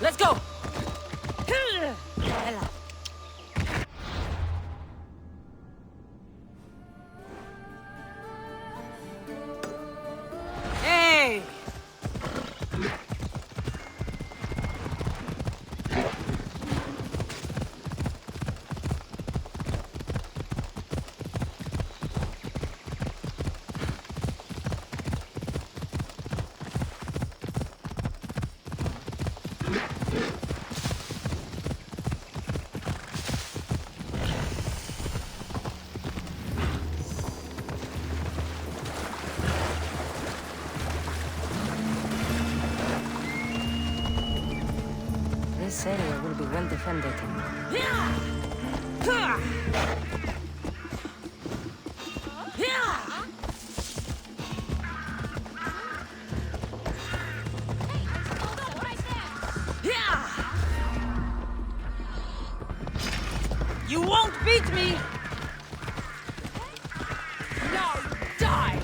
Let's go! Hey! This area will be well defended. You won't beat me! Now die!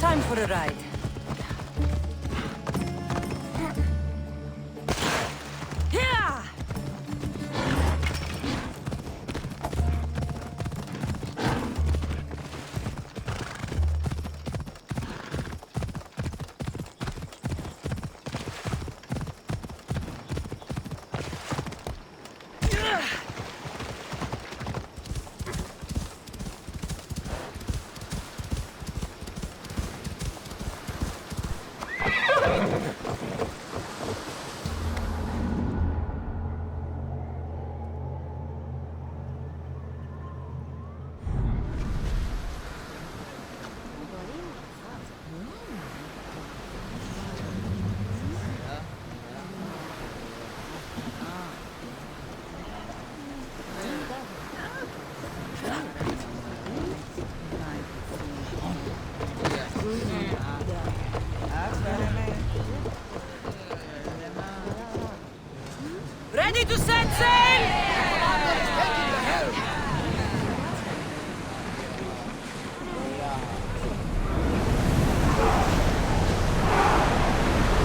Time for a ride. Ready to set sail!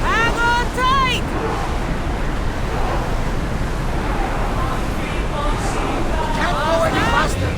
Hang on tight! Can't go any faster!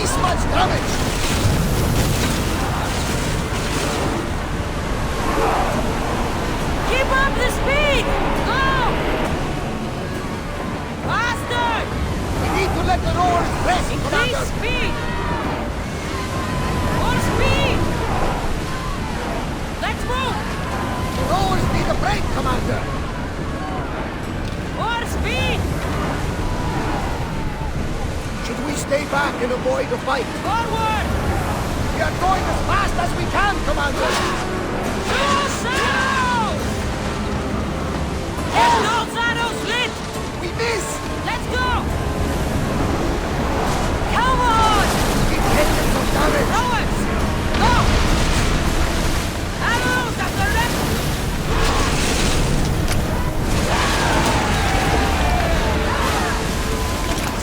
this much damage! Keep up the speed! Go! Faster! We need to let the rowers rest, Increase Commander! speed! More speed! Let's move! The rowers need a break, Commander! More speed! Should we stay back and avoid a fight? Forward! We are going as fast as we can, Commander! Two arrows! Get those arrows lit! We miss! Let's go! Come on! We've taken some damage! Rowers! Go! Arrows after them!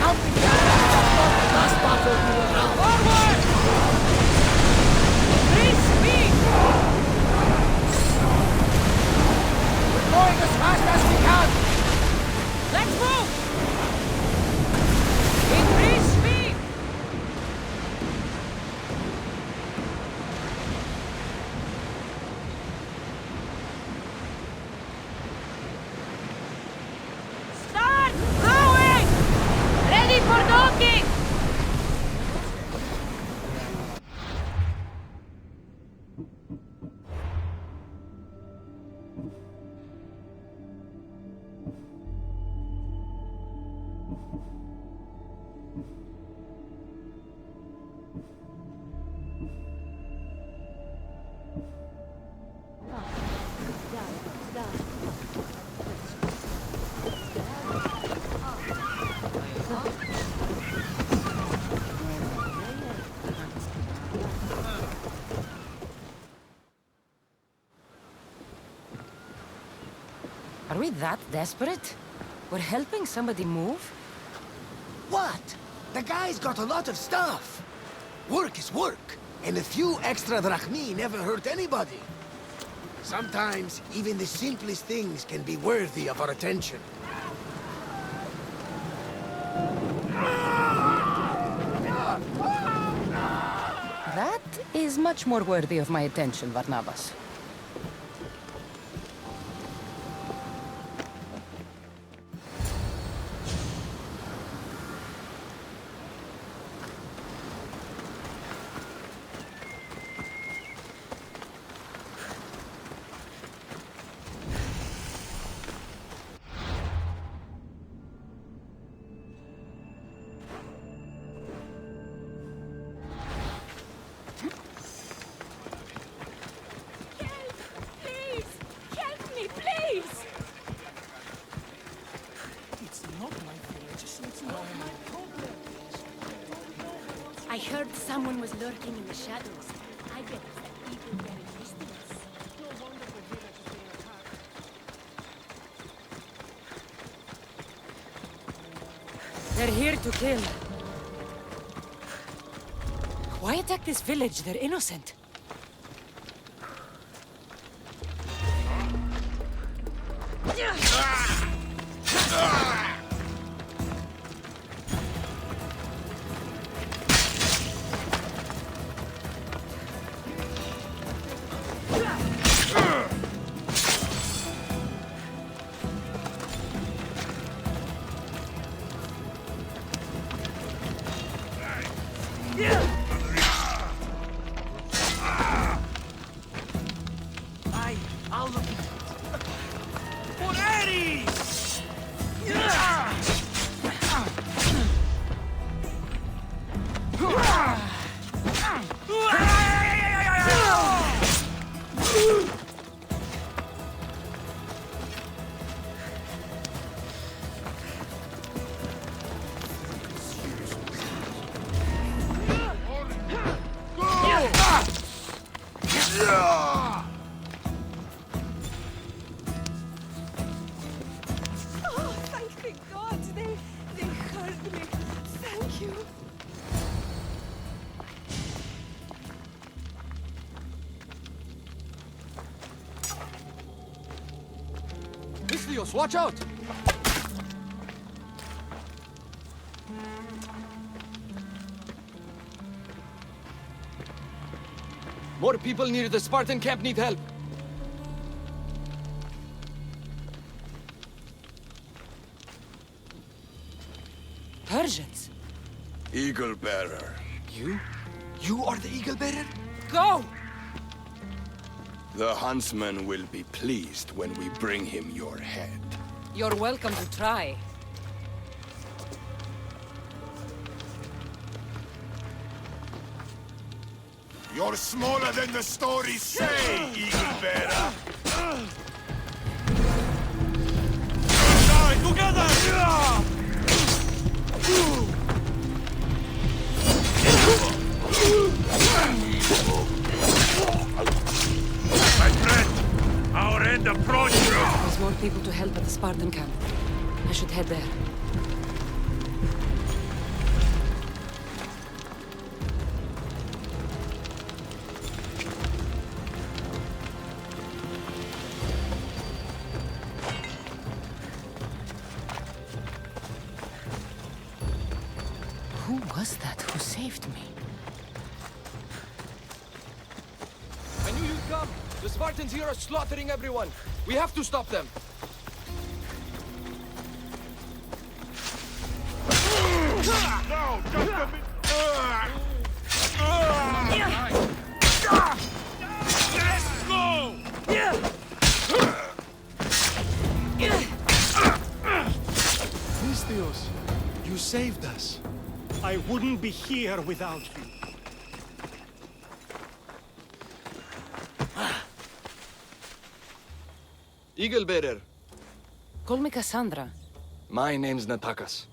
Something happened from the last battle we were around. Forward! Increase speed! We're going as fast as we can! Let's move! Increase speed! Start going! Ready for docking! Are we that desperate? We're helping somebody move? What? The guy's got a lot of stuff. Work is work, and a few extra drachmi never hurt anybody. Sometimes, even the simplest things can be worthy of our attention. That is much more worthy of my attention, Barnabas. I heard someone was lurking in the shadows. I bet it's that evil very distance. They're here to kill. Why attack this village? They're innocent. I'll look into it. For Eddie! Oh, thank the gods! They heard me. Thank you. Misthios, watch out! More people near the Spartan camp need help. Persians. Eagle Bearer. You? You are the Eagle Bearer? Go! The huntsman will be pleased when we bring him your head. You're welcome to try. You're smaller than the stories say, Eagle Bearer. Die together! My friend, our end approaches. There's more people to help at the Spartan camp. I should head there. Who was that who saved me? I knew you'd come. The Spartans here are slaughtering everyone. We have to stop them. No, just a bit. Let's go! Misthios, you saved us. I wouldn't be here without you. Eagle Bearer. Call me Cassandra. My name's Natakas.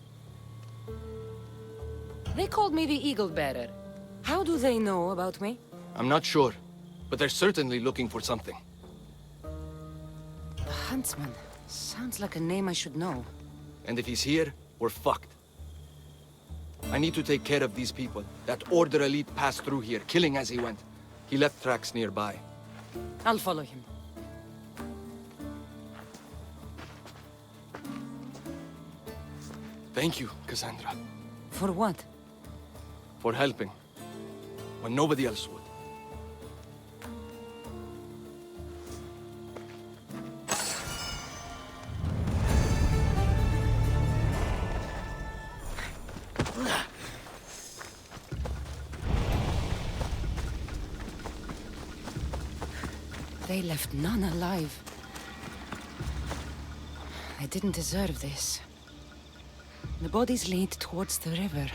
They called me the Eagle Bearer. How do they know about me? I'm not sure, but they're certainly looking for something. The Huntsman. Sounds like a name I should know. And if he's here, we're fucked. I need to take care of these people. That Order elite passed through here, killing as he went. He left tracks nearby. I'll follow him. Thank you, Cassandra, For what? for helping when nobody else would. They left none alive. They didn't deserve this. The bodies lead towards the river.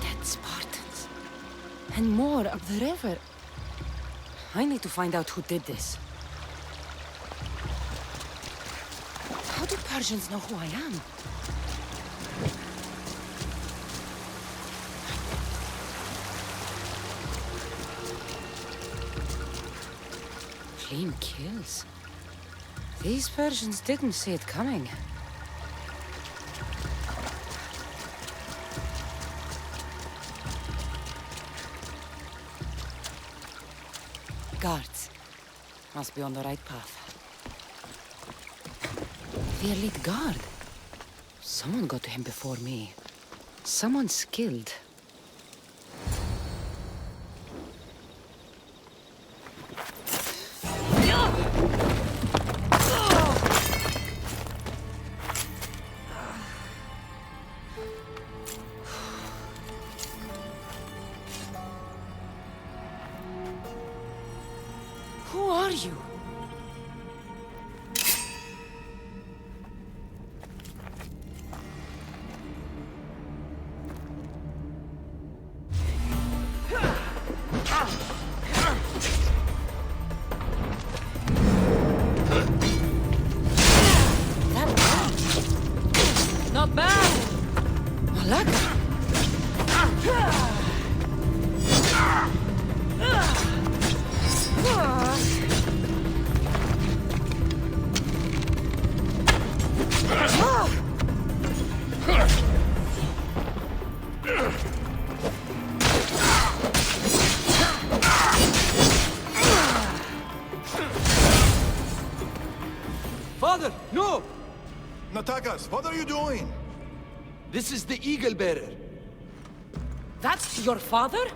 Dead Spartans. And more up the river. I need to find out who did this. How do Persians know who I am? Clean kills. These Persians didn't see it coming. Guards. Must be on the right path. The elite guard. Someone got to him before me. Someone skilled. Who are you? Not bad. Malaka. Natakas, what are you doing? This is the Eagle Bearer. That's your father?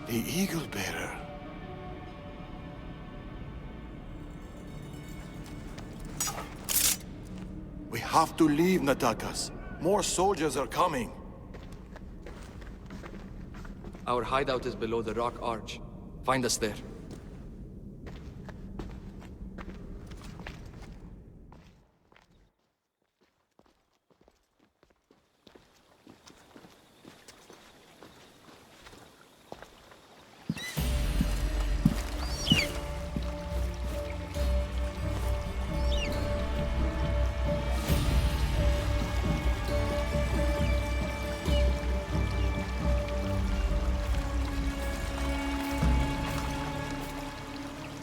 The Eagle Bearer. We have to leave, Natakas. More soldiers are coming. Our hideout is below the rock arch. Find us there.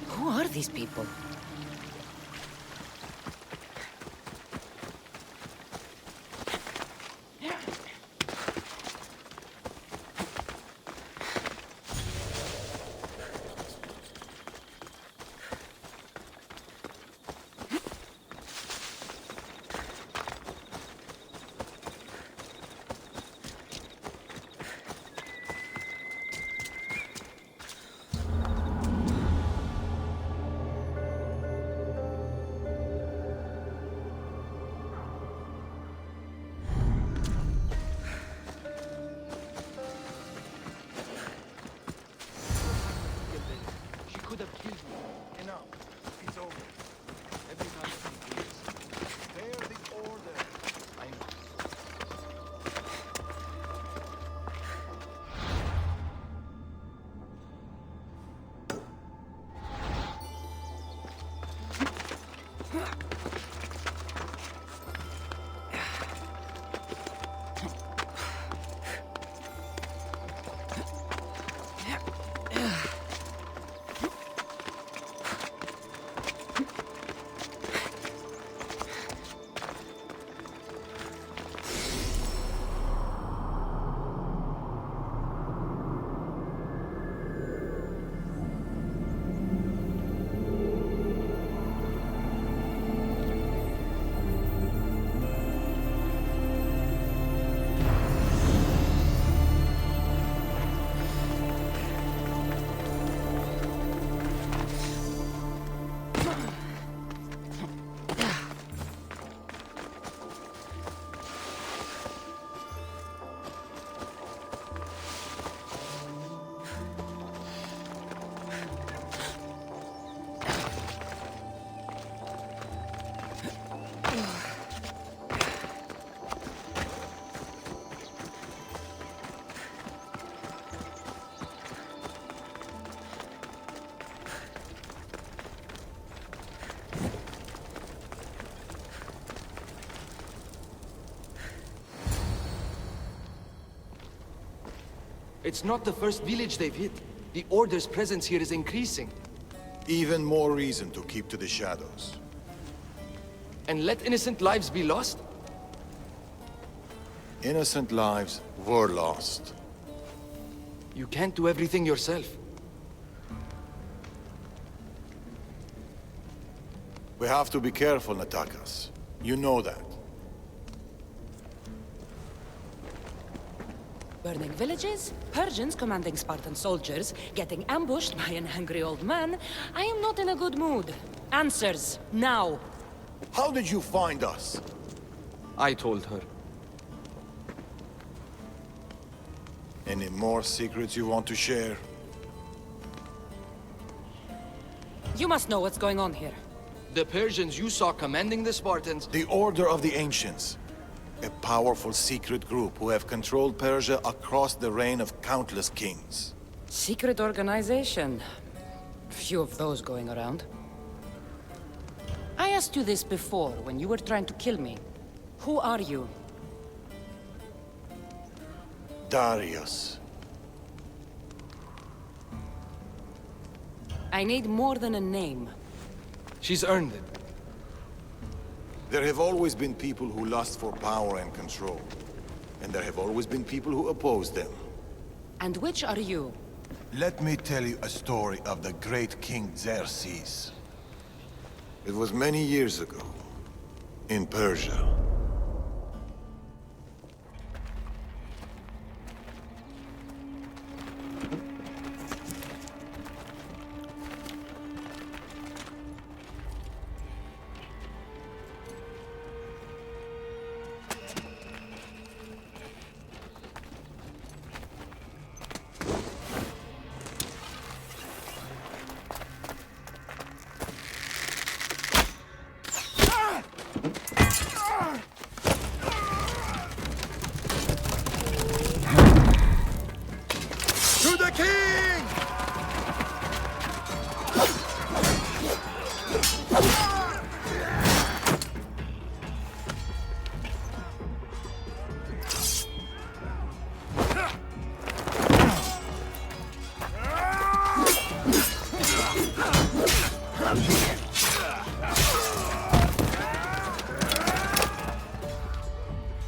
Who are these people? She could have killed me. Enough. It's over. Every time she leaves. They're the order. I know. It's not the first village they've hit. The Order's presence here is increasing. Even more reason to keep to the shadows. And let innocent lives be lost? Innocent lives were lost. You can't do everything yourself. We have to be careful, Natakas. You know that. Burning villages, Persians commanding Spartan soldiers, getting ambushed by an angry old man. I am not in a good mood. Answers, now. How did you find us? I told her. Any more secrets you want to share? You must know what's going on here. The Persians you saw commanding the Spartans. The Order of the Ancients. A powerful secret group who have controlled Persia across the reign of countless kings. Secret organization. Few of those going around. I asked you this before, when you were trying to kill me. Who are you? Darius. I need more than a name. She's earned it. There have always been people who lust for power and control. And there have always been people who oppose them. And which are you? Let me tell you a story of the great King Xerxes. It was many years ago, in Persia. To the king!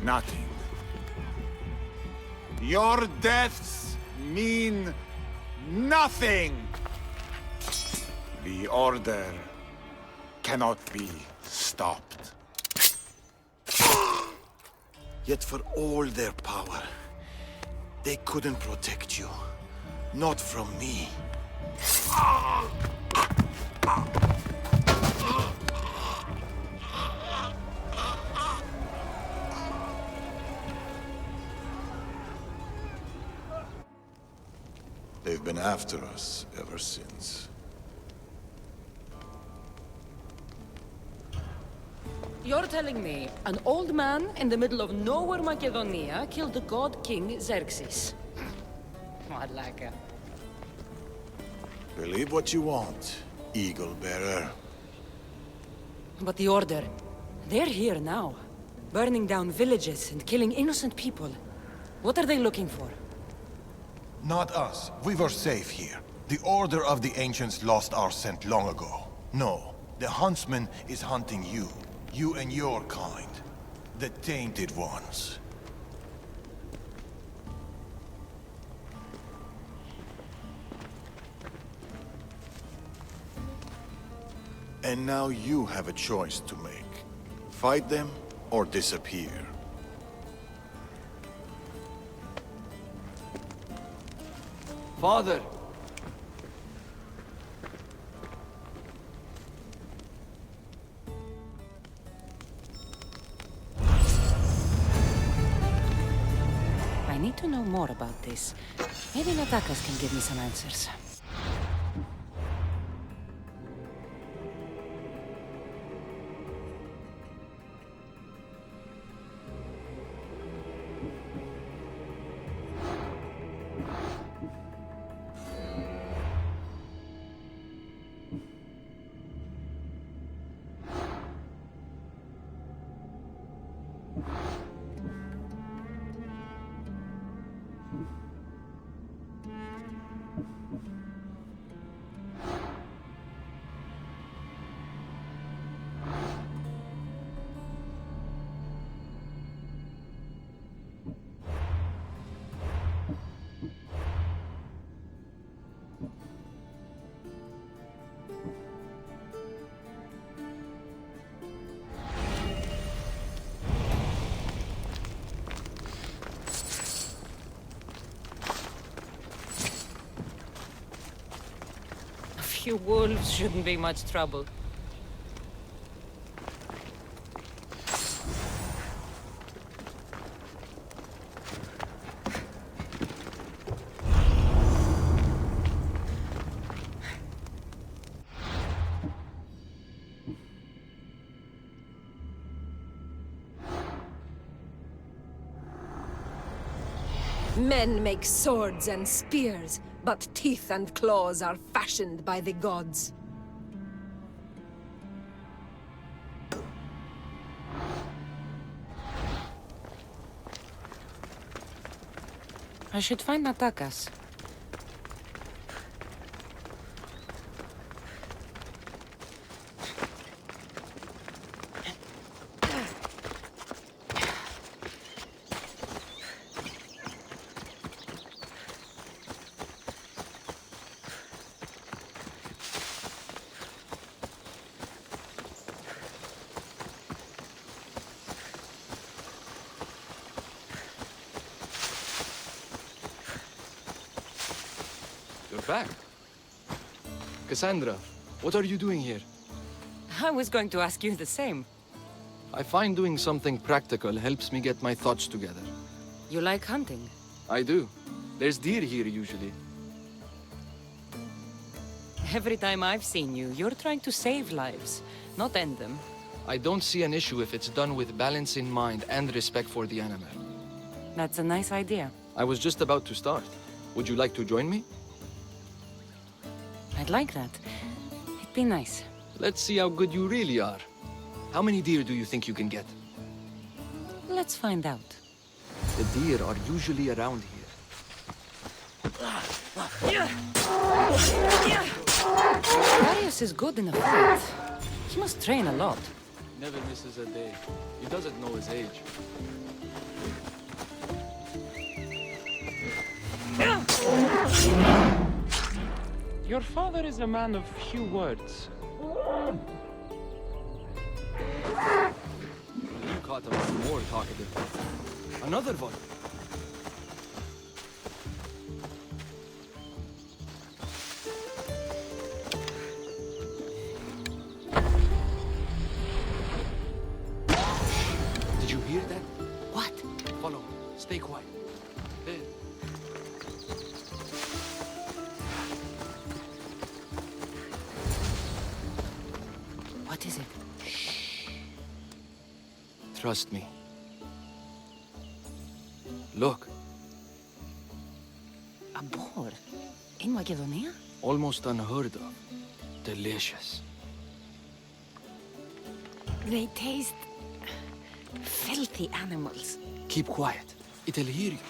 Nothing. Your deaths mean nothing. The Order cannot be stopped. Yet for all their power, they couldn't protect you. Not from me. They've been after us ever since. You're telling me an old man in the middle of nowhere Macedonia killed the god king Xerxes? Malaka. Believe what you want, Eagle Bearer. But the Order, they're here now. Burning down villages and killing innocent people. What are they looking for? Not us. We were safe here. The Order of the Ancients lost our scent long ago. No, the Huntsman is hunting you. You and your kind. The Tainted Ones. And now you have a choice to make. Fight them or disappear. Father! I need to know more about this. Maybe Natakas can give me some answers. A few wolves shouldn't be much trouble. Men make swords and spears, but teeth and claws are fashioned by the gods. I should find Natakas. You're back. Cassandra, what are you doing here? I was going to ask you the same. I find doing something practical helps me get my thoughts together. You like hunting? I do. There's deer here usually. Every time I've seen you, you're trying to save lives, not end them. I don't see an issue if it's done with balance in mind and respect for the animal. That's a nice idea. I was just about to start. Would you like to join me? I'd like that. It'd be nice. Let's see how good you really are. How many deer do you think you can get? Let's find out. The deer are usually around here. Darius is good in a fight. He must train a lot. Never misses a day. He doesn't know his age. Your father is a man of few words. You caught him more talkative. Another one. Did you hear that? What? Follow me. Stay quiet. There. What is it? Trust me. Look, A boar? In Macedonia? almost unheard of. Delicious. They taste... filthy animals. Keep quiet. It'll hear you.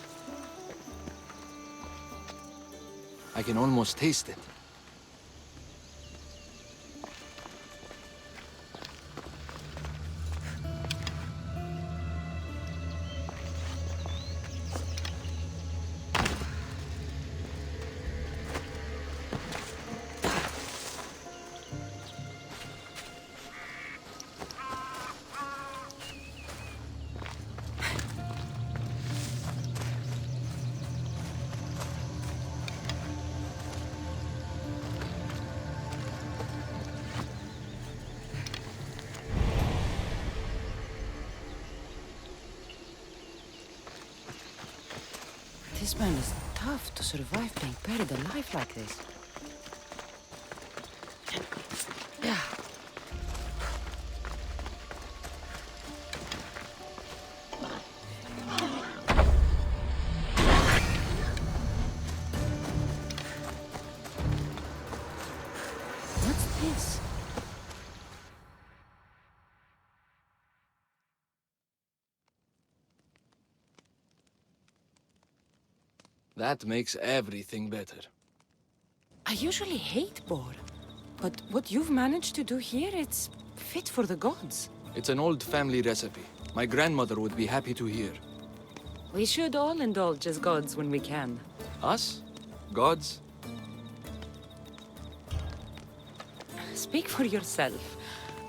I can almost taste it. This man is tough to survive being buried alive like this. Yeah. What's this? That makes everything better. I usually hate boar, but what you've managed to do here, it's fit for the gods. It's an old family recipe. My grandmother would be happy to hear. We should all indulge as gods when we can. Us? Gods? Speak for yourself.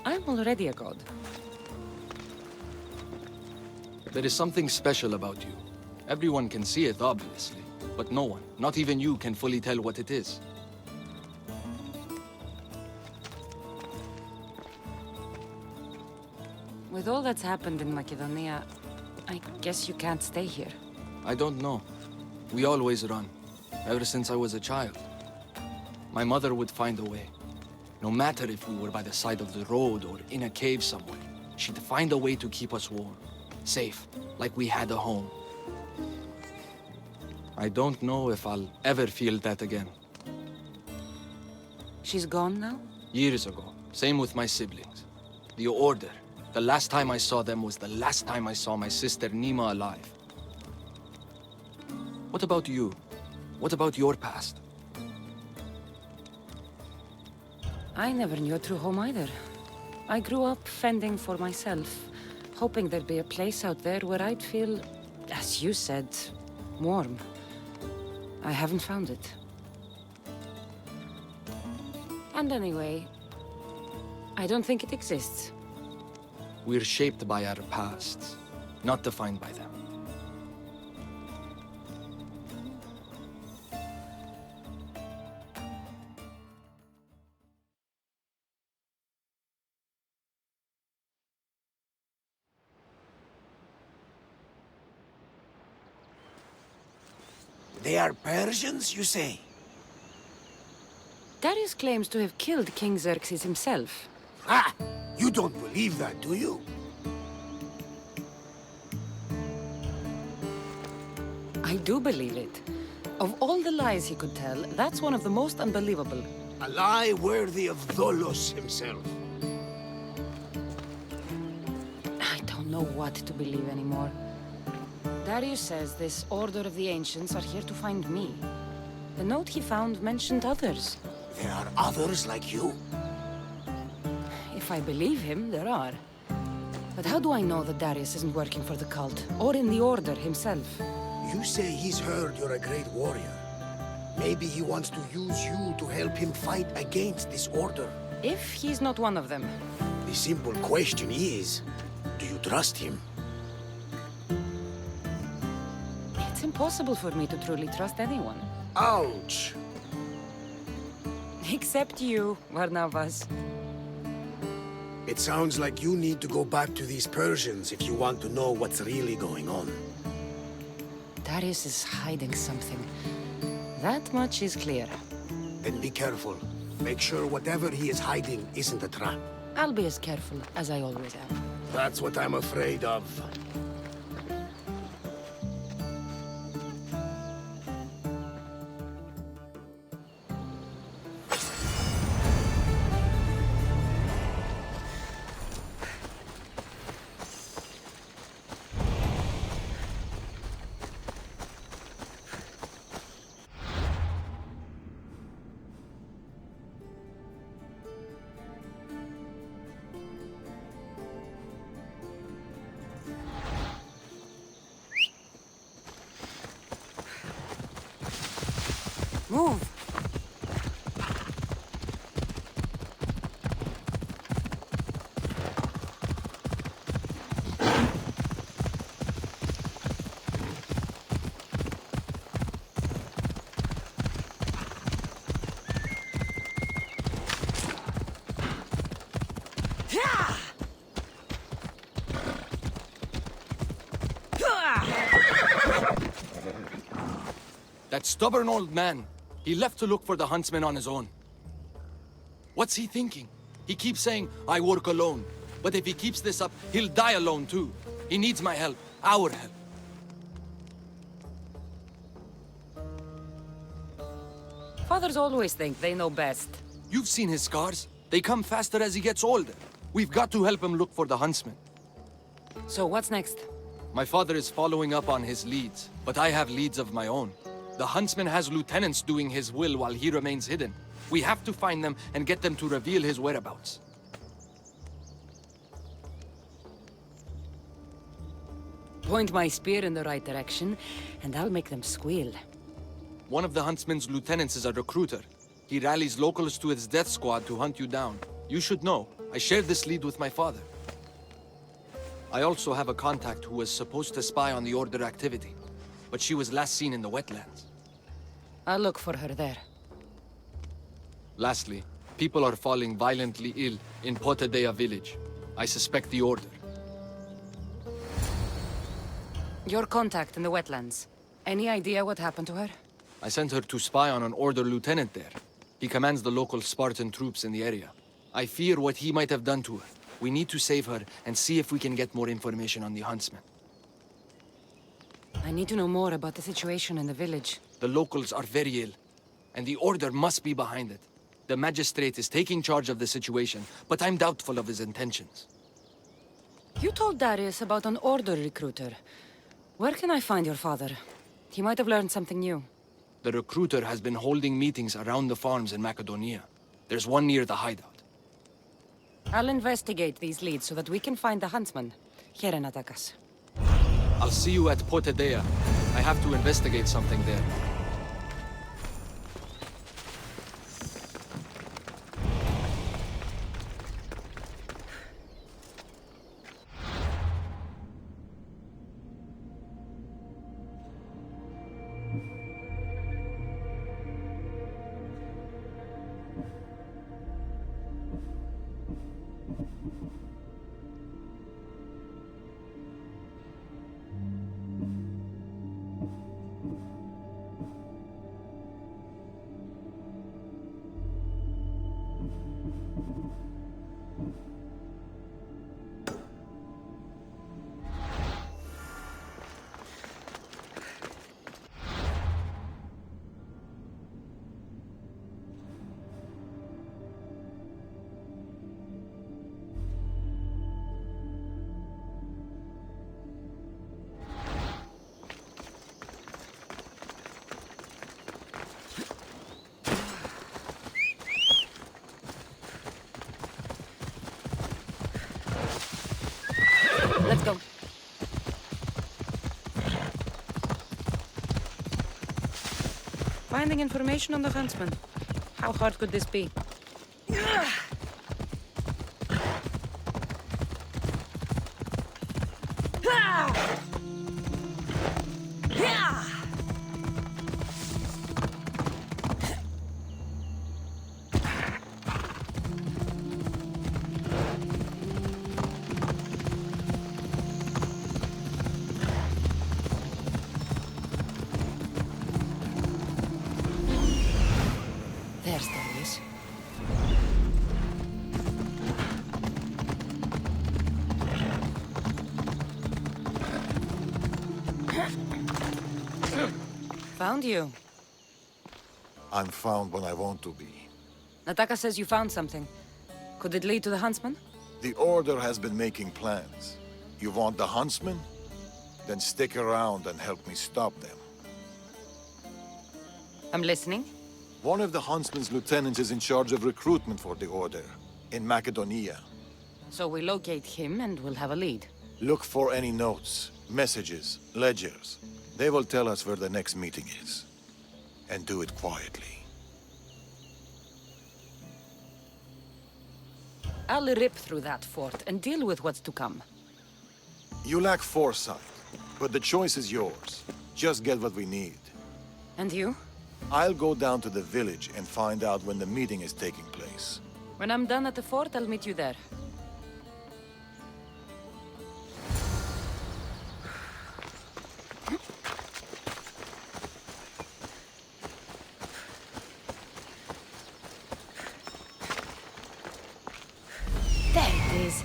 I'm already a god. There is something special about you. Everyone can see it, obviously. But no one, not even you, can fully tell what it is. With all that's happened in Macedonia, I guess you can't stay here. I don't know. We always run. Ever since I was a child. My mother would find a way. No matter if we were by the side of the road or in a cave somewhere, she'd find a way to keep us warm. Safe, like we had a home. I don't know if I'll ever feel that again. She's gone now? Years ago. Same with my siblings. The Order. The last time I saw them was the last time I saw my sister Nima alive. What about you? What about your past? I never knew a true home either. I grew up fending for myself, hoping there'd be a place out there where I'd feel, as you said, warm. I haven't found it. And anyway, I don't think it exists. We're shaped by our pasts, not defined by them. They are Persians, you say? Darius claims to have killed King Xerxes himself. Ah! You don't believe that, do you? I do believe it. Of all the lies he could tell, that's one of the most unbelievable. A lie worthy of Tholos himself. I don't know what to believe anymore. Darius says this Order of the Ancients are here to find me. The note he found mentioned others. There are others like you? If I believe him, there are. But how do I know that Darius isn't working for the cult, or in the Order himself? You say he's heard you're a great warrior. Maybe he wants to use you to help him fight against this order. If he's not one of them. The simple question is, do you trust him? It's impossible for me to truly trust anyone. Ouch! Except you, Varnavas. It sounds like you need to go back to these Persians if you want to know what's really going on. Darius is hiding something. That much is clear. Then be careful. Make sure whatever he is hiding isn't a trap. I'll be as careful as I always am. That's what I'm afraid of. Move! That stubborn old man. He left to look for the huntsman on his own. What's he thinking? He keeps saying, I work alone. But if he keeps this up, he'll die alone too. He needs my help. Our help. Fathers always think they know best. You've seen his scars. They come faster as he gets older. We've got to help him look for the huntsman. So what's next? My father is following up on his leads, but I have leads of my own. The huntsman has lieutenants doing his will while he remains hidden. We have to find them and get them to reveal his whereabouts. Point my spear in the right direction, and I'll make them squeal. One of the huntsman's lieutenants is a recruiter. He rallies locals to his death squad to hunt you down. You should know. I shared this lead with my father. I also have a contact who was supposed to spy on the Order activity, but she was last seen in the wetlands. I'll look for her there. Lastly, people are falling violently ill in Potadea village. I suspect the Order. Your contact in the wetlands. Any idea what happened to her? I sent her to spy on an Order lieutenant there. He commands the local Spartan troops in the area. I fear what he might have done to her. We need to save her and see if we can get more information on the huntsman. I need to know more about the situation in the village. The locals are very ill, and the Order must be behind it. The magistrate is taking charge of the situation, but I'm doubtful of his intentions. You told Darius about an Order recruiter. Where can I find your father? He might have learned something new. The recruiter has been holding meetings around the farms in Macedonia. There's one near the hideout. I'll investigate these leads so that we can find the huntsman. Here in Atakas. I'll see you at Potadea. I have to investigate something there. Finding information on the huntsman. How hard could this be? There's the voice. Found you. I'm found when I want to be. Nataka says you found something. Could it lead to the huntsman? The Order has been making plans. You want the Huntsman? Then stick around and help me stop them. I'm listening. One of the Huntsman's lieutenants is in charge of recruitment for the Order, in Macedonia. So we locate him and we'll have a lead. Look for any notes, messages, ledgers. They will tell us where the next meeting is. And do it quietly. I'll rip through that fort and deal with what's to come. You lack foresight, but the choice is yours. Just get what we need. And you? I'll go down to the village and find out when the meeting is taking place. When I'm done at the fort, I'll meet you there. There it is.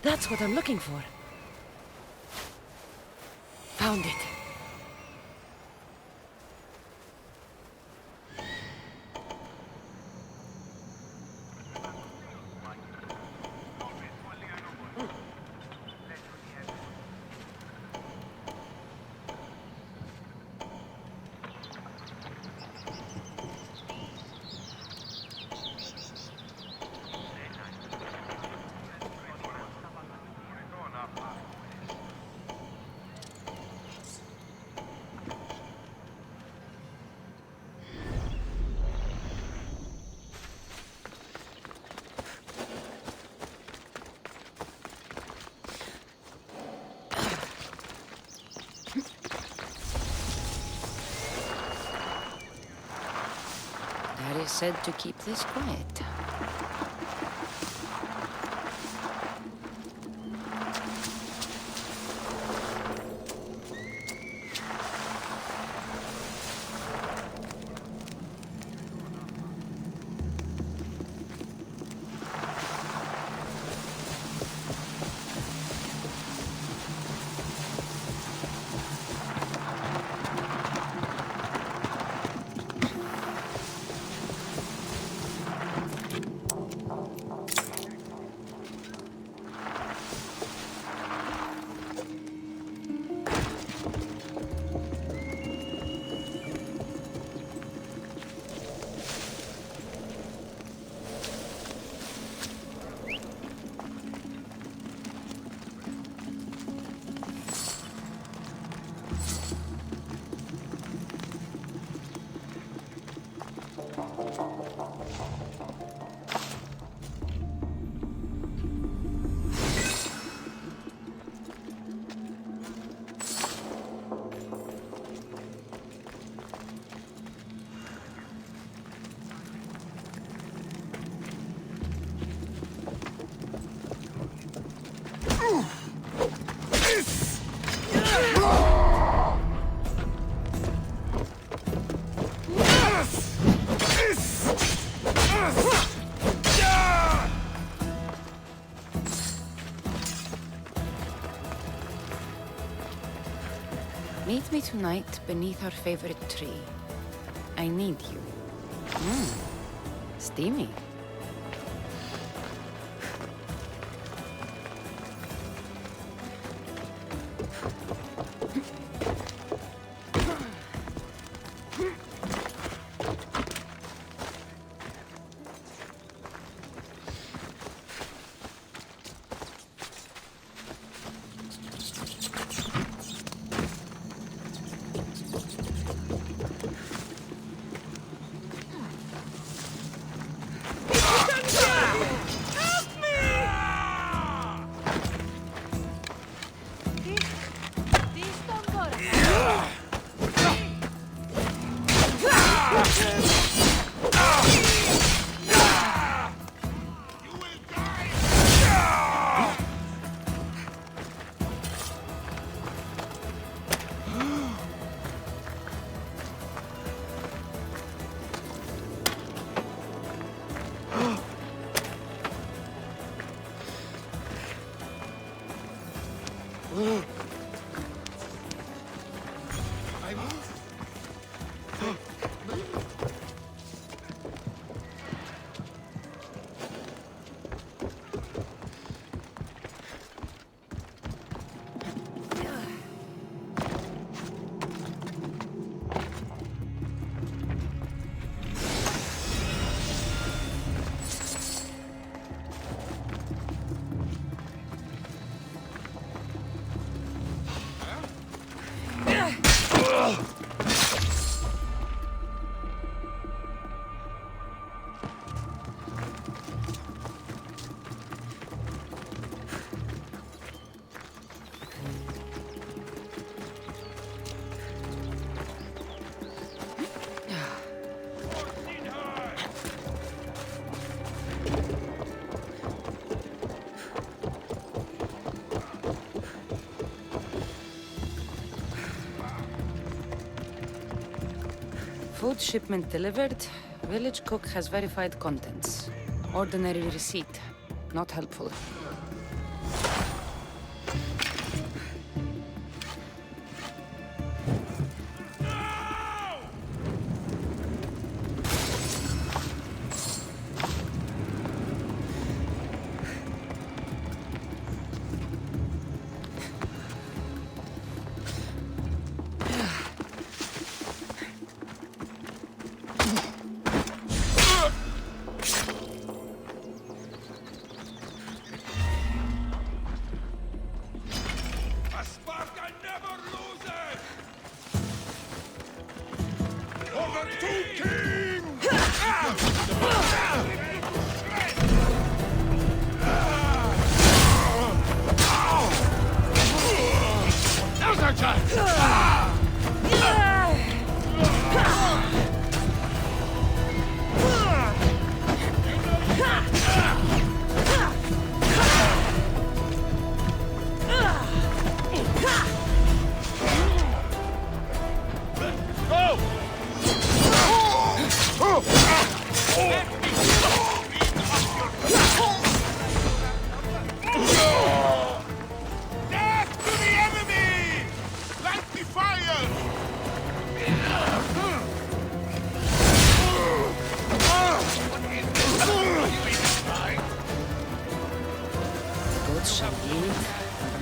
That's what I'm looking for. Found it. Daddy said to keep this quiet. Meet me tonight beneath our favorite tree. I need you. Steamy. Food shipment delivered. Village cook has verified contents. Ordinary receipt. Not helpful.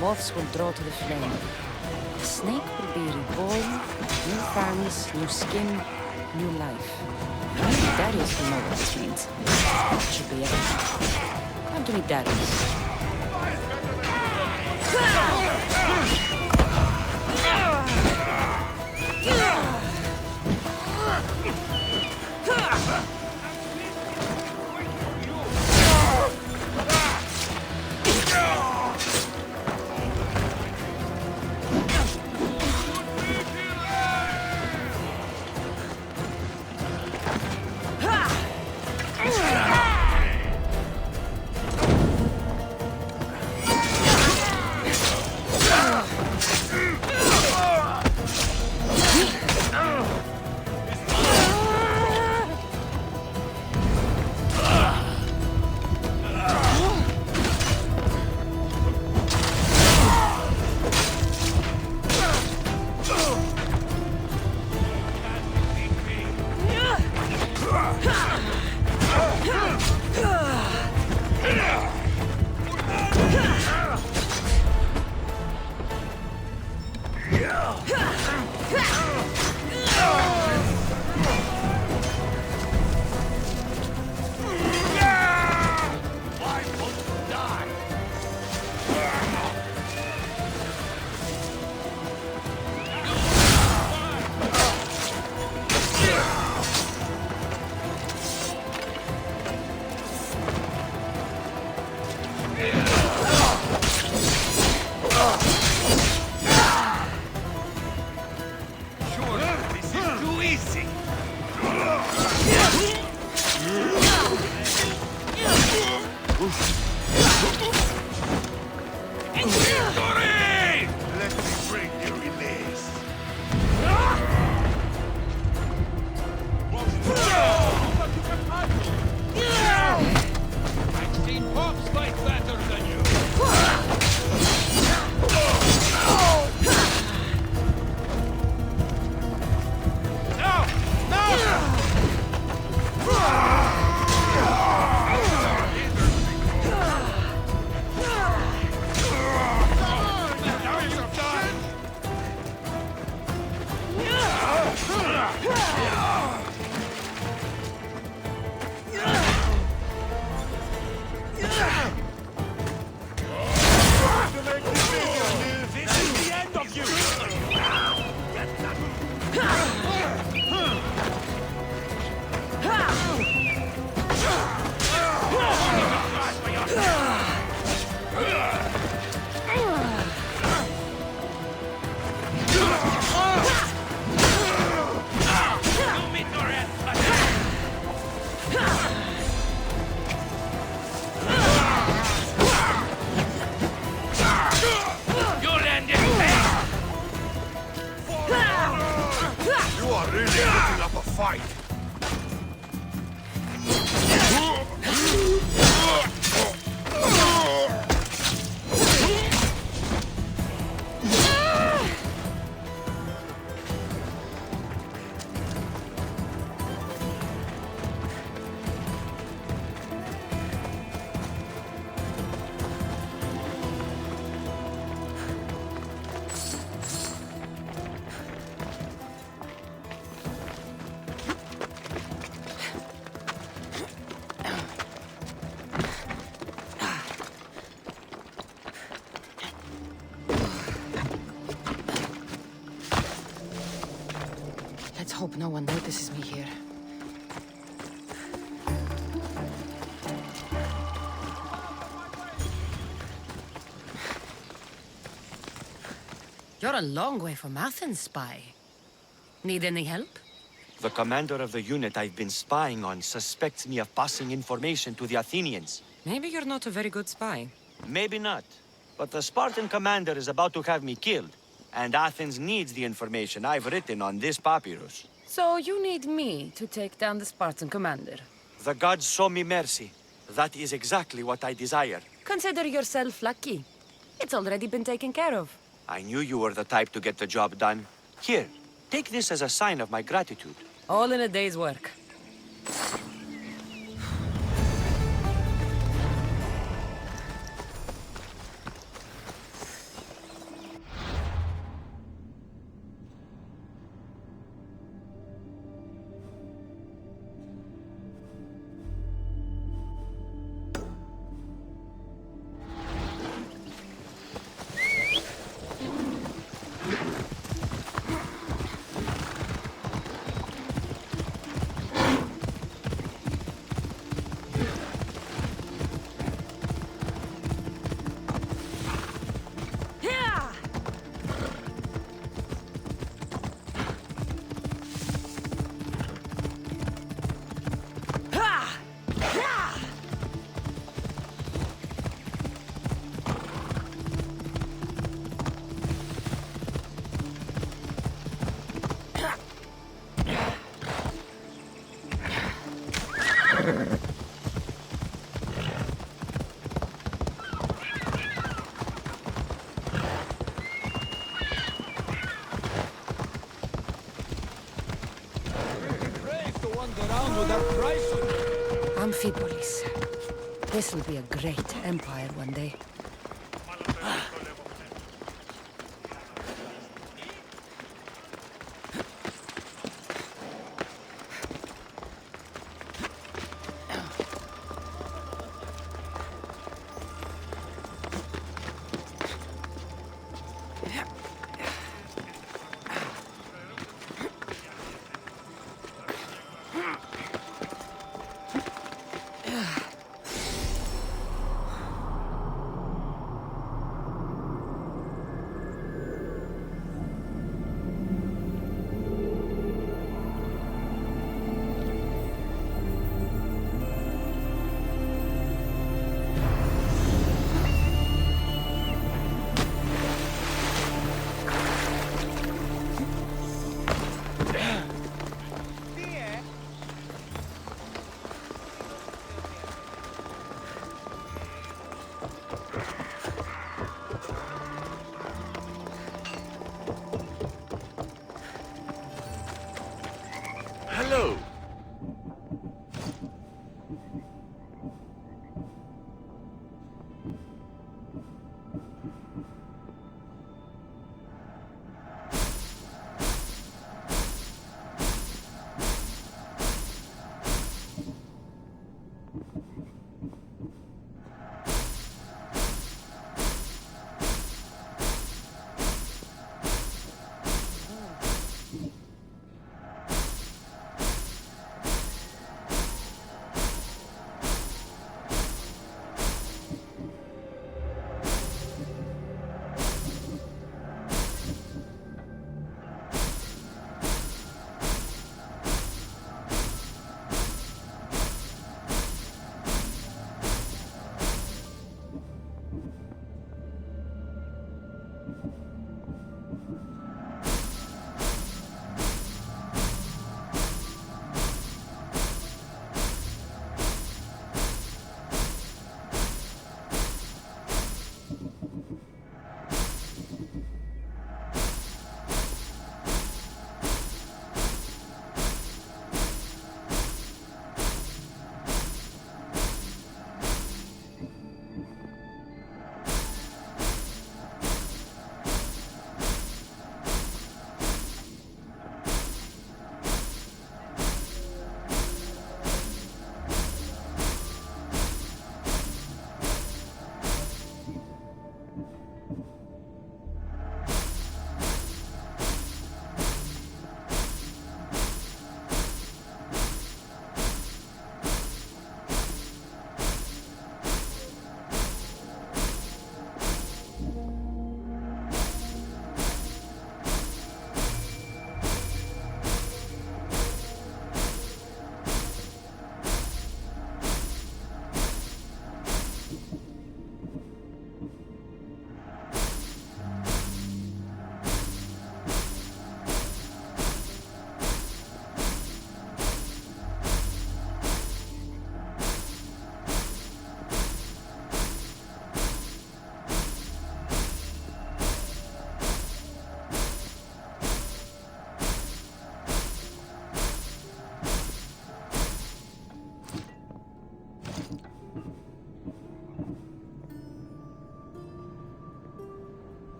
Moths will draw to the flame. The snake will be reborn, new fangs, new skin, new life. Only Darius will know what this means. That should be everything. Come to me, Darius. no one notices me here. You're a long way from Athens, spy. Need any help? The commander of the unit I've been spying on suspects me of passing information to the Athenians. Maybe you're not a very good spy. Maybe not. But the Spartan commander is about to have me killed. And Athens needs the information I've written on this papyrus. So you need me to take down the Spartan commander? The gods show me mercy. That is exactly what I desire. Consider yourself lucky. It's already been taken care of. I knew you were the type to get the job done. Here, take this as a sign of my gratitude. All in a day's work. Amphipolis. This will be a great empire one day.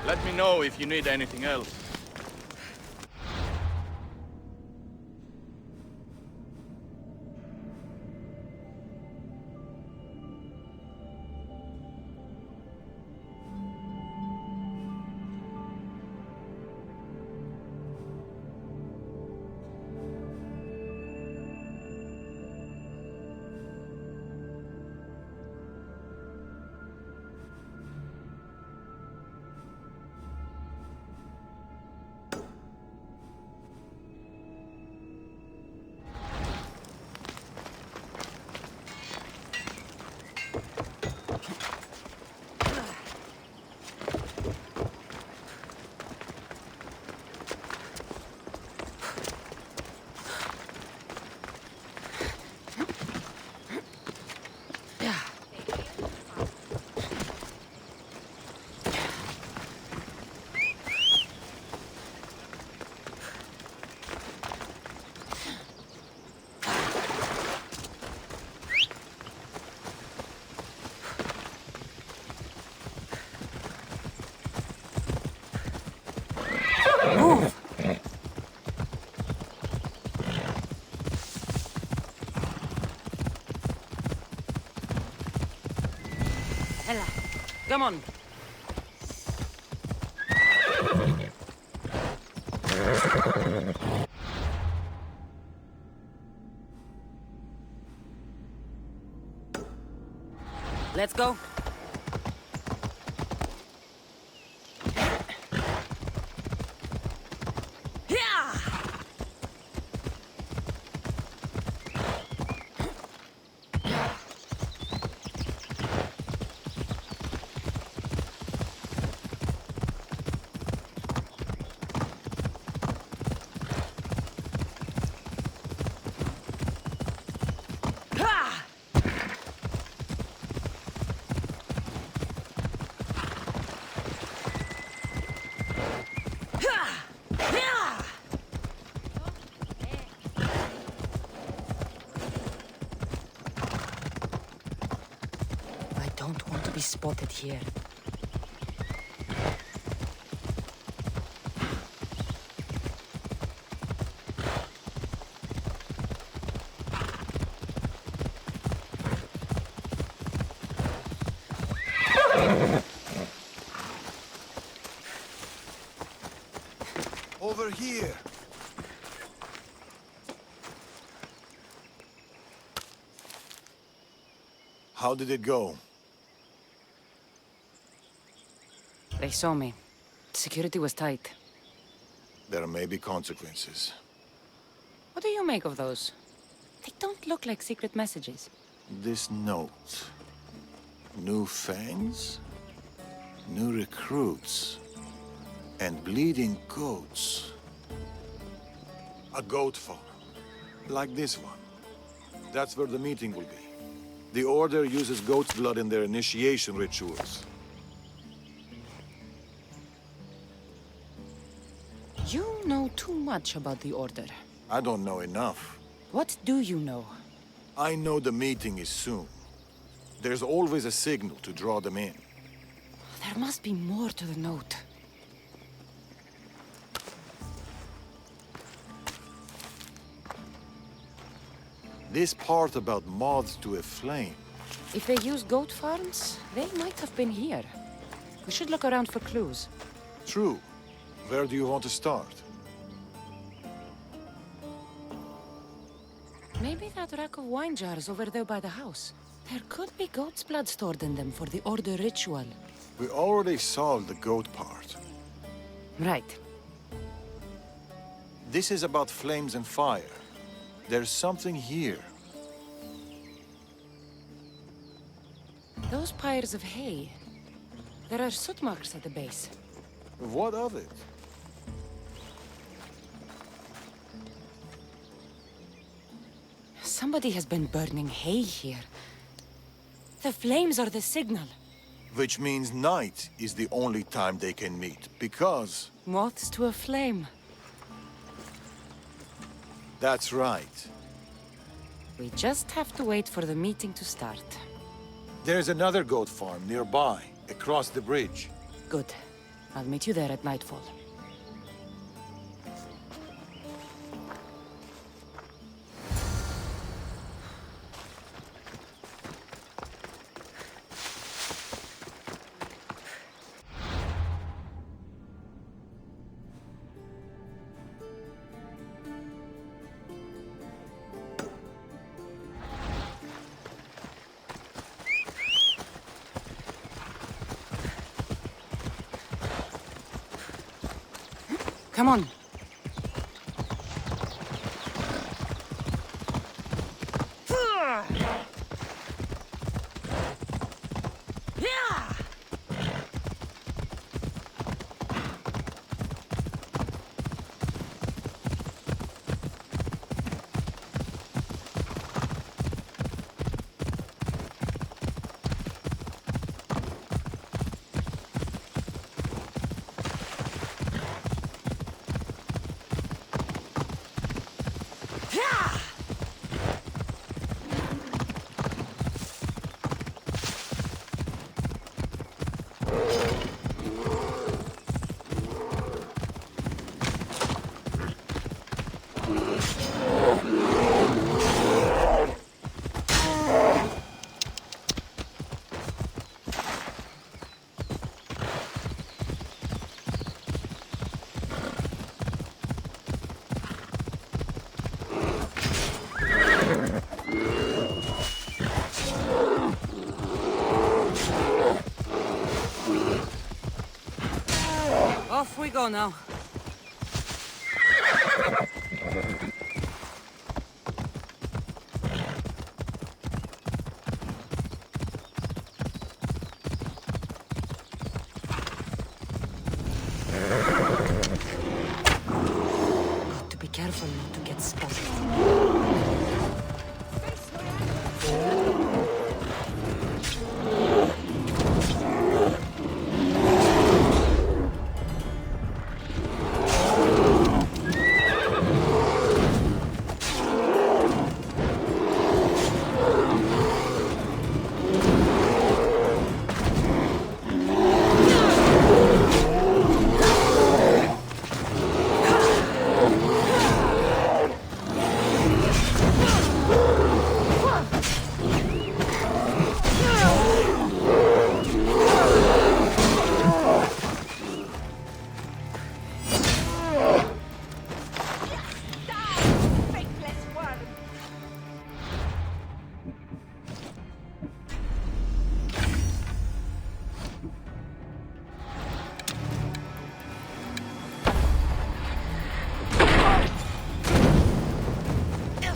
Let me know if you need anything else. Ella, come on. Let's go. I don't want to be spotted here. Over here. How did it go? They saw me. Security was tight. There may be consequences. What do you make of those? They don't look like secret messages. This note. New fangs? New recruits. And bleeding goats. A goat farm. Like this one. That's where the meeting will be. The Order uses goat's blood in their initiation rituals. You know too much about the Order. I don't know enough. What do you know? I know the meeting is soon. There's always a signal to draw them in. There must be more to the note. This part about moths to a flame. If they use goat farms, they might have been here. We should look around for clues. True. Where do you want to start? Maybe that rack of wine jars over there by the house. There could be goat's blood stored in them for the Order ritual. We already solved the goat part. Right. This is about flames and fire. There's something here. Those pyres of hay. There are soot marks at the base. What of it? Somebody has been burning hay here. The flames are the signal. Which means night is the only time they can meet, because... Moths to a flame. That's right. We just have to wait for the meeting to start. There's another goat farm nearby, across the bridge. Good. I'll meet you there at nightfall. Come on. Off we go now. Got to be careful not to get spotted.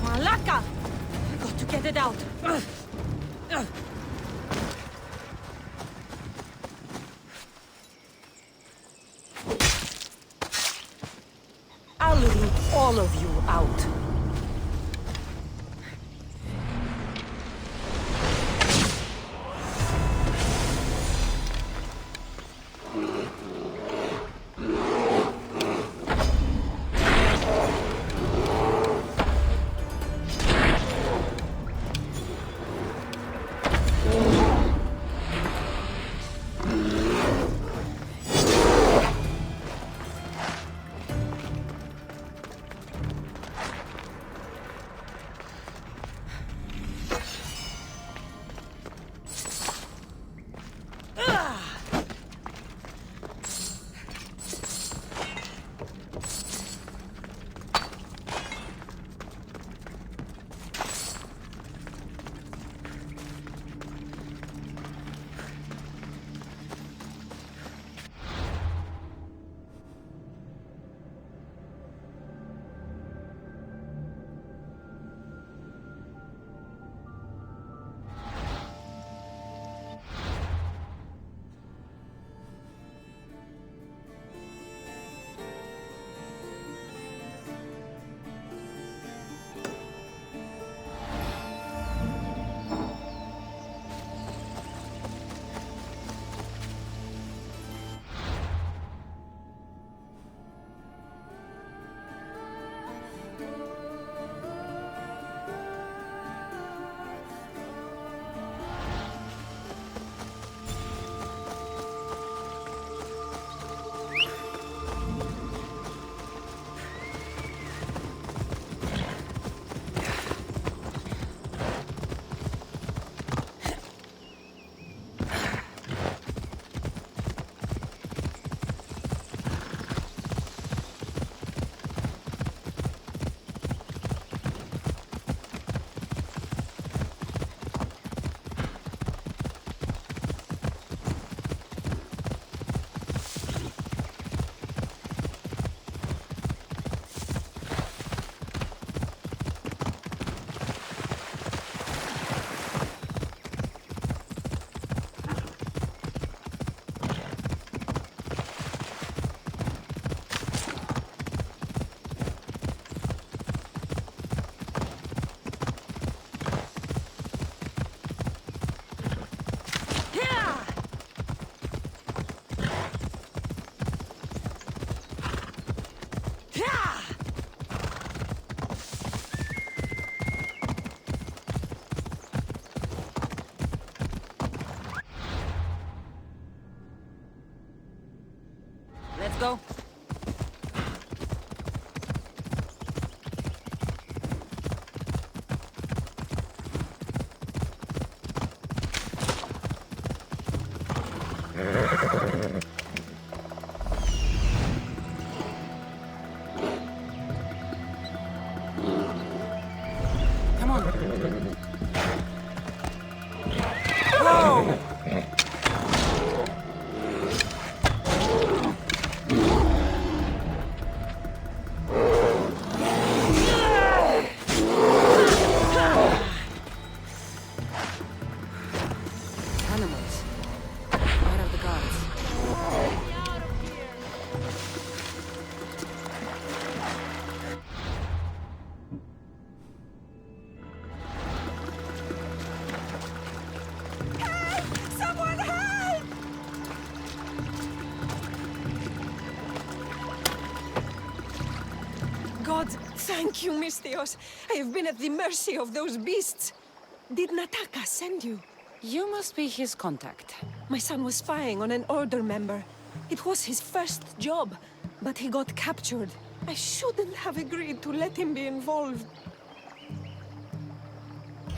Malaka! I got to get it out. I'll root all of you out. Let's go. Come on. Whoa! gods! Thank you, Mystios! I have been at the mercy of those beasts! Did Nataka send you? You must be his contact. My son was spying on an Order member. It was his first job, but he got captured. I shouldn't have agreed to let him be involved.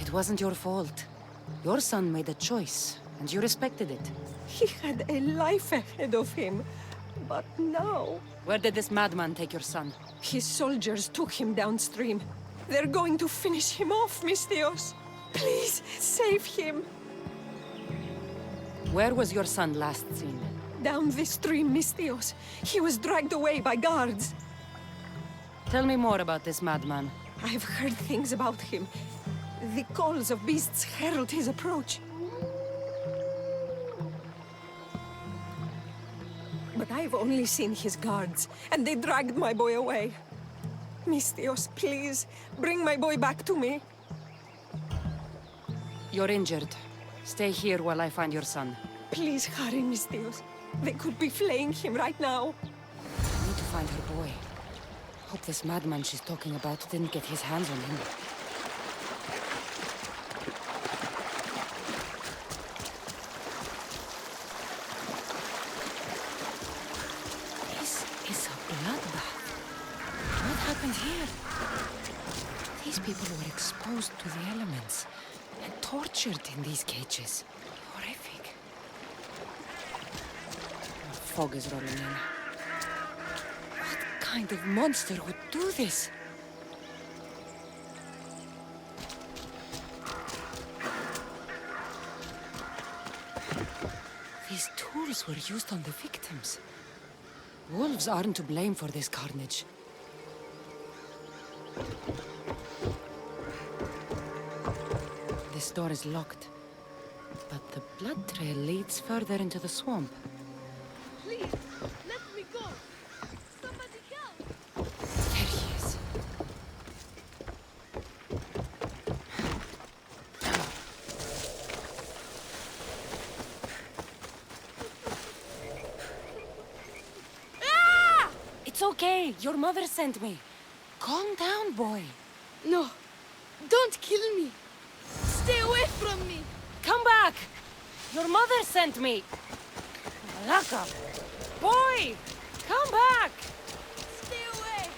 It wasn't your fault. Your son made a choice, and you respected it. He had a life ahead of him, but now... Where did this madman take your son? His soldiers took him downstream. They're going to finish him off, Mystios. Please, save him. Where was your son last seen? Down the stream, Mystios. He was dragged away by guards. Tell me more about this madman. I've heard things about him. The calls of beasts herald his approach. But I've only seen his guards, and they dragged my boy away. Mystios, please, bring my boy back to me. You're injured. Stay here while I find your son. Please hurry, Mystios. They could be flaying him right now. I need to find her boy. Hope this madman she's talking about didn't get his hands on him. This is a bloodbath. What happened here? These people were exposed to the elements and tortured in these cages. Horrific. Fog is rolling in. What kind of monster would do this? These tools were used on the victims. Wolves aren't to blame for this carnage. This door is locked, but the blood trail leads further into the swamp. Please, let me go. Somebody help. There he is. It's okay. Your mother sent me. Calm down, boy. No, don't kill me. Stay away from me. Come back. Your mother sent me. Malaka. Boy, come back. Stay away.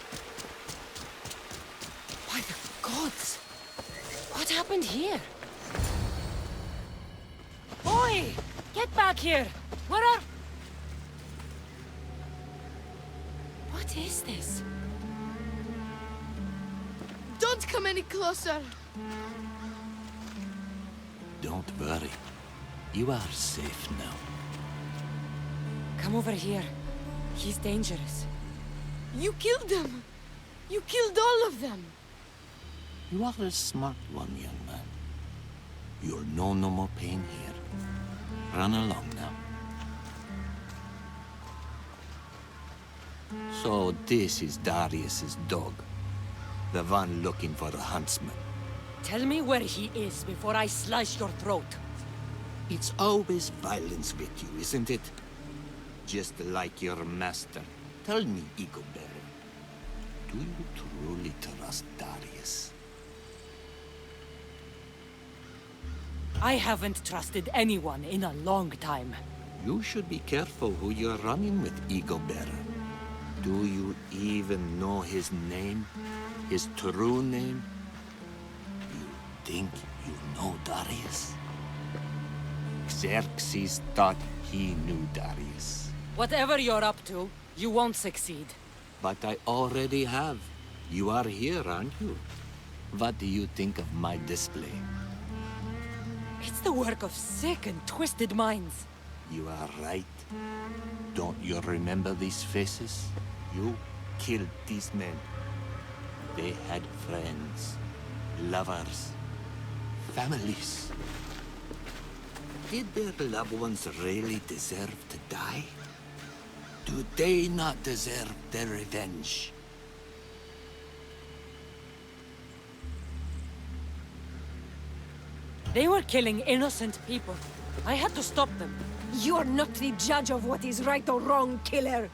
By the gods. What happened here? Boy, get back here. Where are... What is this? Don't come any closer. Don't worry. You are safe now. Come over here. He's dangerous. You killed them. You killed all of them. You are a smart one, young man. You'll know no more pain here. Run along now. So this is Darius's dog. The one looking for the huntsman. Tell me where he is before I slice your throat. It's always violence with you, isn't it? Just like your master. Tell me, Eagle Bearer, do you truly trust Darius? I haven't trusted anyone in a long time. You should be careful who you're running with, Eagle Bearer. Do you even know his name? His true name? You think you know Darius? Xerxes thought he knew Darius. Whatever you're up to, you won't succeed. But I already have. You are here, aren't you? What do you think of my display? It's the work of sick and twisted minds. You are right. Don't you remember these faces? You killed these men. They had friends, lovers, families. Did their loved ones really deserve to die? Do they not deserve their revenge? They were killing innocent people. I had to stop them. You're not the judge of what is right or wrong, killer.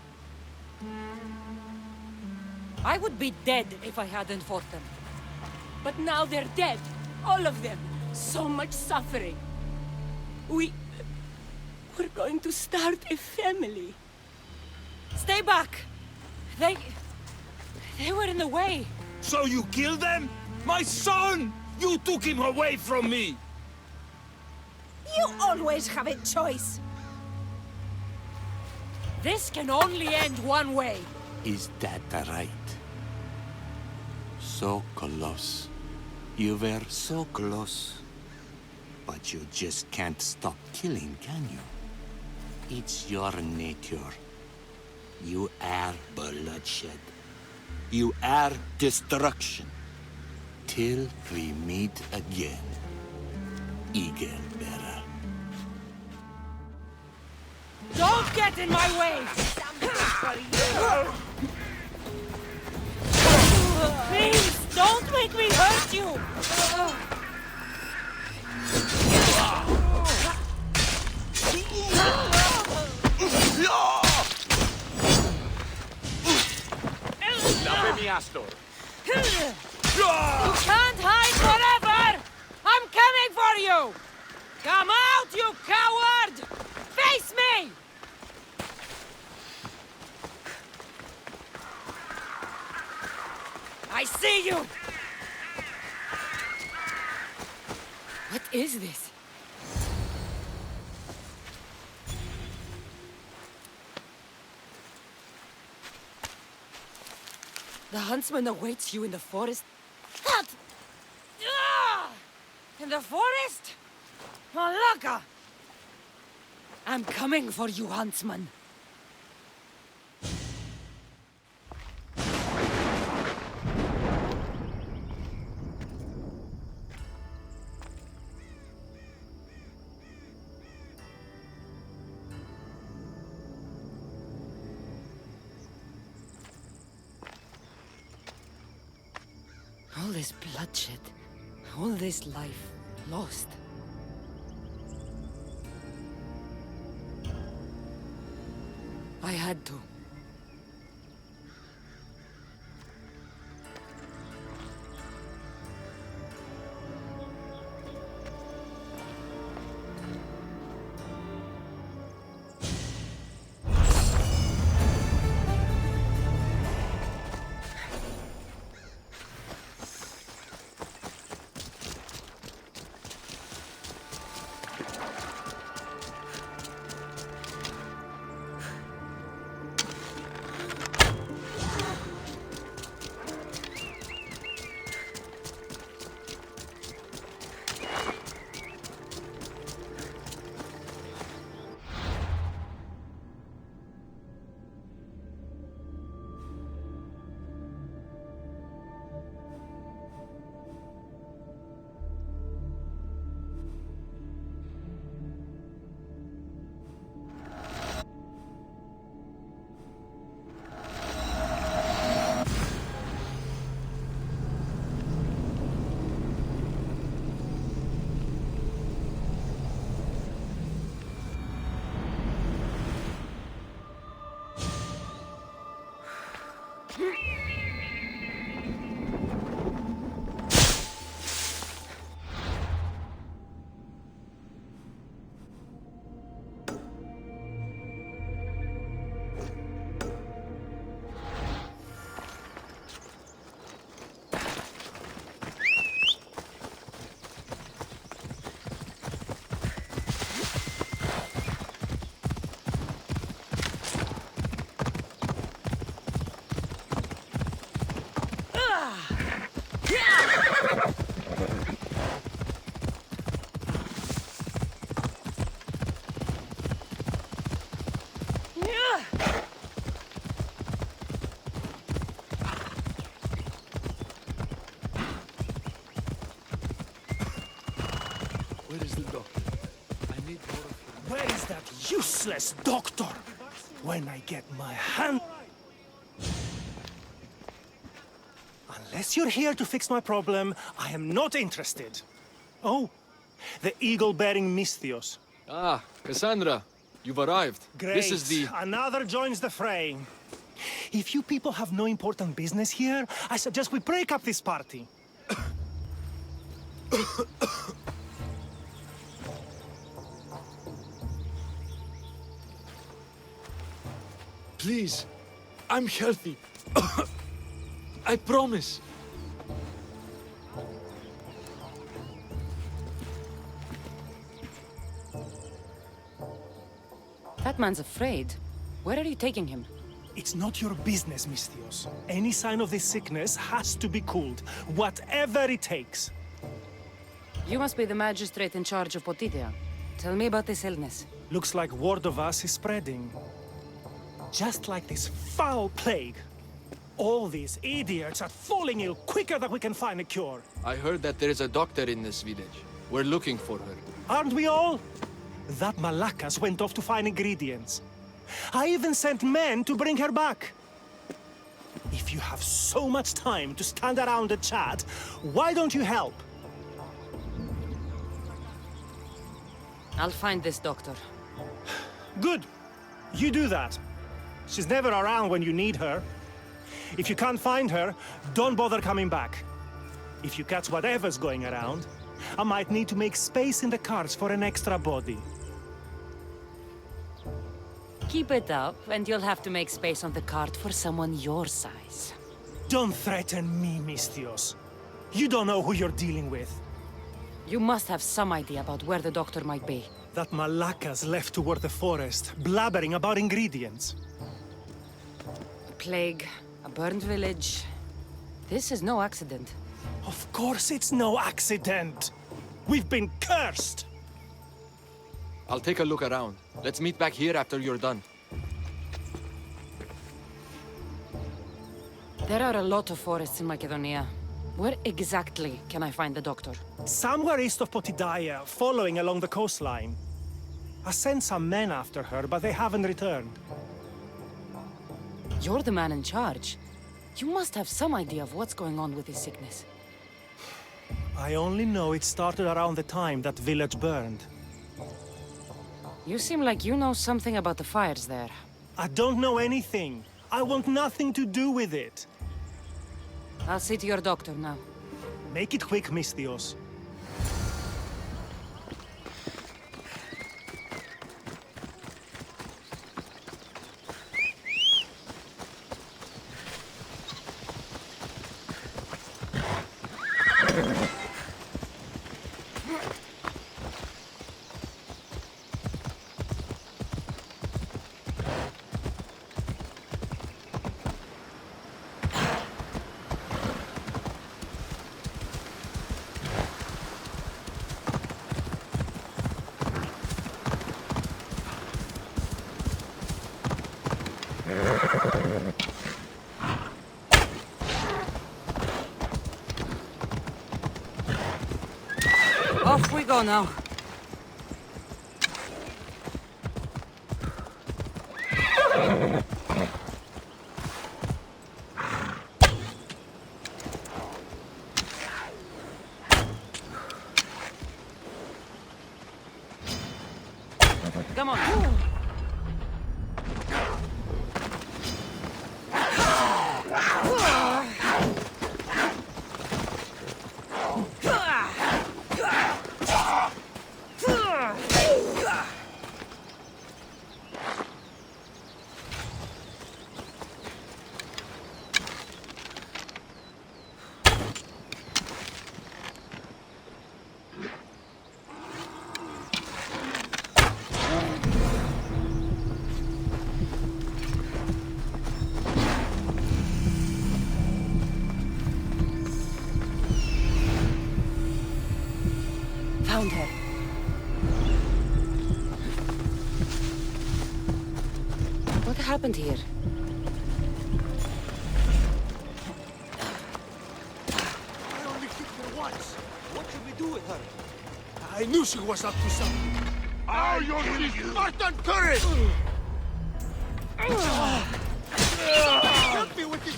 I would be dead if I hadn't fought them. But now they're dead. All of them. So much suffering. We're going to start a family. Stay back! They were in the way. So you killed them? My son! You took him away from me! You always have a choice. This can only end one way. Is that right? So close. You were so close. But you just can't stop killing, can you? It's your nature. You are bloodshed. You are destruction. Till we meet again, Eagle Bearer. Don't get in my way! Please, don't make me hurt you! You can't hide forever! I'm coming for you! Come out, you coward! Face me! I see you! What is this? The huntsman awaits you in the forest. What? Ah! In the forest? Malaka! I'm coming for you, huntsman. All this bloodshed, all this life lost. I had to. Where is the doctor? I need more of him. Where is that useless doctor? When I get my hand... Unless you're here to fix my problem, I am not interested. Oh, the eagle-bearing Misthios. Ah, Cassandra, you've arrived. Great. This is the... Another joins the fray. If you people have no important business here, I suggest we break up this party. Please, I'm healthy. I promise. That man's afraid. Where are you taking him? It's not your business, Misthios. Any sign of this sickness has to be cooled, whatever it takes. You must be the magistrate in charge of Potidea. Tell me about this illness. Looks like word of us is spreading. Just like this foul plague. All these idiots are falling ill quicker than we can find a cure. I heard that there is a doctor in this village. We're looking for her. Aren't we all? That Malakas went off to find ingredients. I even sent men to bring her back. If you have so much time to stand around and chat, why don't you help? I'll find this doctor. Good. You do that. She's never around when you need her. If you can't find her, don't bother coming back. If you catch whatever's going around, I might need to make space in the carts for an extra body. Keep it up, and you'll have to make space on the cart for someone your size. Don't threaten me, Misthios. You don't know who you're dealing with. You must have some idea about where the doctor might be. That Malakas left toward the forest, blabbering about ingredients. A plague, a burned village. This is no accident. Of course it's no accident. We've been cursed. I'll take a look around. Let's meet back here after you're done. There are a lot of forests in Macedonia. Where exactly can I find the doctor? Somewhere east of Potidaya, following along the coastline. I sent some men after her, but they haven't returned. You're the man in charge. You must have some idea of what's going on with his sickness. I only know it started around the time that village burned. You seem like you know something about the fires there. I don't know anything. I want nothing to do with it. I'll see to your doctor now. Make it quick, Misthios. Off we go now. Come on. Found her. What happened here? I only hit her once. What should we do with her? I knew she was up to something. Are your Spartan courage! Help me with this!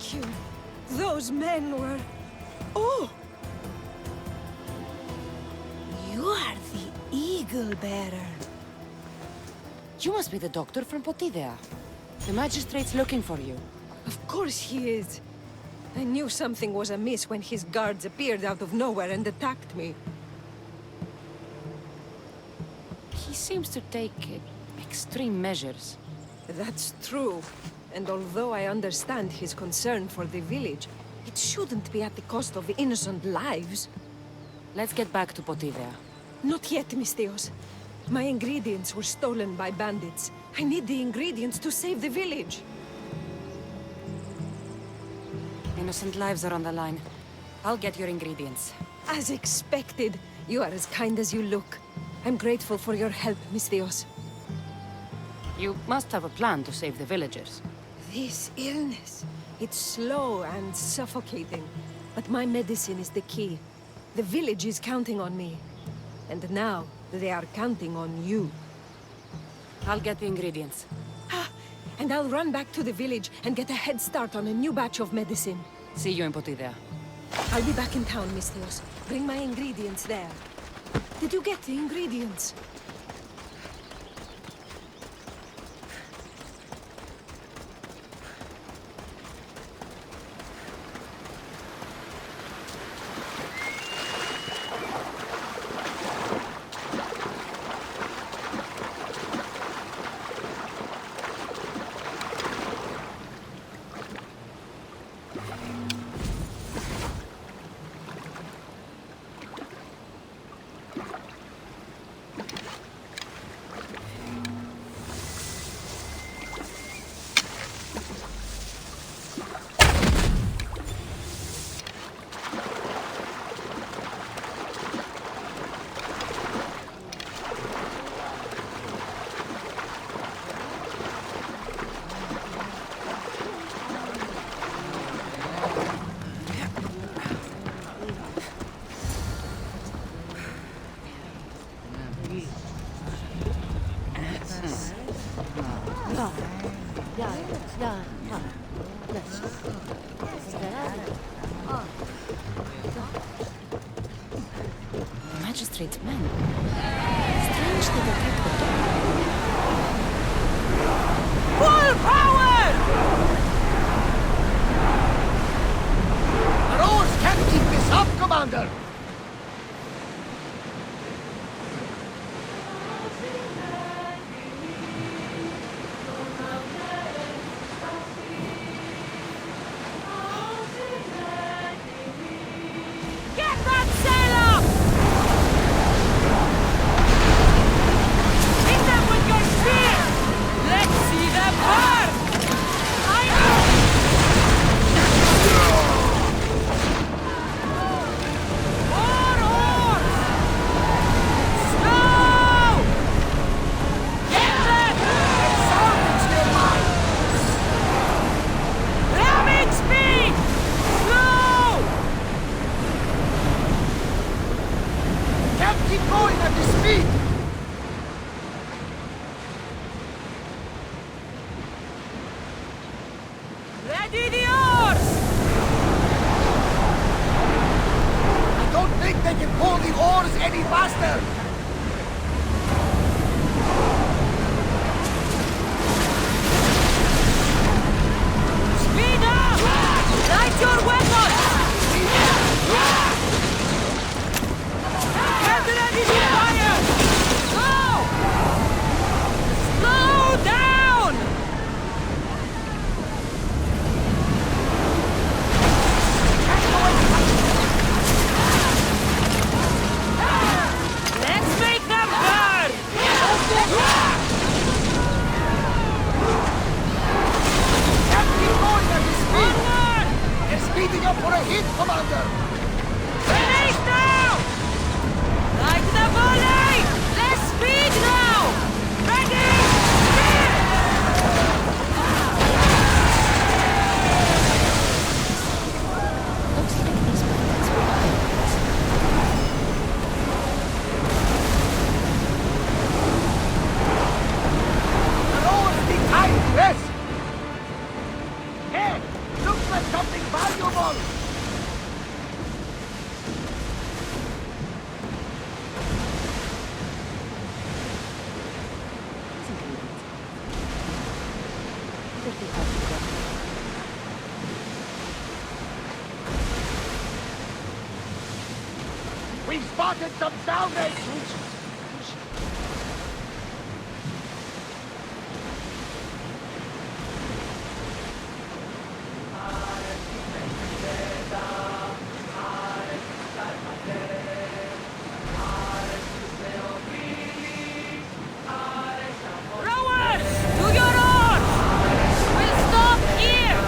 Thank you. Those men were... Oh! You are the Eagle Bearer. You must be the doctor from Potidea. The magistrate's looking for you. Of course he is. I knew something was amiss when his guards appeared out of nowhere and attacked me. He seems to take extreme measures. That's true. And although I understand his concern for the village, it shouldn't be at the cost of innocent lives. Let's get back to Potidea. Not yet, Misthios. My ingredients were stolen by bandits. I need the ingredients to save the village. Innocent lives are on the line. I'll get your ingredients. As expected. You are as kind as you look. I'm grateful for your help, Misthios. You must have a plan to save the villagers. This illness, it's slow and suffocating. But my medicine is the key. The village is counting on me. And now, they are counting on you. I'll get the ingredients. And I'll run back to the village and get a head start on a new batch of medicine. See you in Potidea. I'll be back in town, Misthios. Bring my ingredients there. Did you get the ingredients? Magistrate's men. Strange they attack the door. Full power! The roads can't keep this up, Commander! ingredient. Pretty hard to get. We've spotted some salvage! Rowers! To your oars! We'll stop here!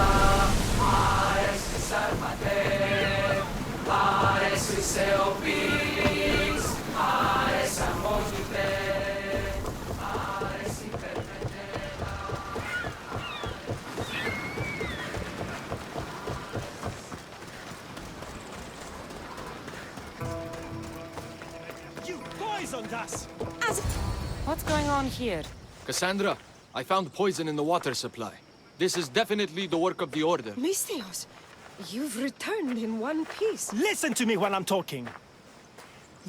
You poisoned us! What's going on here? Cassandra, I found poison in the water supply. This is definitely the work of the Order. Misthios, you've returned in one piece. Listen to me while I'm talking.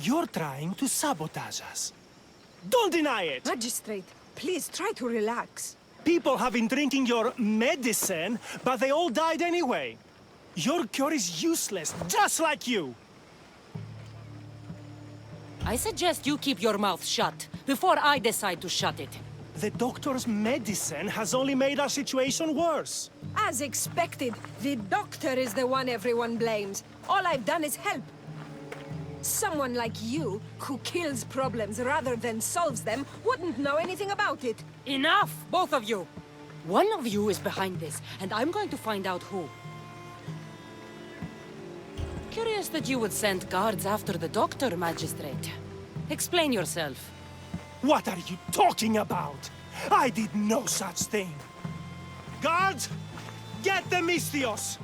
You're trying to sabotage us. Don't deny it! Magistrate, please try to relax. People have been drinking your medicine, but they all died anyway. Your cure is useless, just like you. I suggest you keep your mouth shut before I decide to shut it. The doctor's medicine has only made our situation worse. As expected, the doctor is the one everyone blames. All I've done is help. Someone like you, who kills problems rather than solves them, wouldn't know anything about it. Enough, both of you! One of you is behind this, and I'm going to find out who. Curious that you would send guards after the doctor, Magistrate. Explain yourself. What are you talking about? I did no such thing. Guards, get the Misthios!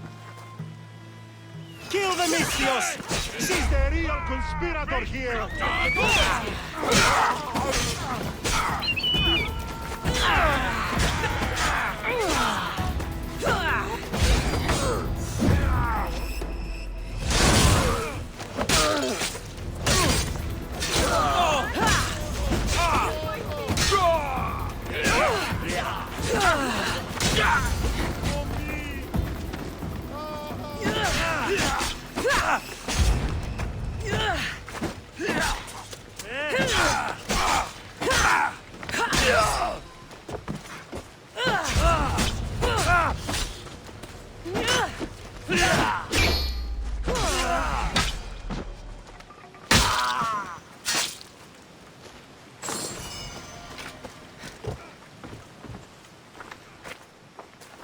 Kill the Misthios! She's the real conspirator here!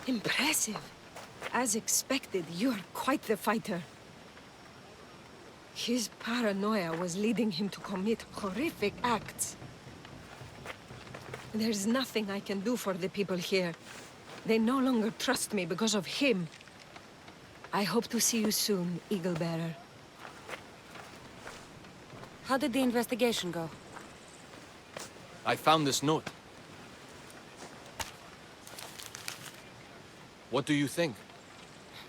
Impressive. As expected, you're quite the fighter. His paranoia was leading him to commit horrific acts. There's nothing I can do for the people here. They no longer trust me because of him. I hope to see you soon, Eagle Bearer. How did the investigation go? I found this note. What do you think?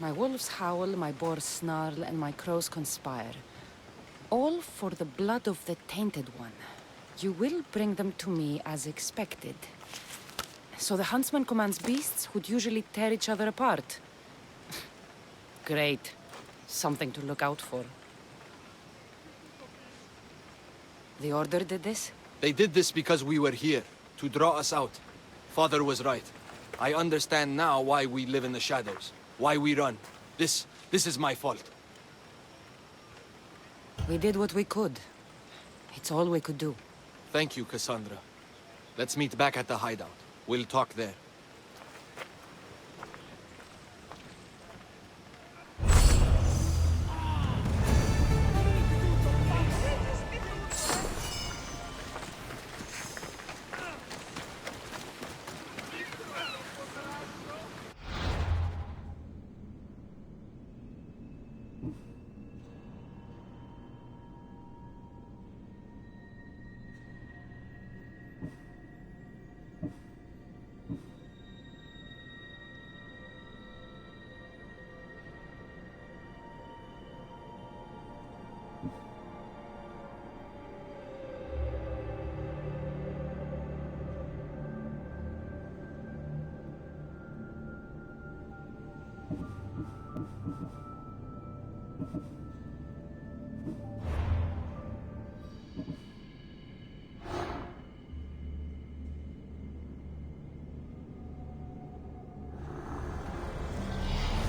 My wolves howl, my boars snarl, and my crows conspire. All for the blood of the Tainted One. You will bring them to me as expected. So the huntsman commands beasts who'd usually tear each other apart. Great. Something to look out for. The Order did this? They did this because we were here, to draw us out. Father was right. I understand now why we live in the shadows, why we run. This is my fault. We did what we could. It's all we could do. Thank you, Cassandra. Let's meet back at the hideout. We'll talk there.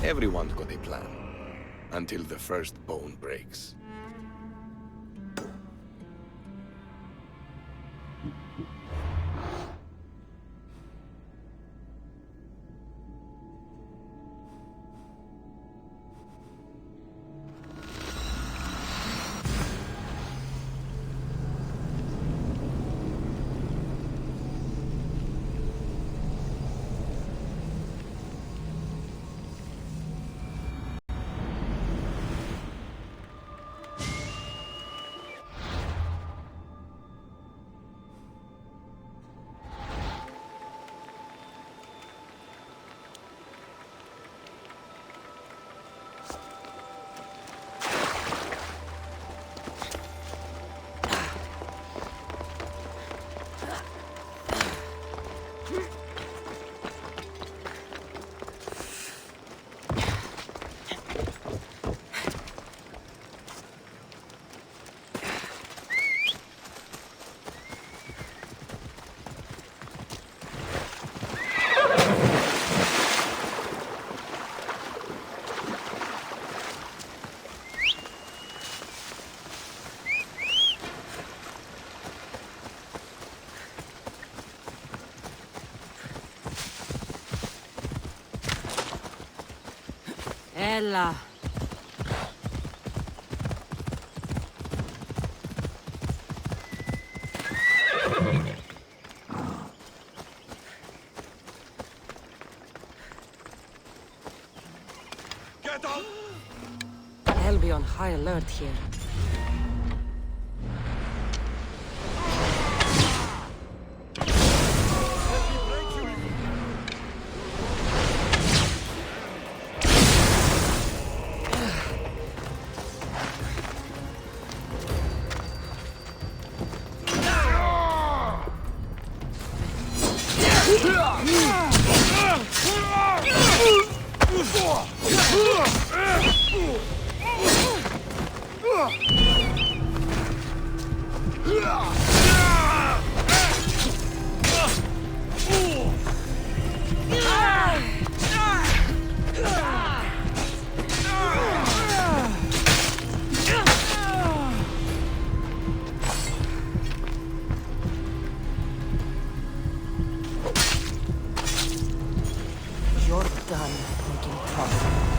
Everyone's got a plan. Until the first bone breaks. Ella. Get up! I'll be on high alert here. You're done making trouble.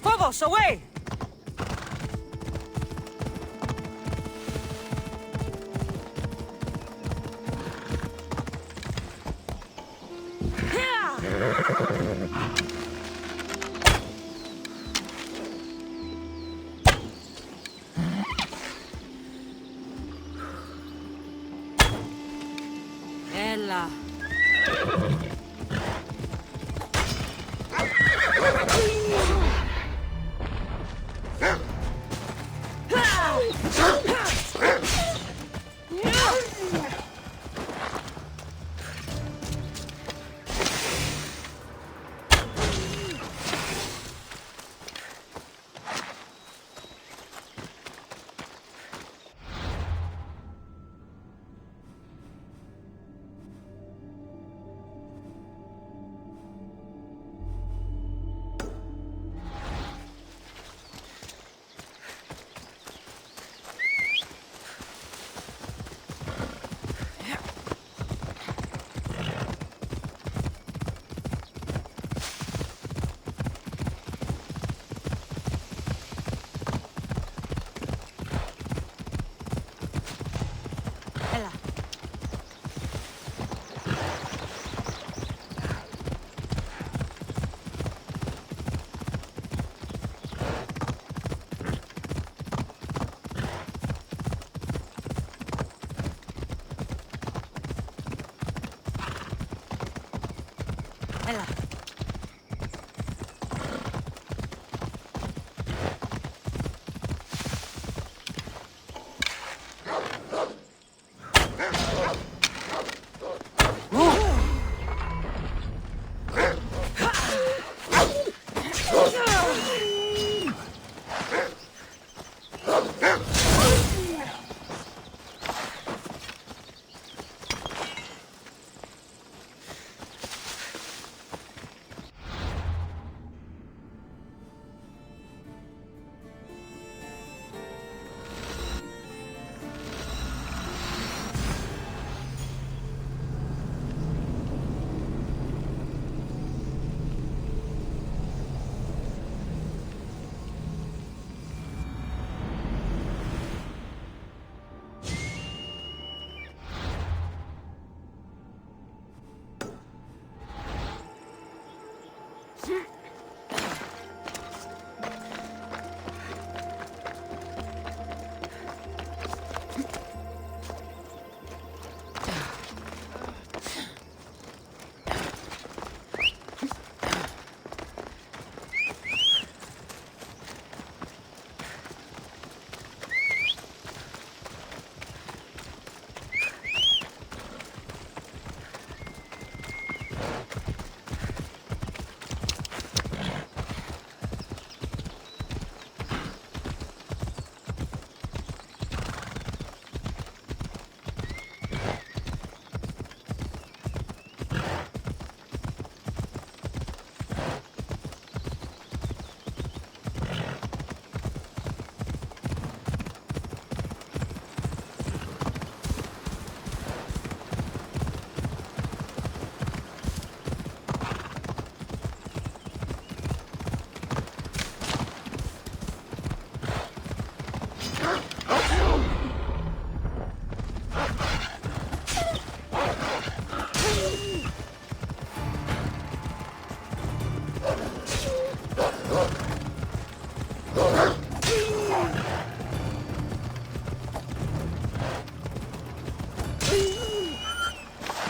Phobos, away!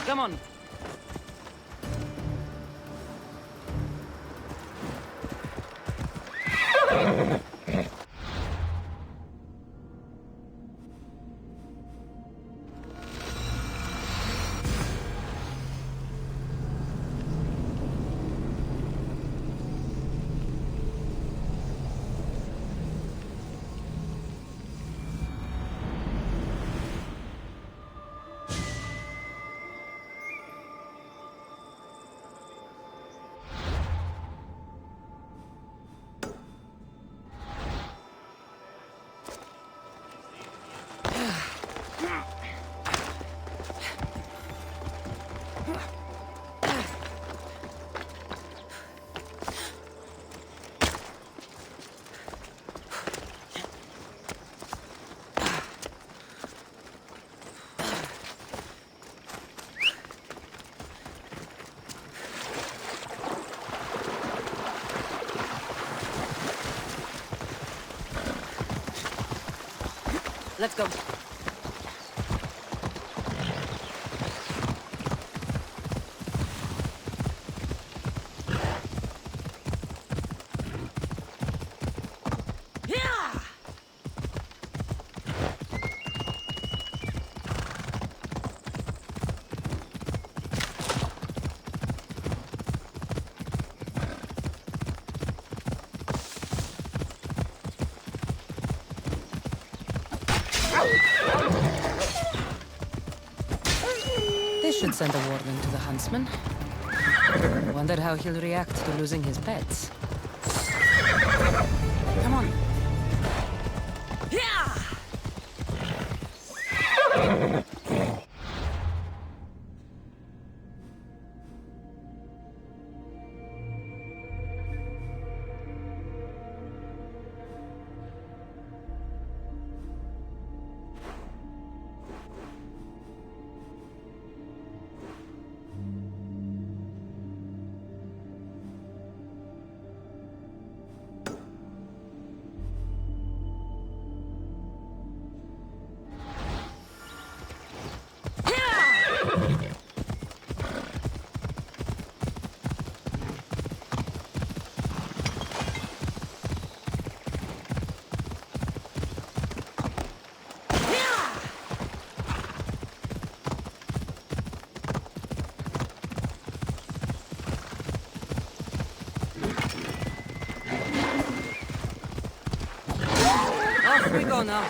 Come on. Let's go. This should send a warning to the huntsman. Wonder how he'll react to losing his pets. Come on. Off we go now.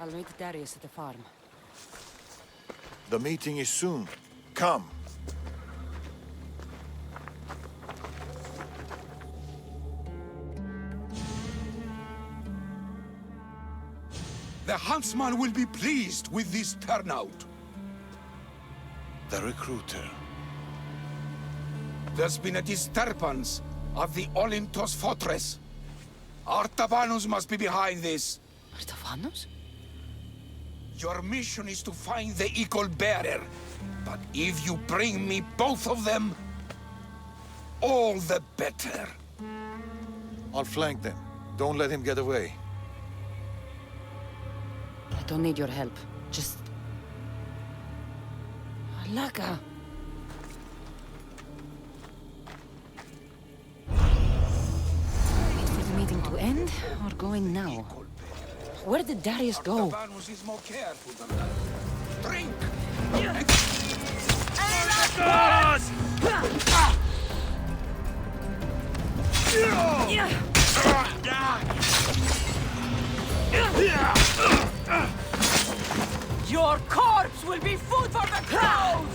I'll meet Darius at the farm. The meeting is soon. Come. The huntsman will be pleased with this turnout. The recruiter. There's been a disturbance of the Olintos fortress. Artabanus must be behind this. Artabanus? Your mission is to find the eagle bearer. But if you bring me both of them, all the better. I'll flank them. Don't let him get away. I don't need your help. Just... Alaka! Wait for the meeting to end, or going now? Where did Darius go? Artabanus is more careful than that. Drink! Your corpse will be food for the crows!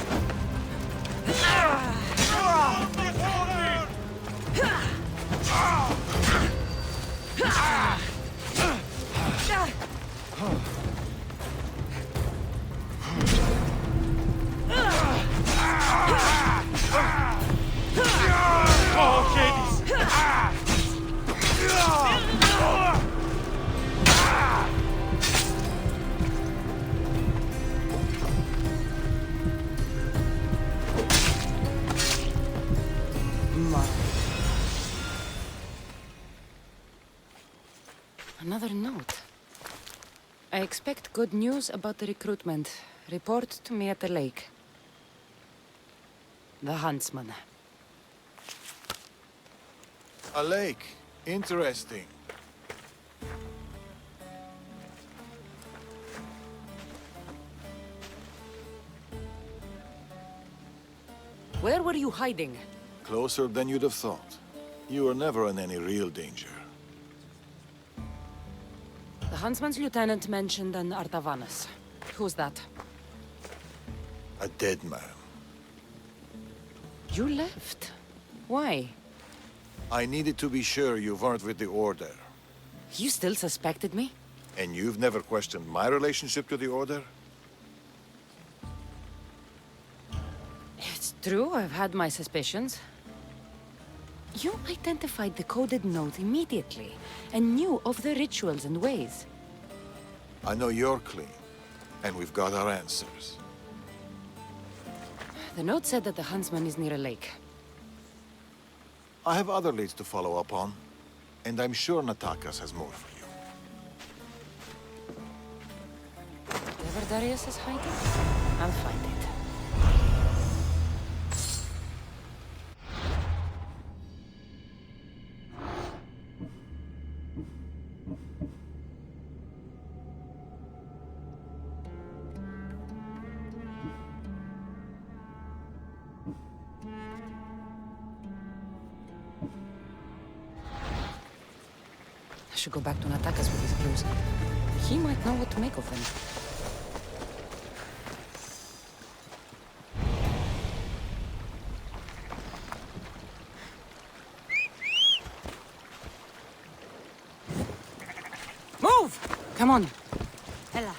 Another note. I expect good news about the recruitment. Report to me at the lake. The huntsman. A lake. Interesting. Where were you hiding? Closer than you'd have thought. You were never in any real danger. The huntsman's lieutenant mentioned an Artavanus. Who's that? A dead man. You left. Why? I needed to be sure you weren't with the Order. You still suspected me? And you've never questioned my relationship to the Order? It's true, I've had my suspicions. You identified the coded note immediately, and knew of the rituals and ways. I know you're clean, and we've got our answers. The note said that the huntsman is near a lake. I have other leads to follow up on, and I'm sure Natakas has more for you. Wherever Darius is hiding, I'll find it. I should go back to Natakas with these clues. He might know what to make of them. Move! Come on. Ella.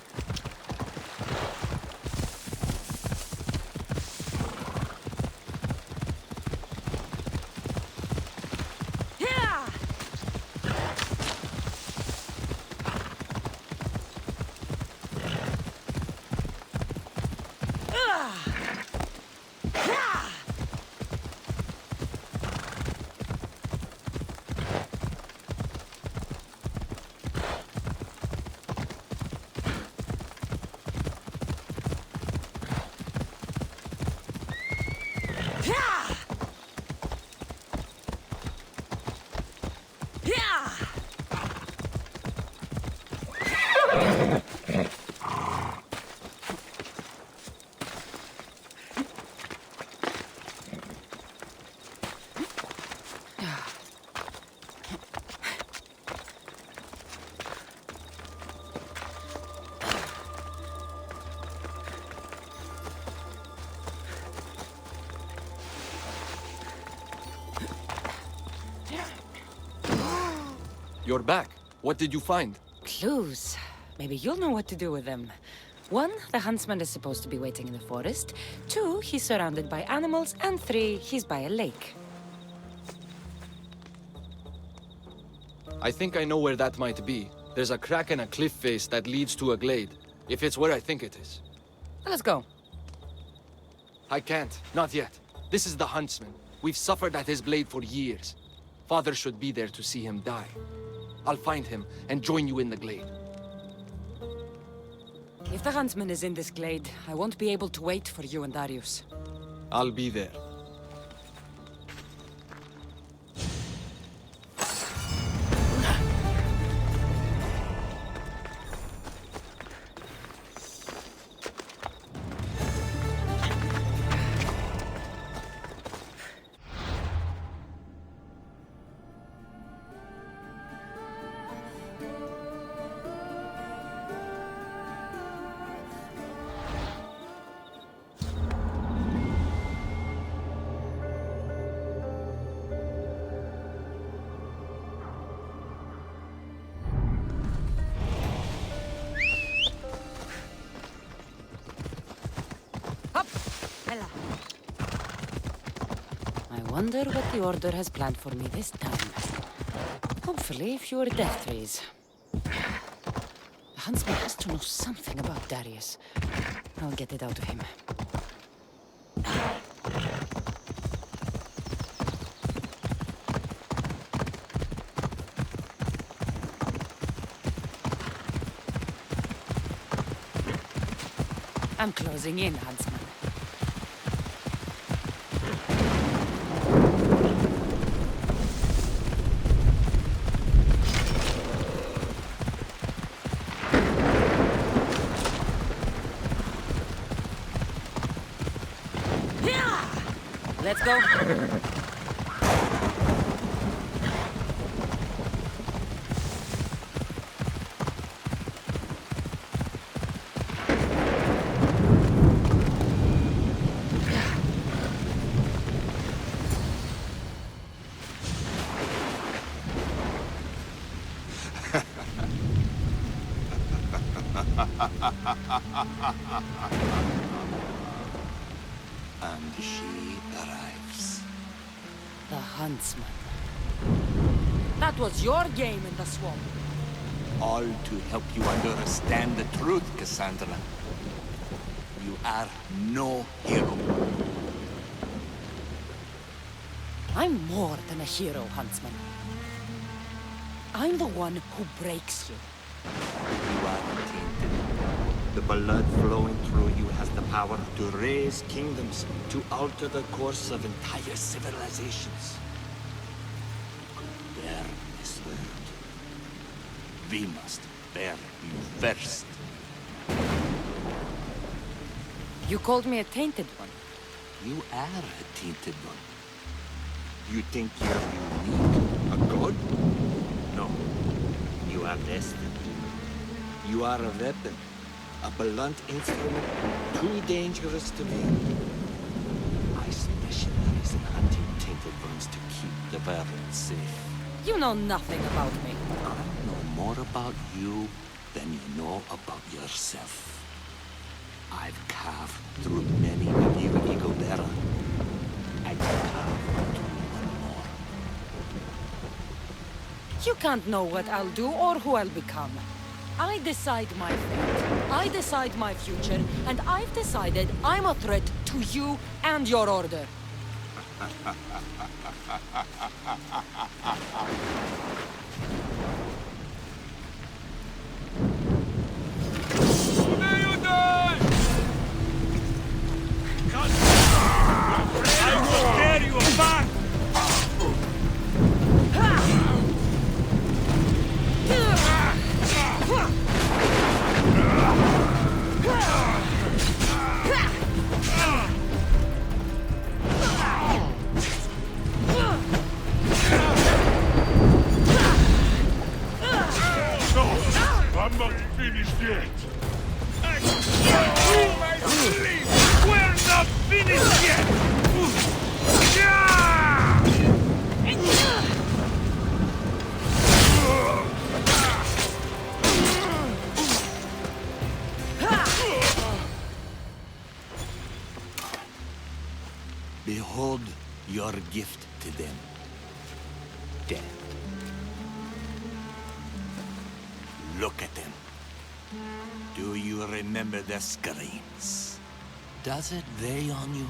You're back. What did you find? Clues. Maybe you'll know what to do with them. 1, the huntsman is supposed to be waiting in the forest. 2, he's surrounded by animals. And 3, he's by a lake. I think I know where that might be. There's a crack in a cliff face that leads to a glade. If it's where I think it is. Let's go. I can't. Not yet. This is the huntsman. We've suffered at his blade for years. Father should be there to see him die. I'll find him and join you in the glade. If the huntsman is in this glade, I won't be able to wait for you and Darius. I'll be there. I wonder what the Order has planned for me this time. Hopefully, fewer death rays. The huntsman has to know something about Darius. I'll get it out of him. I'm closing in, huntsman. Let's go. And she arrives. The huntsman. That was your game in the swamp. All to help you understand the truth, Cassandra. You are no hero. I'm more than a hero, huntsman. I'm the one who breaks you. You are tainted. The blood flowing through you has the power to raise kingdoms, to alter the course of entire civilizations. You could bear this world. We must bear you first. You called me a tainted one. You are a tainted one. You think you're unique, a god? No. You are destined. You are a weapon. A blunt instrument, too dangerous to wield. I specialize in hunting tainted ones to keep the world safe. You know nothing about me. I know more about you than you know about yourself. I've carved through many of you, Eagle Bearer. I can carve through one more. You can't know what I'll do or who I'll become. I decide my fate. I decide my future, and I've decided I'm a threat to you and your order. I will tear you apart! I'm not finished yet. My sleep! We're not finished yet! Yeah! your gift to them. Death. Look at them. Do you remember the screams? Does it weigh on you?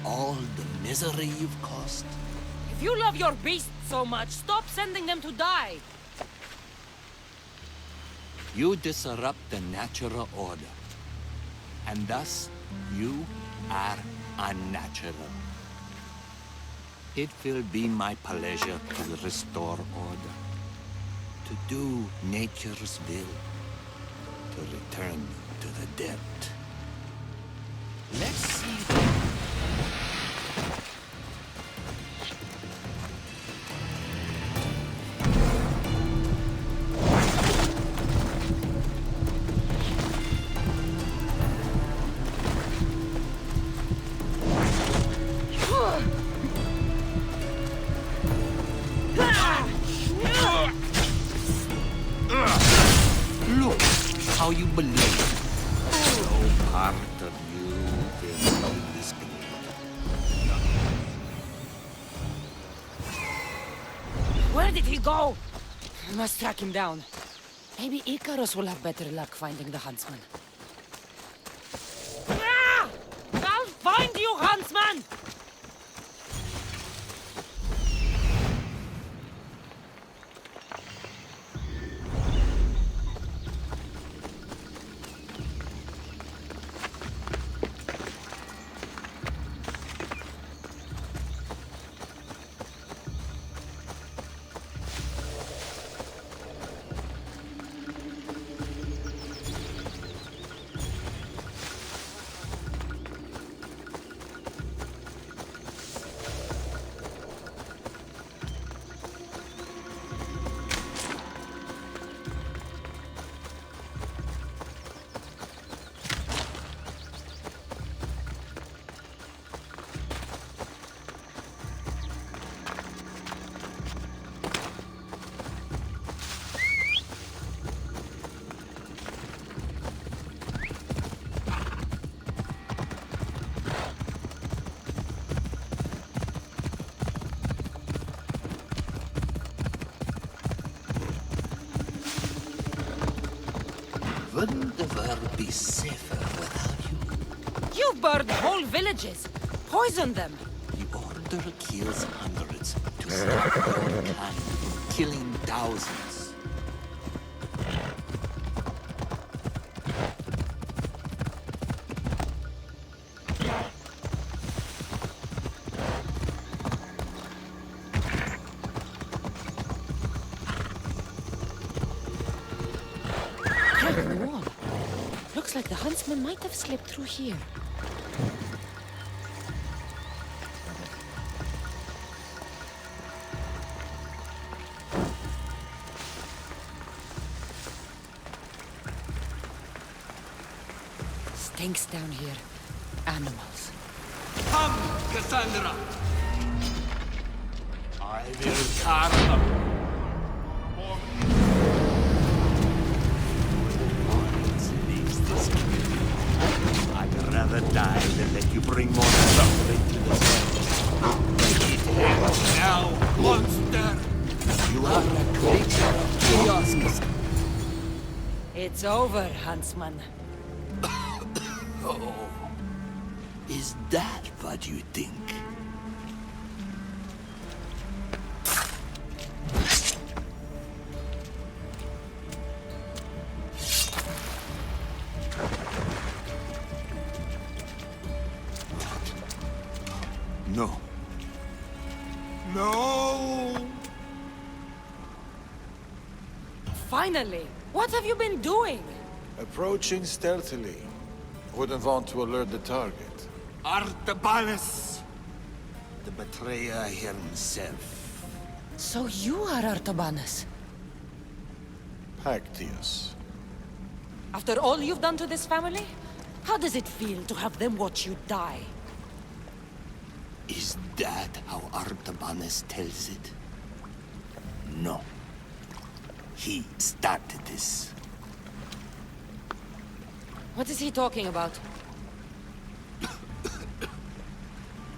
All the misery you've caused? If you love your beasts so much, stop sending them to die! You disrupt the natural order. And thus, you are unnatural. It will be my pleasure to restore order. To do nature's will. To return to the dead. Let's see. Look how you believe. No part of you will be disconnected. Where did he go? I must track him down. Maybe Icarus will have better luck finding the huntsman. Ah! I'll find you, huntsman! Wouldn't the world be safer without you? You burned whole villages! Poisoned them! The Order kills hundreds to stop your kind from killing thousands. Crack in the wall. Looks like the huntsman might have slipped through here. Stinks down here. Animals. Come, Cassandra! I will carve them. Leaves this community. I'd rather die than let you bring more suffering to the world. It ends now, monster! You are a creature of chaos, Cassandra. It's over, huntsman. Oh, is that what you think? No. No! Finally! What have you been doing? Approaching stealthily. Wouldn't want to alert the target. Artabanus! The betrayer himself. So you are Artabanus. Pactius. After all you've done to this family? How does it feel to have them watch you die? Is that how Artabanus tells it? No. He started this. What is he talking about?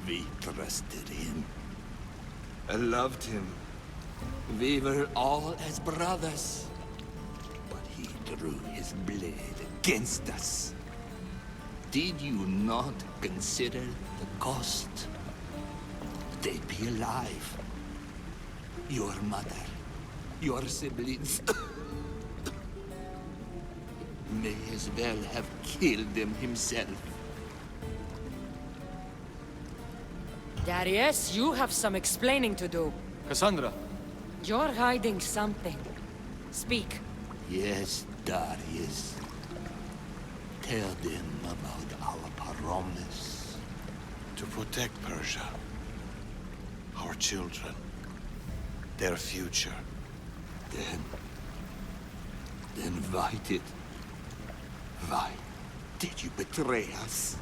We trusted him. I loved him. We were all as brothers. But he drew his blade against us. Did you not consider the cost? They'd be alive. Your mother, your siblings. May as well have killed them himself. Darius, you have some explaining to do. Cassandra. You're hiding something. Speak. Yes, Darius. Tell them about our promise. To protect Persia. Our children. Their future. Then why did you betray us?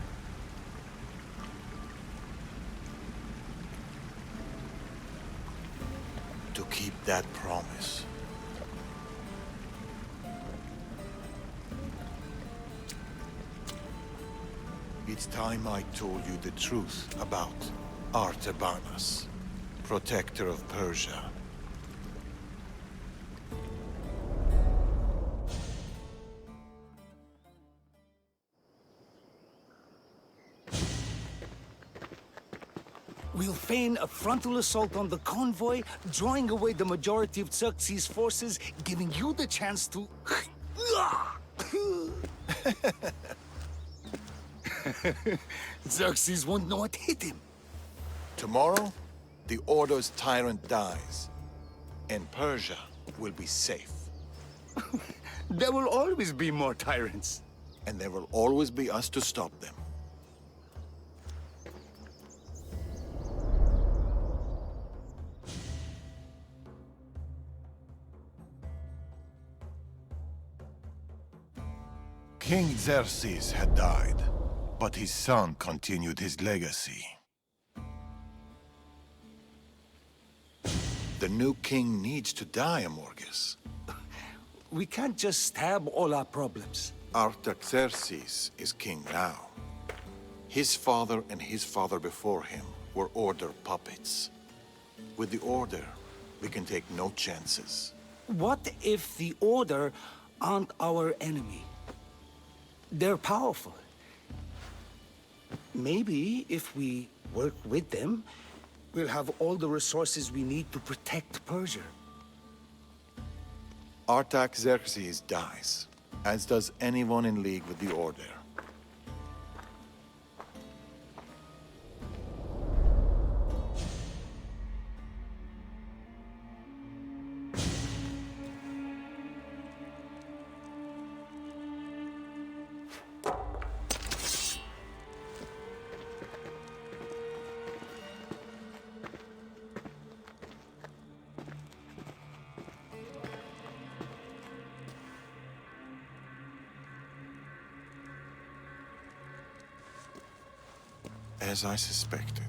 To keep that promise. It's time I told you the truth about Artabanus, protector of Persia. We'll feign a frontal assault on the convoy, drawing away the majority of Xerxes' forces, giving you the chance to... Xerxes won't know what hit him. Tomorrow, the Order's tyrant dies, and Persia will be safe. There will always be more tyrants. And there will always be us to stop them. King Xerxes had died, but his son continued his legacy. The new king needs to die, Amorges. We can't just stab all our problems. Artaxerxes is king now. His father and his father before him were Order puppets. With the Order, we can take no chances. What if the Order aren't our enemy? They're powerful. Maybe if we work with them, we'll have all the resources we need to protect Persia. Artaxerxes dies, as does anyone in league with the Order. As I suspected.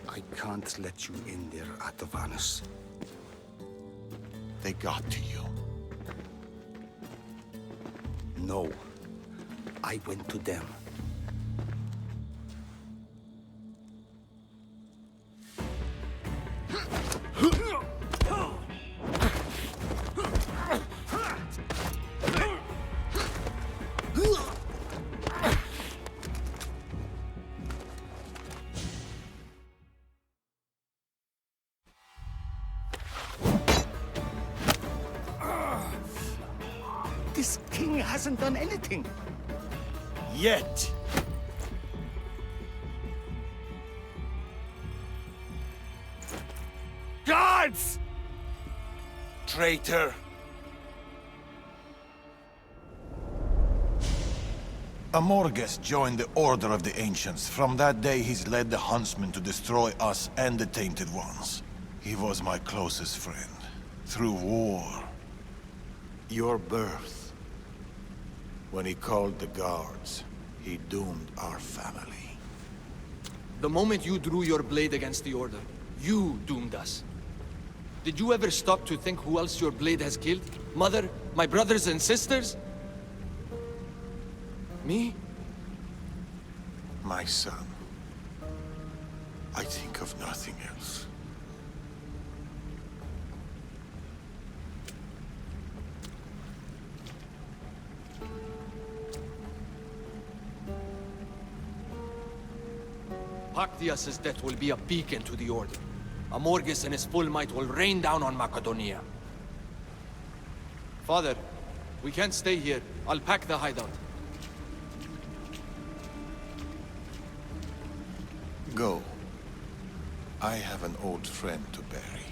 I can't let you in there, Artabanus. They got to you. No. I went to them. This king hasn't done anything. Yet. Guards! Traitor! Amorges joined the Order of the Ancients. From that day, he's led the Huntsmen to destroy us and the Tainted Ones. He was my closest friend. Through war. Your birth. When he called the guards, he doomed our family. The moment you drew your blade against the Order, you doomed us. Did you ever stop to think who else your blade has killed? Mother? My brothers and sisters? Me? My son. I think of nothing else. Pactias's death will be a beacon to the Order. Amorgus and his full might will rain down on Macedonia. Father, we can't stay here. I'll pack the hideout. Go. I have an old friend to bury.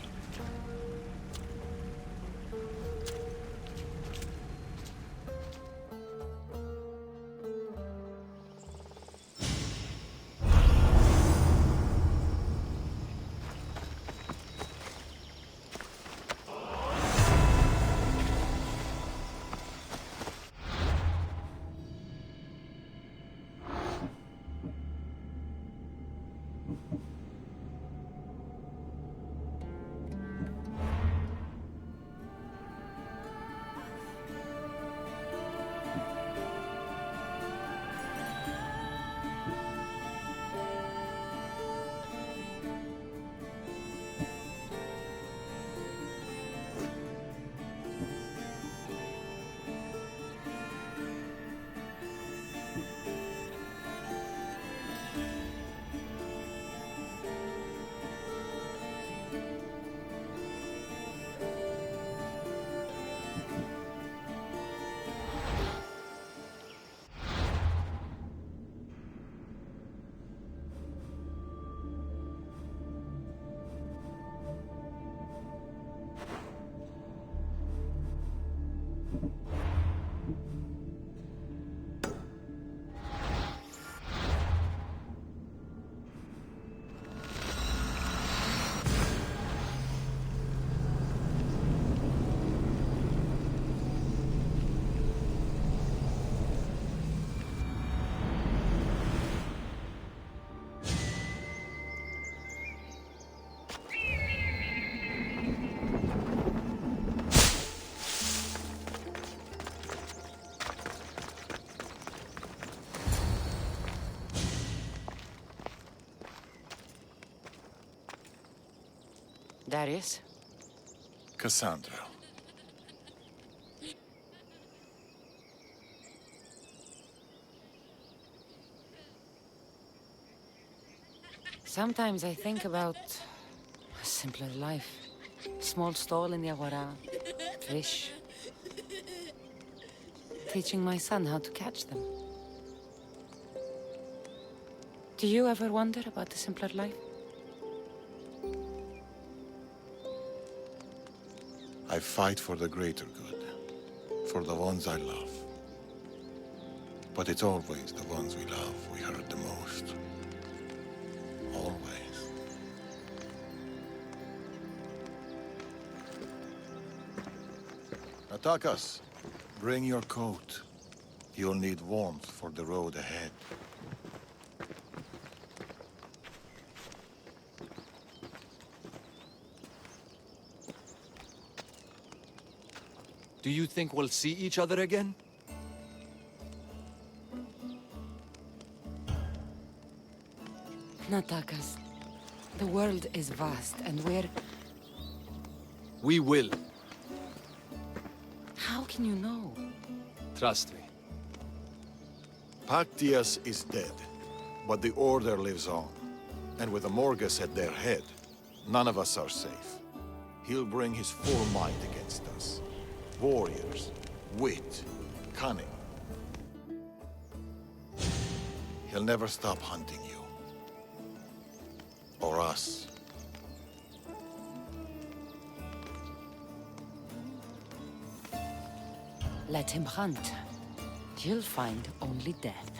Darius? Cassandra. Sometimes I think about a simpler life. Small stall in the Agora, fish. Teaching my son how to catch them. Do you ever wonder about a simpler life? I fight for the greater good, for the ones I love. But it's always the ones we love we hurt the most. Always. Atakas, bring your coat. You'll need warmth for the road ahead. Do you think we'll see each other again? Natakas, the world is vast and We will. How can you know? Trust me. Pactias is dead, but the Order lives on. And with Amorgus at their head, none of us are safe. He'll bring his full might against us. Warriors, wit, cunning. He'll never stop hunting you. Or us. Let him hunt. You'll find only death.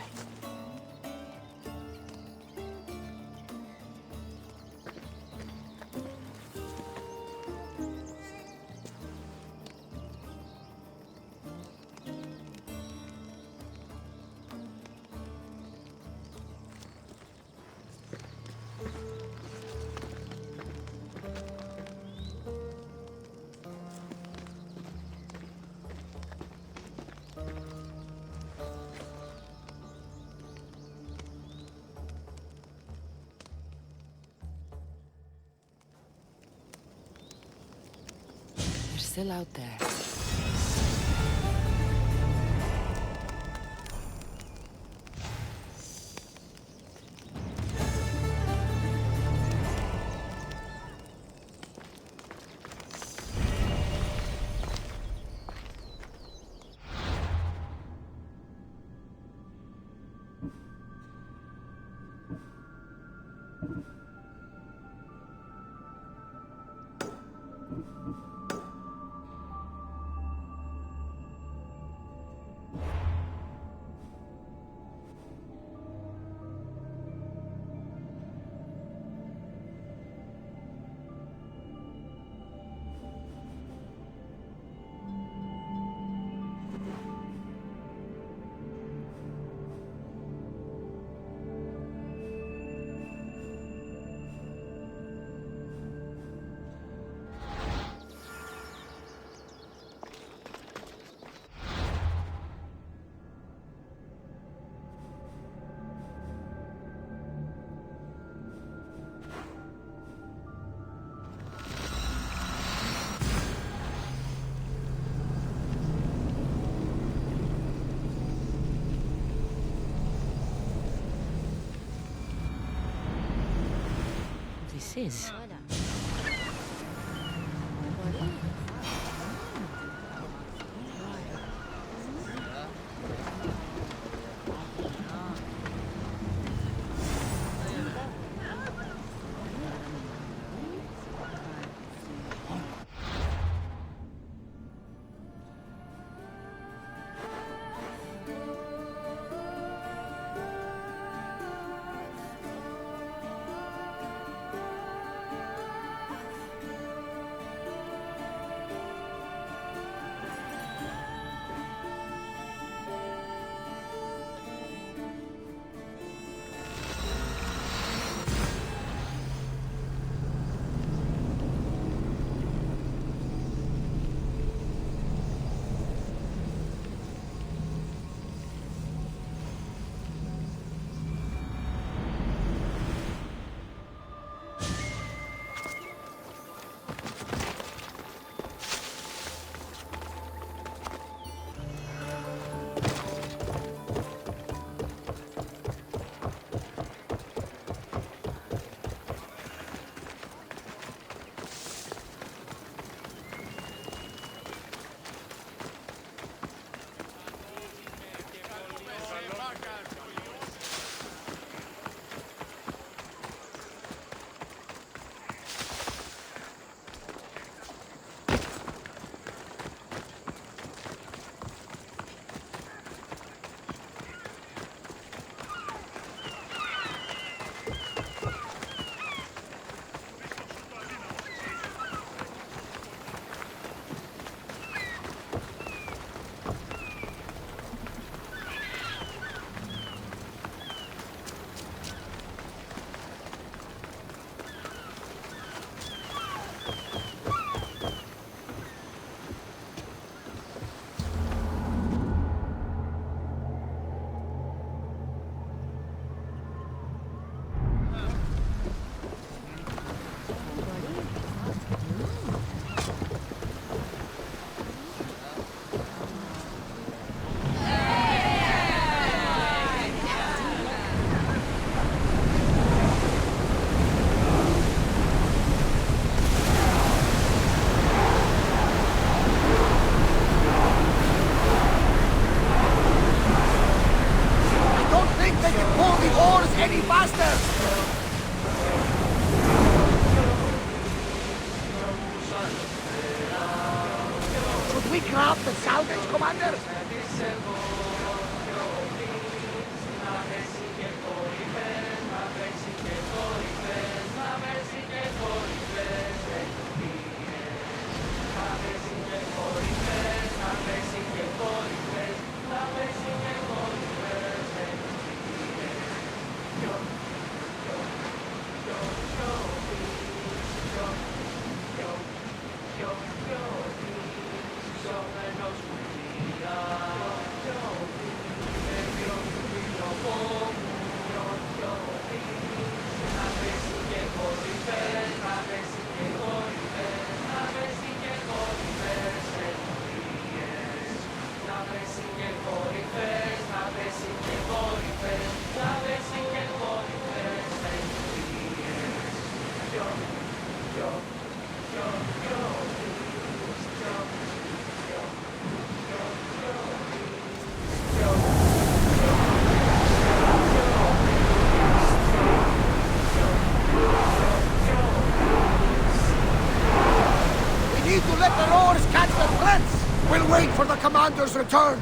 still out there. This is. any faster! Should we grab the salvage, Commander? need to let the oars catch the threats! We'll wait for the commander's return!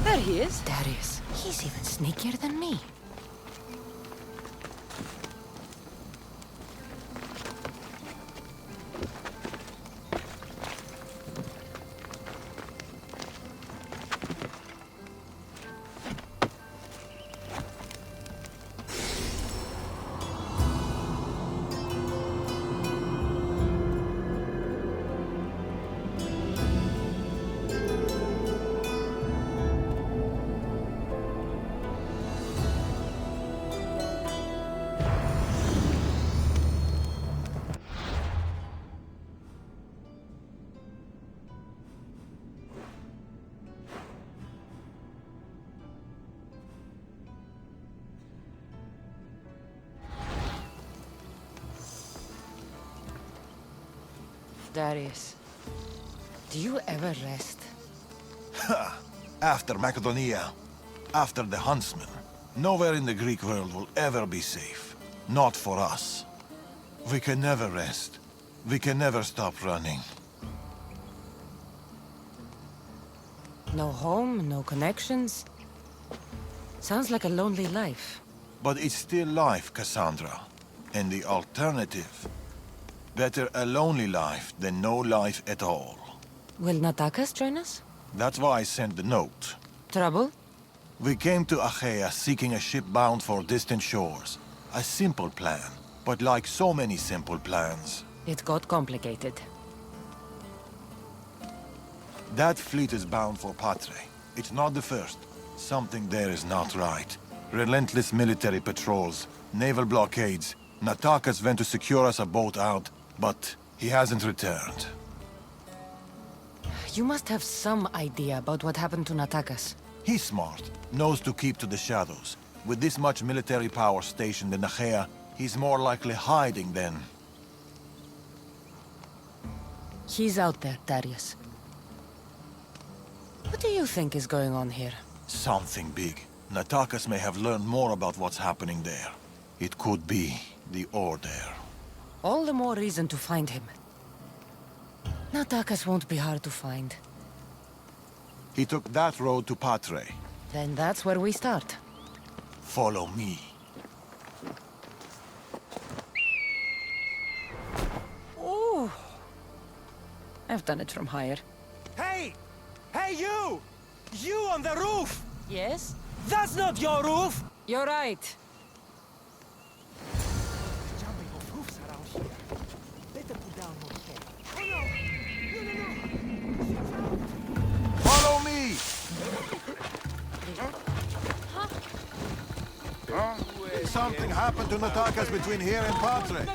There he is. Darius. He's even sneakier than me. Darius, do you ever rest? After Macedonia, after the Huntsman, nowhere in the Greek world will ever be safe. Not for us. We can never rest. We can never stop running. No home, no connections. Sounds like a lonely life. But it's still life, Cassandra. And the alternative? Better a lonely life than no life at all. Will Natakas join us? That's why I sent the note. Trouble? We came to Achaea seeking a ship bound for distant shores. A simple plan, but like so many simple plans. It got complicated. That fleet is bound for Patre. It's not the first. Something there is not right. Relentless military patrols, naval blockades. Natakas went to secure us a boat out, but he hasn't returned. You must have some idea about what happened to Natakas. He's smart, knows to keep to the shadows. With this much military power stationed in Achaea, he's more likely hiding than... He's out there, Darius. What do you think is going on here? Something big. Natakas may have learned more about what's happening there. It could be the Order. All the more reason to find him. Natakas won't be hard to find. He took that road to Patre. Then that's where we start. Follow me. Ooh. I've done it from higher. Hey! Hey, you! You on the roof! Yes? That's not your roof! You're right. Jumping off roofs around here. Better put down more care. Oh no! Follow me! Something happened to Natakas between here and Patre.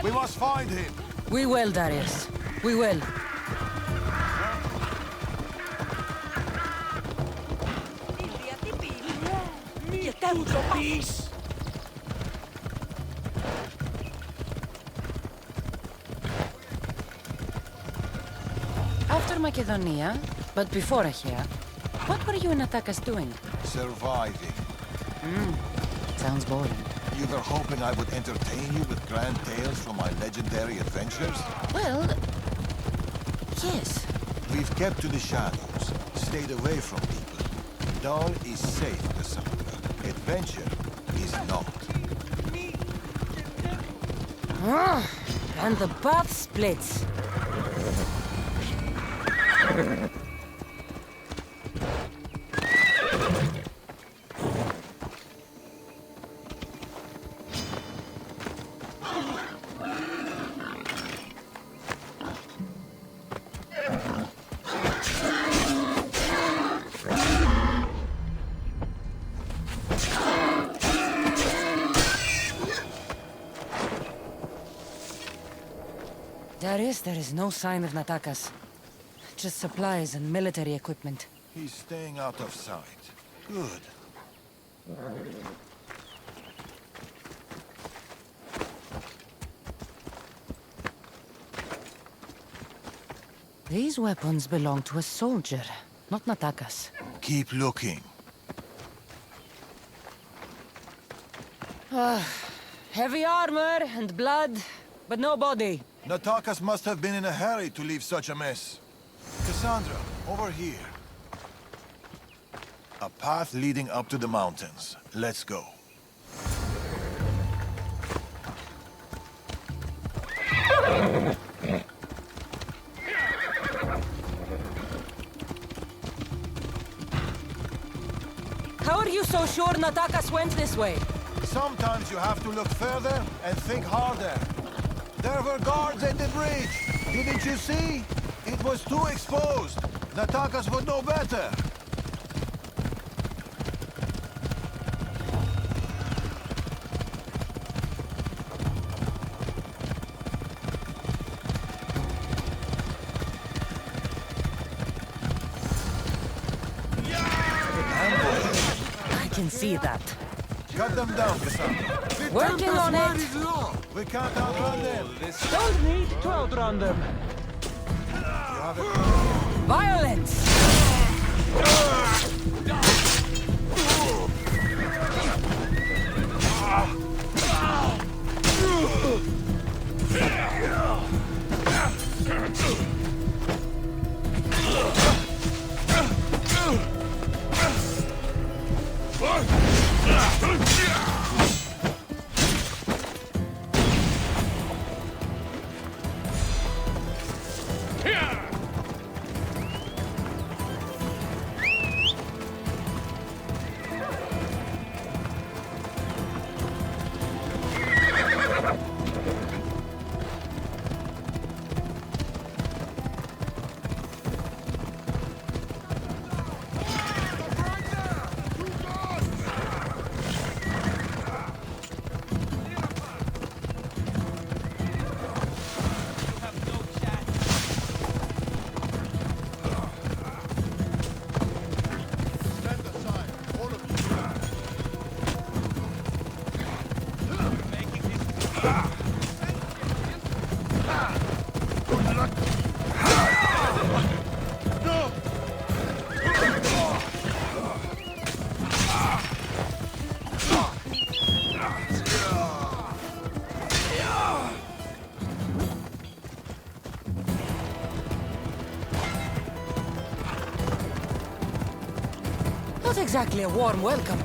We must find him. We will, Darius. We will. Peace! After Macedonia, but before Achaea, what were you and Natakas doing? Surviving. Sounds boring. You were hoping I would entertain you with grand tales from my legendary adventures? Well, yes. We've kept to the shadows. stayed away from people. Dahl is safe, Cassandra. Adventure is not. And the path splits. There is no sign of Natakas. Just supplies and military equipment. He's staying out of sight. Good. These weapons belong to a soldier, not Natakas. Keep looking. Heavy armor and blood, but no body. Natakas must have been in a hurry to leave such a mess. Cassandra, over here. A path leading up to the mountains. Let's go. How are you so sure Natakas went this way? Sometimes you have to look further and think harder. There were guards at the bridge. Didn't you see? It was too exposed. Natakas would know better. I can see that. Cut them down, Cassandra. Working on it. We can't outrun them. Don't need to outrun them. You have it. Violence! Not exactly a warm welcome.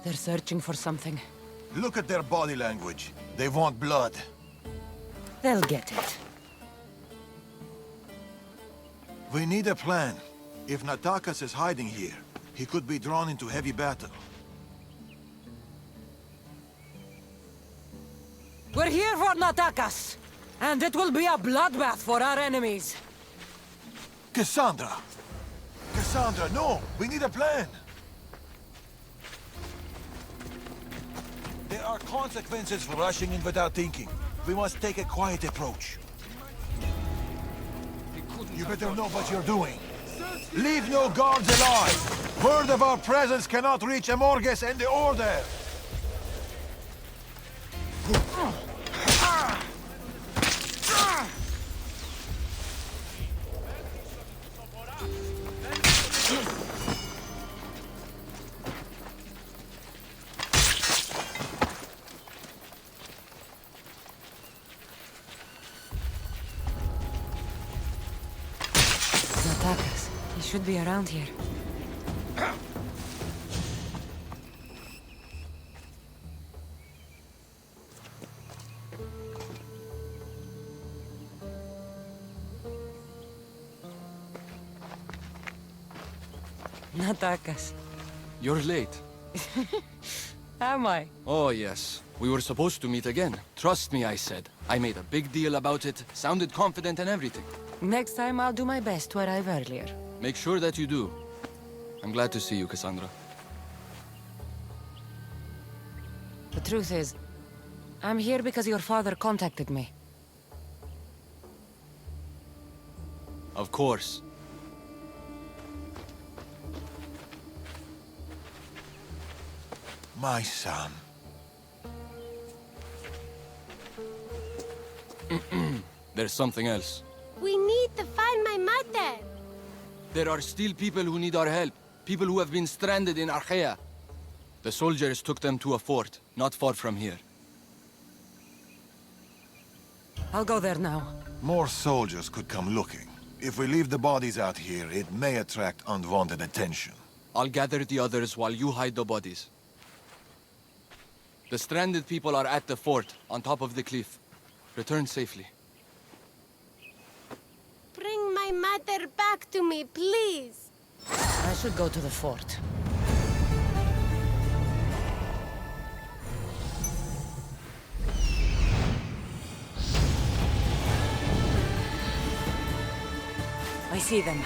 They're searching for something. Look at their body language. They want blood. They'll get it. We need a plan. If Natakas is hiding here, he could be drawn into heavy battle. We're here for Natakas! And it will be a bloodbath for our enemies. Cassandra! Cassandra, no! We need a plan! There are consequences for rushing in without thinking. We must take a quiet approach. You better know what you're doing. Leave no guards alive! Word of our presence cannot reach Amorges and the Order! should be around here. Natakas. You're late. Am I? Oh, yes. We were supposed to meet again. Trust me, I said. I made a big deal about it, sounded confident and everything. Next time I'll do my best to arrive earlier. Make sure that you do. I'm glad to see you, Cassandra. The truth is, I'm here because your father contacted me. Of course. My son. There's something else. We need to find my mother. There are still people who need our help. People who have been stranded in Archaea. The soldiers took them to a fort, not far from here. I'll go there now. More soldiers could come looking. If we leave the bodies out here, it may attract unwanted attention. I'll gather the others while you hide the bodies. The stranded people are at the fort, on top of the cliff. Return safely. Bring my mother back to me, please. I should go to the fort. I see them.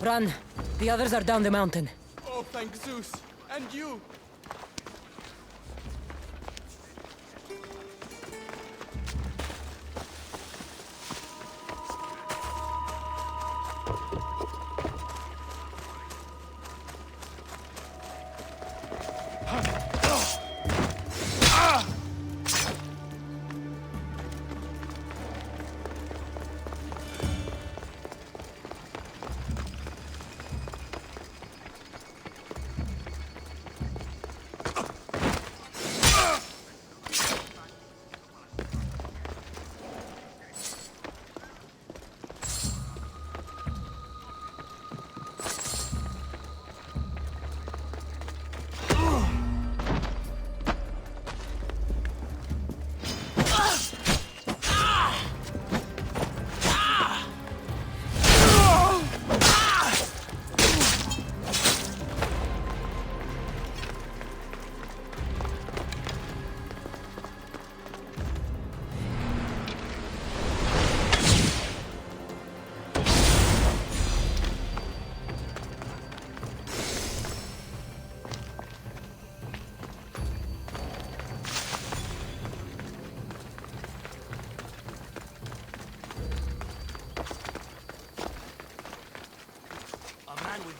Run! The others are down the mountain. Oh, thank Zeus. And you.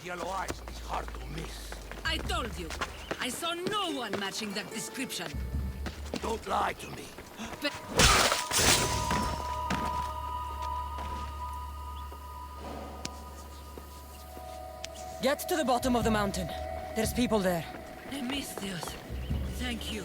Yellow eyes is hard to miss. I told you. I saw no one matching that description. Don't lie to me. Get to the bottom of the mountain. There's people there. Misthios. Thank you.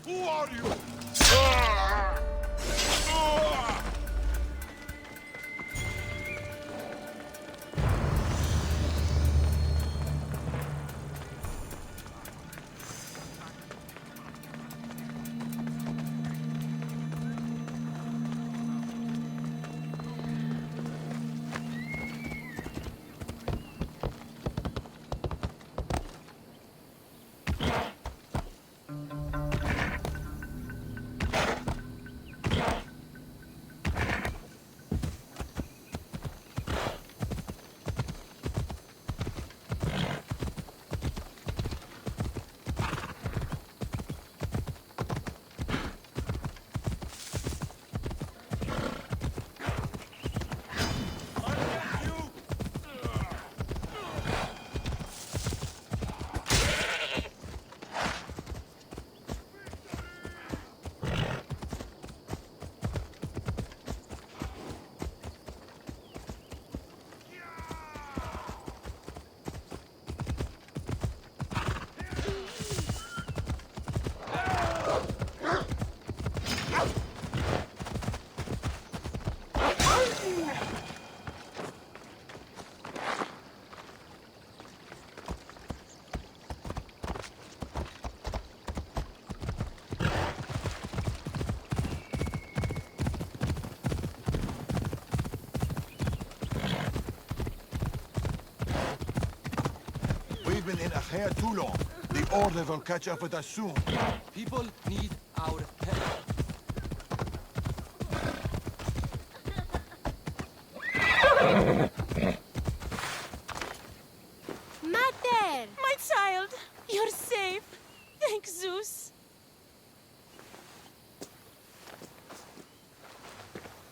Who are you? We've been in Achaia too long. The Order will catch up with us soon. People need our help. Mater! My child, you're safe. Thank Zeus.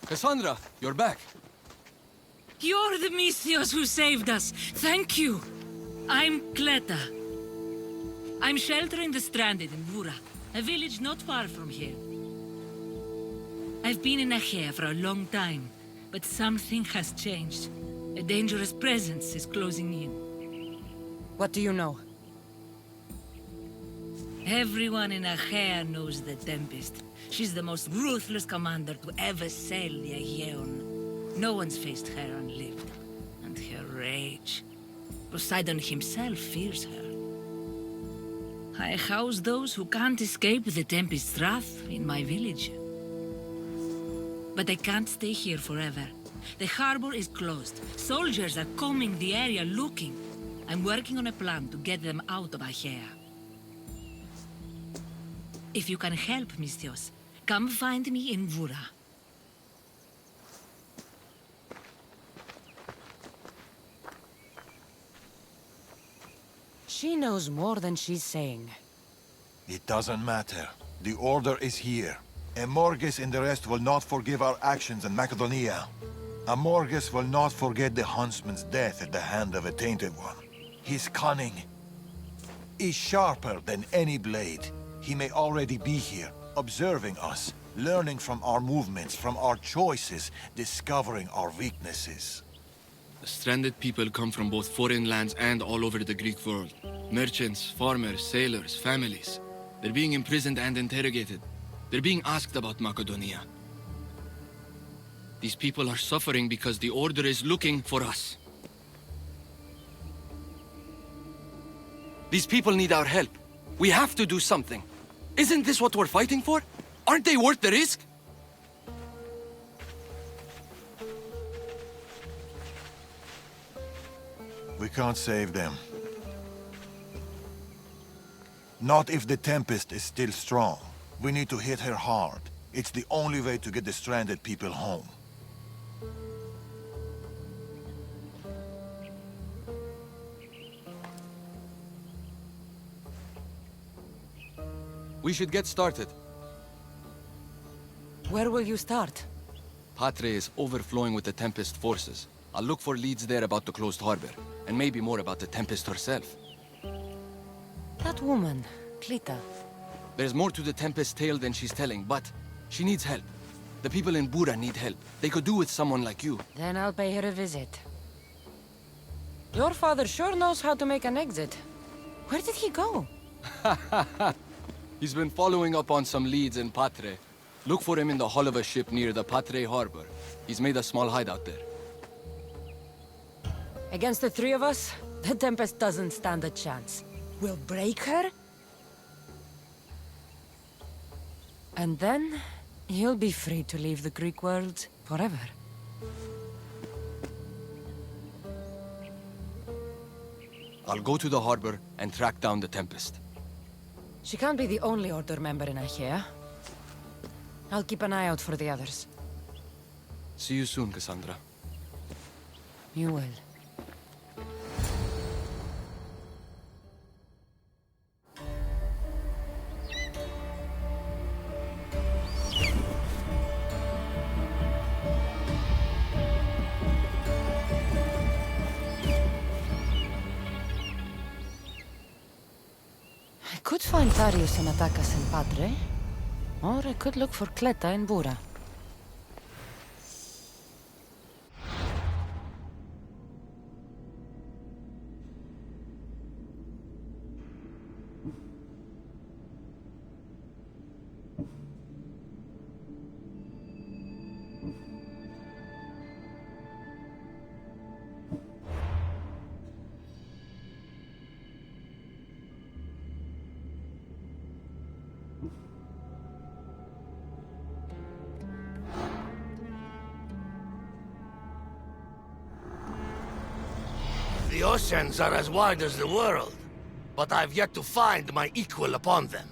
Cassandra, you're back. You're the Misthios who saved us. Thank you. I'm Cleta. I'm sheltering the stranded in Vura, a village not far from here. I've been in Achaia for a long time, but something has changed. A dangerous presence is closing in. What do you know? Everyone in Achaia knows the Tempest. She's the most ruthless commander to ever sail the Aegean. No one's faced her unlived. And her rage. Poseidon himself fears her. I house those who can't escape the Tempest's wrath in my village. But I can't stay here forever. The harbor is closed. Soldiers are combing the area looking. I'm working on a plan to get them out of Achaia. If you can help, Misthios, come find me in Vura. She knows more than she's saying. It doesn't matter. The Order is here. Amorges and the rest will not forgive our actions in Macedonia. Amorges will not forget the huntsman's death at the hand of a tainted one. His cunning is sharper than any blade. He may already be here, observing us, learning from our movements, from our choices, discovering our weaknesses. The stranded people come from both foreign lands and all over the Greek world. Merchants, farmers, sailors, families. They're being imprisoned and interrogated. They're being asked about Macedonia. These people are suffering because the Order is looking for us. These people need our help. We have to do something. Isn't this what we're fighting for? Aren't they worth the risk? We can't save them. Not if the Tempest is still strong. We need to hit her hard. It's the only way to get the stranded people home. We should get started. Where will you start? Patre is overflowing with the Tempest forces. I'll look for leads there about the closed harbor, and maybe more about the Tempest herself. That woman, Clita. There's more to the Tempest tale than she's telling, but she needs help. The people in Bura need help. They could do with someone like you. Then I'll pay her a visit. Your father sure knows how to make an exit. Where did he go? He's been following up on some leads in Patre. Look for him in the hull of a ship near the Patre harbor. He's made a small hideout there. Against the three of us, the Tempest doesn't stand a chance. We'll break her, and then you'll be free to leave the Greek world forever. I'll go to the harbor and track down the Tempest. She can't be the only Order member in Achaea. I'll keep an eye out for the others. See you soon, Cassandra. You will. I could find Darius and attack us in Patre, or I could look for Cleta in Bura. The oceans are as wide as the world, but I've yet to find my equal upon them.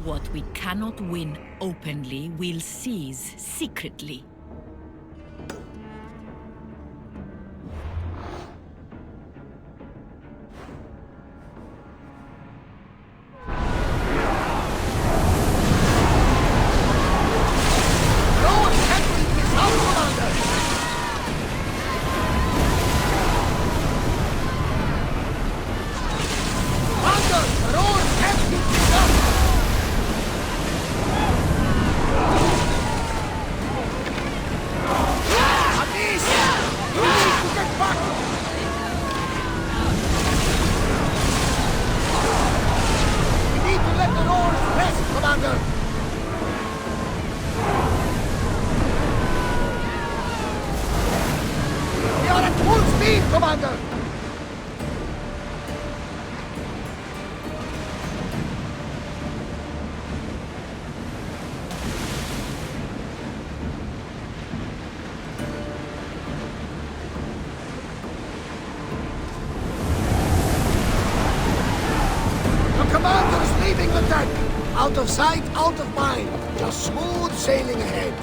What we cannot win openly, we'll seize secretly. Commander! The commander's leaving the deck! Out of sight, out of mind. Just smooth sailing ahead.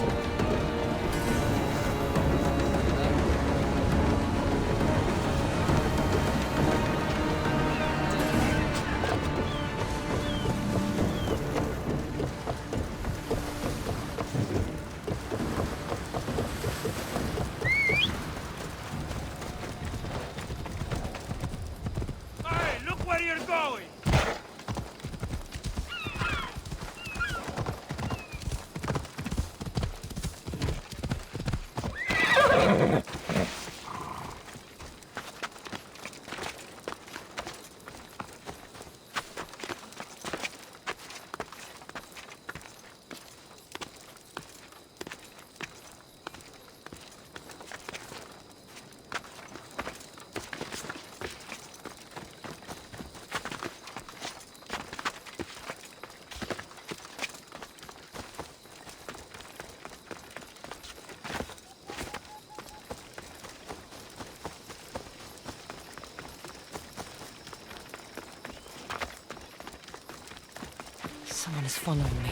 Someone is following me.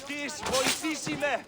Τις βοηθήσει με!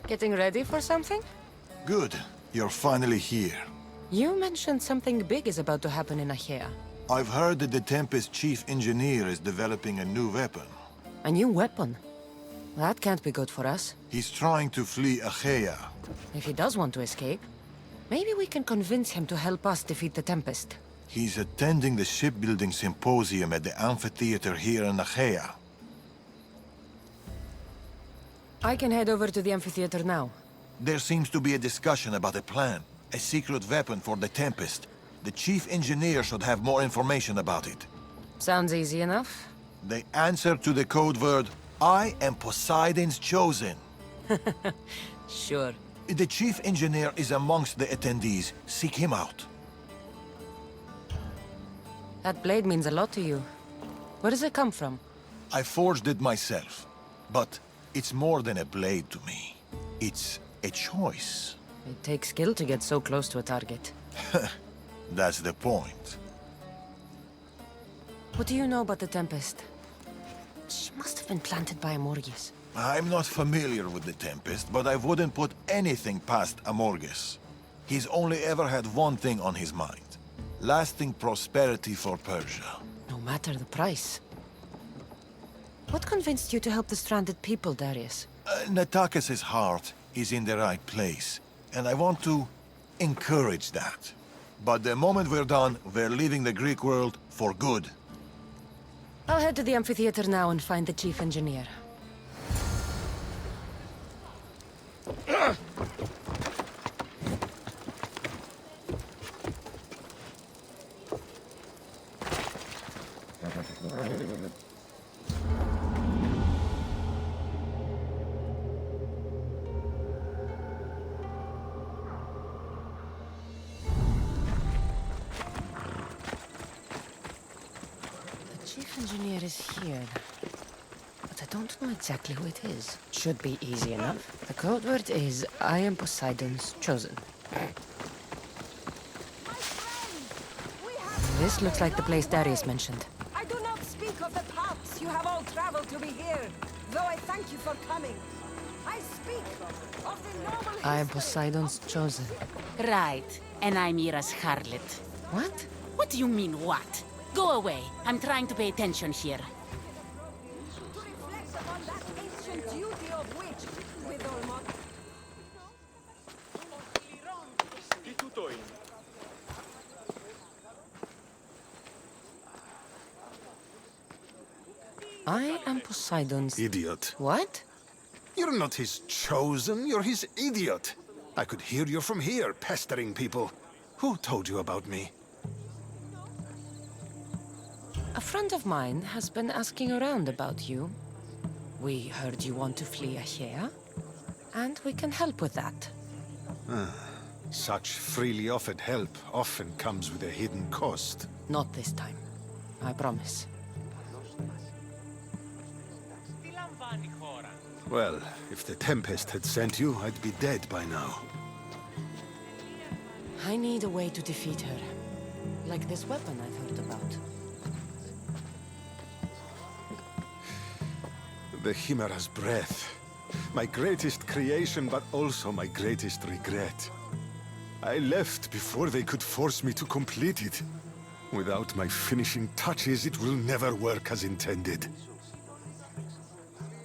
Getting ready for something? Good. You're finally here. You mentioned something big is about to happen in Achaea. I've heard that the Tempest chief engineer is developing a new weapon. A new weapon? That can't be good for us. He's trying to flee Achaea. If he does want to escape, maybe we can convince him to help us defeat the Tempest. He's attending the shipbuilding symposium at the amphitheater here in Achaea. I can head over to the amphitheater now. There seems to be a discussion about a plan. A secret weapon for the Tempest. The chief engineer should have more information about it. Sounds easy enough. The answer to the code word, I am Poseidon's chosen. Sure. The chief engineer is amongst the attendees. Seek him out. That blade means a lot to you. Where does it come from? I forged it myself. But it's more than a blade to me. It's a choice. It takes skill to get so close to a target. That's the point. What do you know about the Tempest? She must have been planted by Amorges. I'm not familiar with the Tempest, but I wouldn't put anything past Amorges. He's only ever had one thing on his mind. Lasting prosperity for Persia. No matter the price. What convinced you to help the stranded people, Darius? Natakis' heart is in the right place, and I want to encourage that. But the moment we're done, we're leaving the Greek world for good. I'll head to the amphitheater now and find the chief engineer. Engineer is here, but I don't know exactly who it is. Should be easy enough. The code word is, I am Poseidon's chosen. This looks like the place Darius mentioned. I do not speak of the paths you have all traveled to be here, though I thank you for coming. I speak of the noble I am Poseidon's chosen. Right, and I'm Mira's harlot. What? What do you mean, what? Go away. I'm trying to pay attention here. To reflect upon that ancient duty of which, with all my... I am Poseidon's... Idiot. What? You're not his chosen, you're his idiot. I could hear you from here, pestering people. Who told you about me? A friend of mine has been asking around about you. We heard you want to flee Achaea, and we can help with that. Such freely offered help often comes with a hidden cost. Not this time. I promise. Well, if the Tempest had sent you, I'd be dead by now. I need a way to defeat her. Like this weapon I've heard about. The Chimera's breath. My greatest creation, but also my greatest regret. I left before they could force me to complete it. Without my finishing touches, it will never work as intended.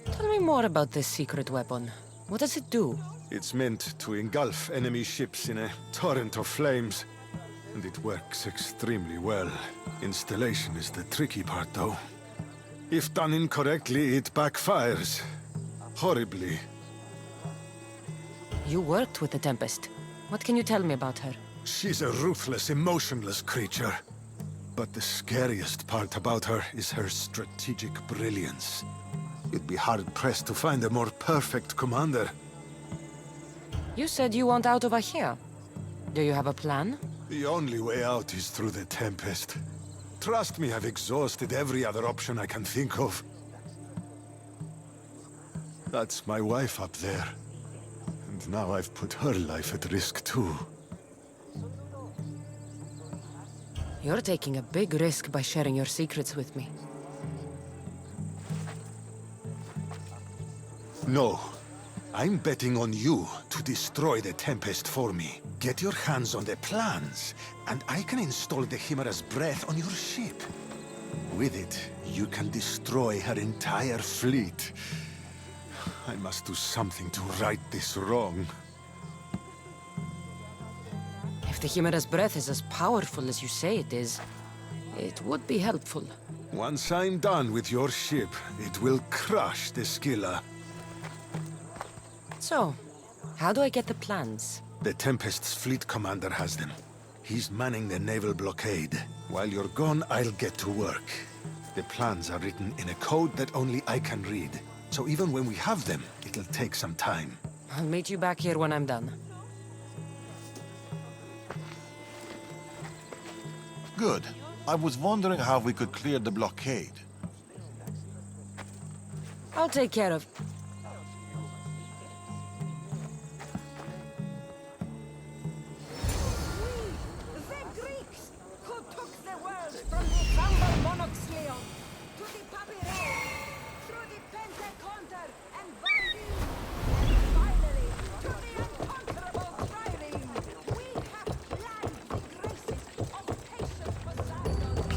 Tell me more about this secret weapon. What does it do? It's meant to engulf enemy ships in a torrent of flames. And it works extremely well. Installation is the tricky part, though. If done incorrectly, it backfires. Horribly. You worked with the Tempest. What can you tell me about her? She's a ruthless, emotionless creature. But the scariest part about her is her strategic brilliance. You'd be hard-pressed to find a more perfect commander. You said you want out of Achaea. Do you have a plan? The only way out is through the Tempest. Trust me, I've exhausted every other option I can think of. That's my wife up there. And now I've put her life at risk too. You're taking a big risk by sharing your secrets with me. No. I'm betting on you to destroy the Tempest for me. Get your hands on the plans, and I can install the Chimera's breath on your ship. With it, you can destroy her entire fleet. I must do something to right this wrong. If the Chimera's breath is as powerful as you say it is, it would be helpful. Once I'm done with your ship, it will crush the Skilla. So, how do I get the plans? The Tempest's fleet commander has them. He's manning the naval blockade. While you're gone, I'll get to work. The plans are written in a code that only I can read. So even when we have them, it'll take some time. I'll meet you back here when I'm done. Good. I was wondering how we could clear the blockade. I'll take care of... The Greeks who took the world from the Sambal Monoxleon to the Papyrus, through the Pentaconter and Valdine, and finally to the unconquerable Trireme. We have planned the graces of patient Poseidon and the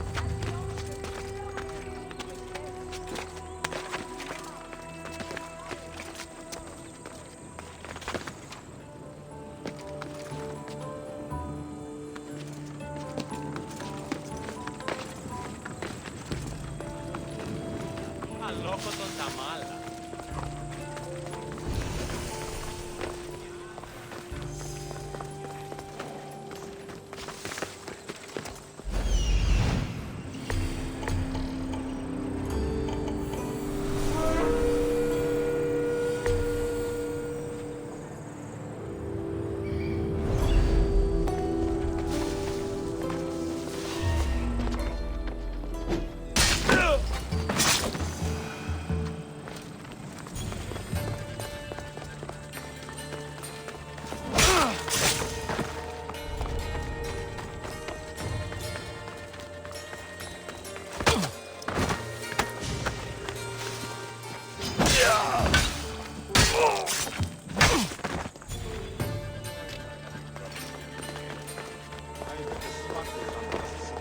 Αλόκο τον Ταμάλα.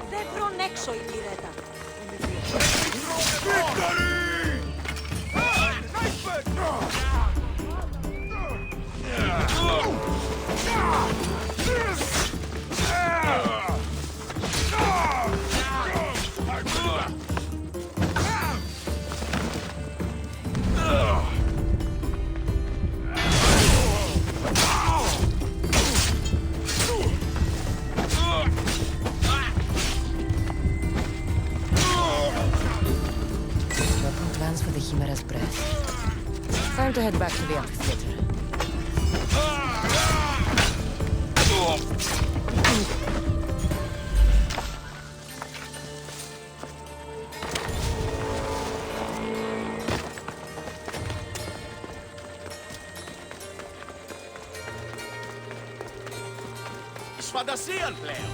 Δεν τρώνε έξω η μοιρέτα. Plans for the Chimera's breath. Time to head back to the amphitheater. Εις φαντασίαν πλέον.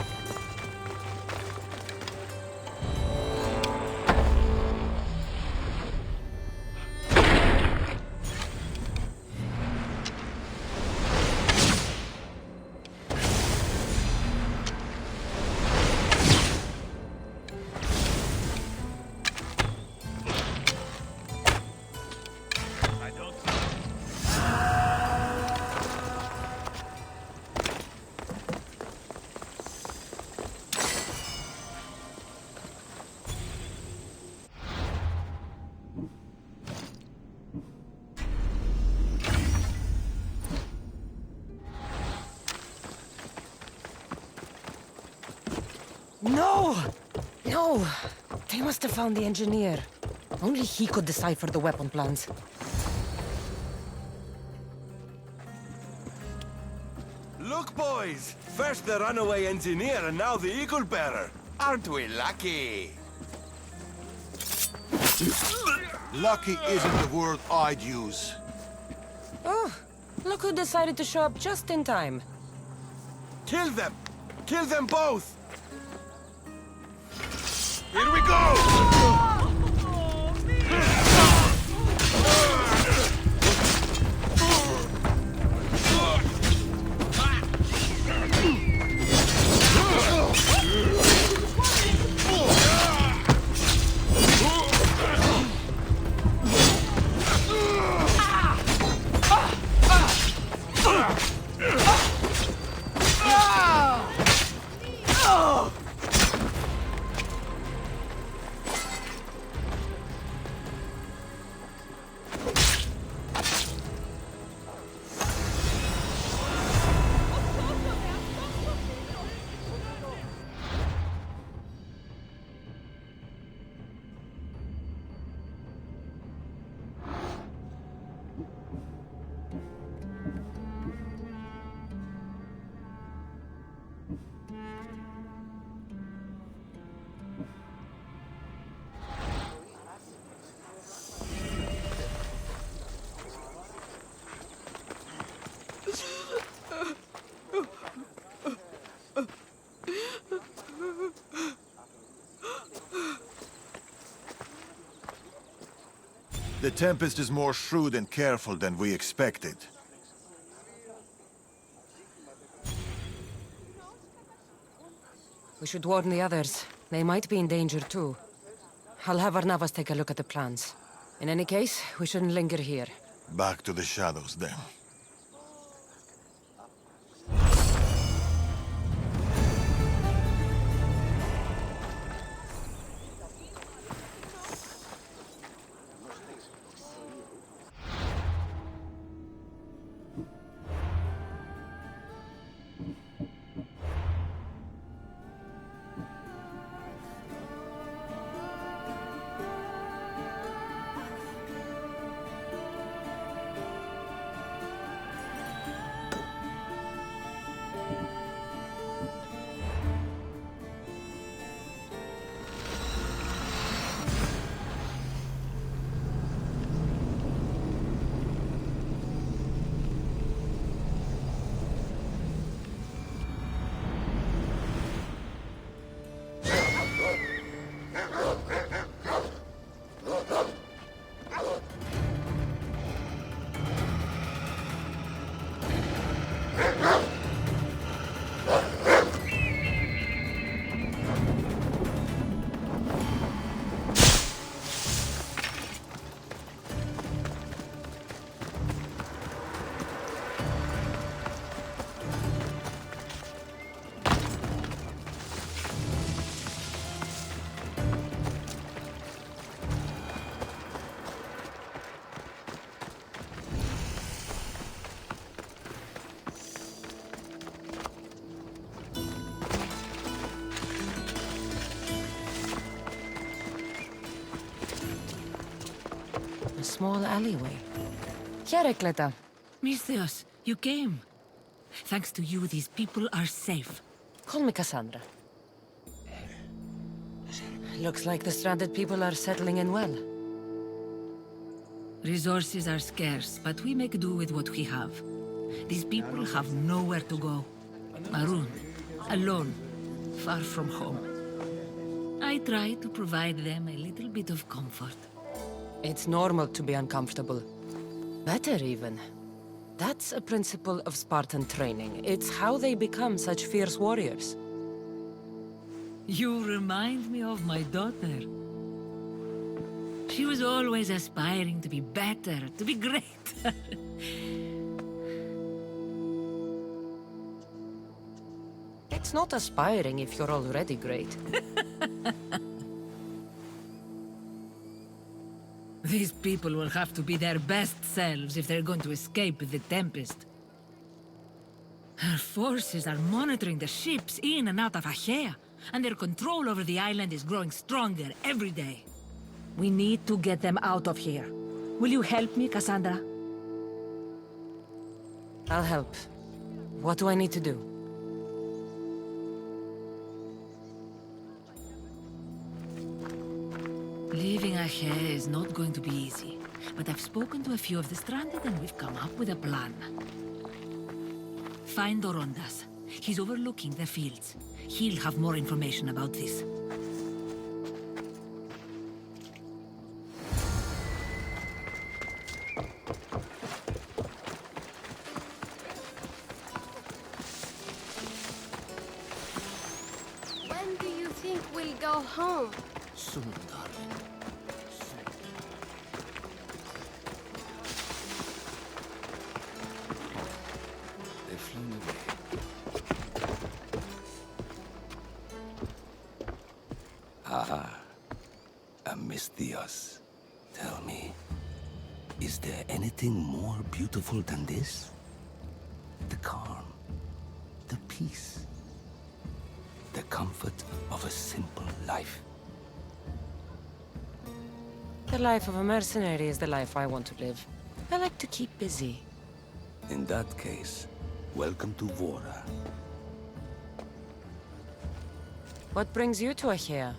No! No! They must have found the engineer. Only he could decipher the weapon plans. Look, boys! First the runaway engineer and now the eagle bearer. Aren't we lucky? Lucky isn't the word I'd use. Oh, look who decided to show up just in time. Kill them! Kill them both! Here we go! The Tempest is more shrewd and careful than we expected. We should warn the others. They might be in danger too. I'll have Arnavas take a look at the plans. In any case, we shouldn't linger here. Back to the shadows, then. A small alleyway. Kleta. Misthios, you came. Thanks to you, these people are safe. Call me Cassandra. Looks like the stranded people are settling in well. Resources are scarce, but we make do with what we have. These people have nowhere to go. Marooned, alone, far from home. I try to provide them a little bit of comfort. It's normal to be uncomfortable. Better even. That's a principle of Spartan training. It's how they become such fierce warriors. You remind me of my daughter. She was always aspiring to be better, to be greater. It's not aspiring if you're already great. These people will have to be their best selves if they're going to escape the Tempest. Our forces are monitoring the ships in and out of Achaea, and their control over the island is growing stronger every day. We need to get them out of here. Will you help me, Cassandra? I'll help. What do I need to do? Leaving Achaea is not going to be easy, but I've spoken to a few of the stranded and we've come up with a plan. Find Dorondas. He's overlooking the fields. He'll have more information about this. When do you think we'll go home? Soon, darling. They've flown away. Misthios, tell me, is there anything more beautiful than this? The calm, the peace, the comfort of a simple life. The life of a mercenary is the life I want to live. I like to keep busy. In that case, welcome to Vora. What brings you to Achaea?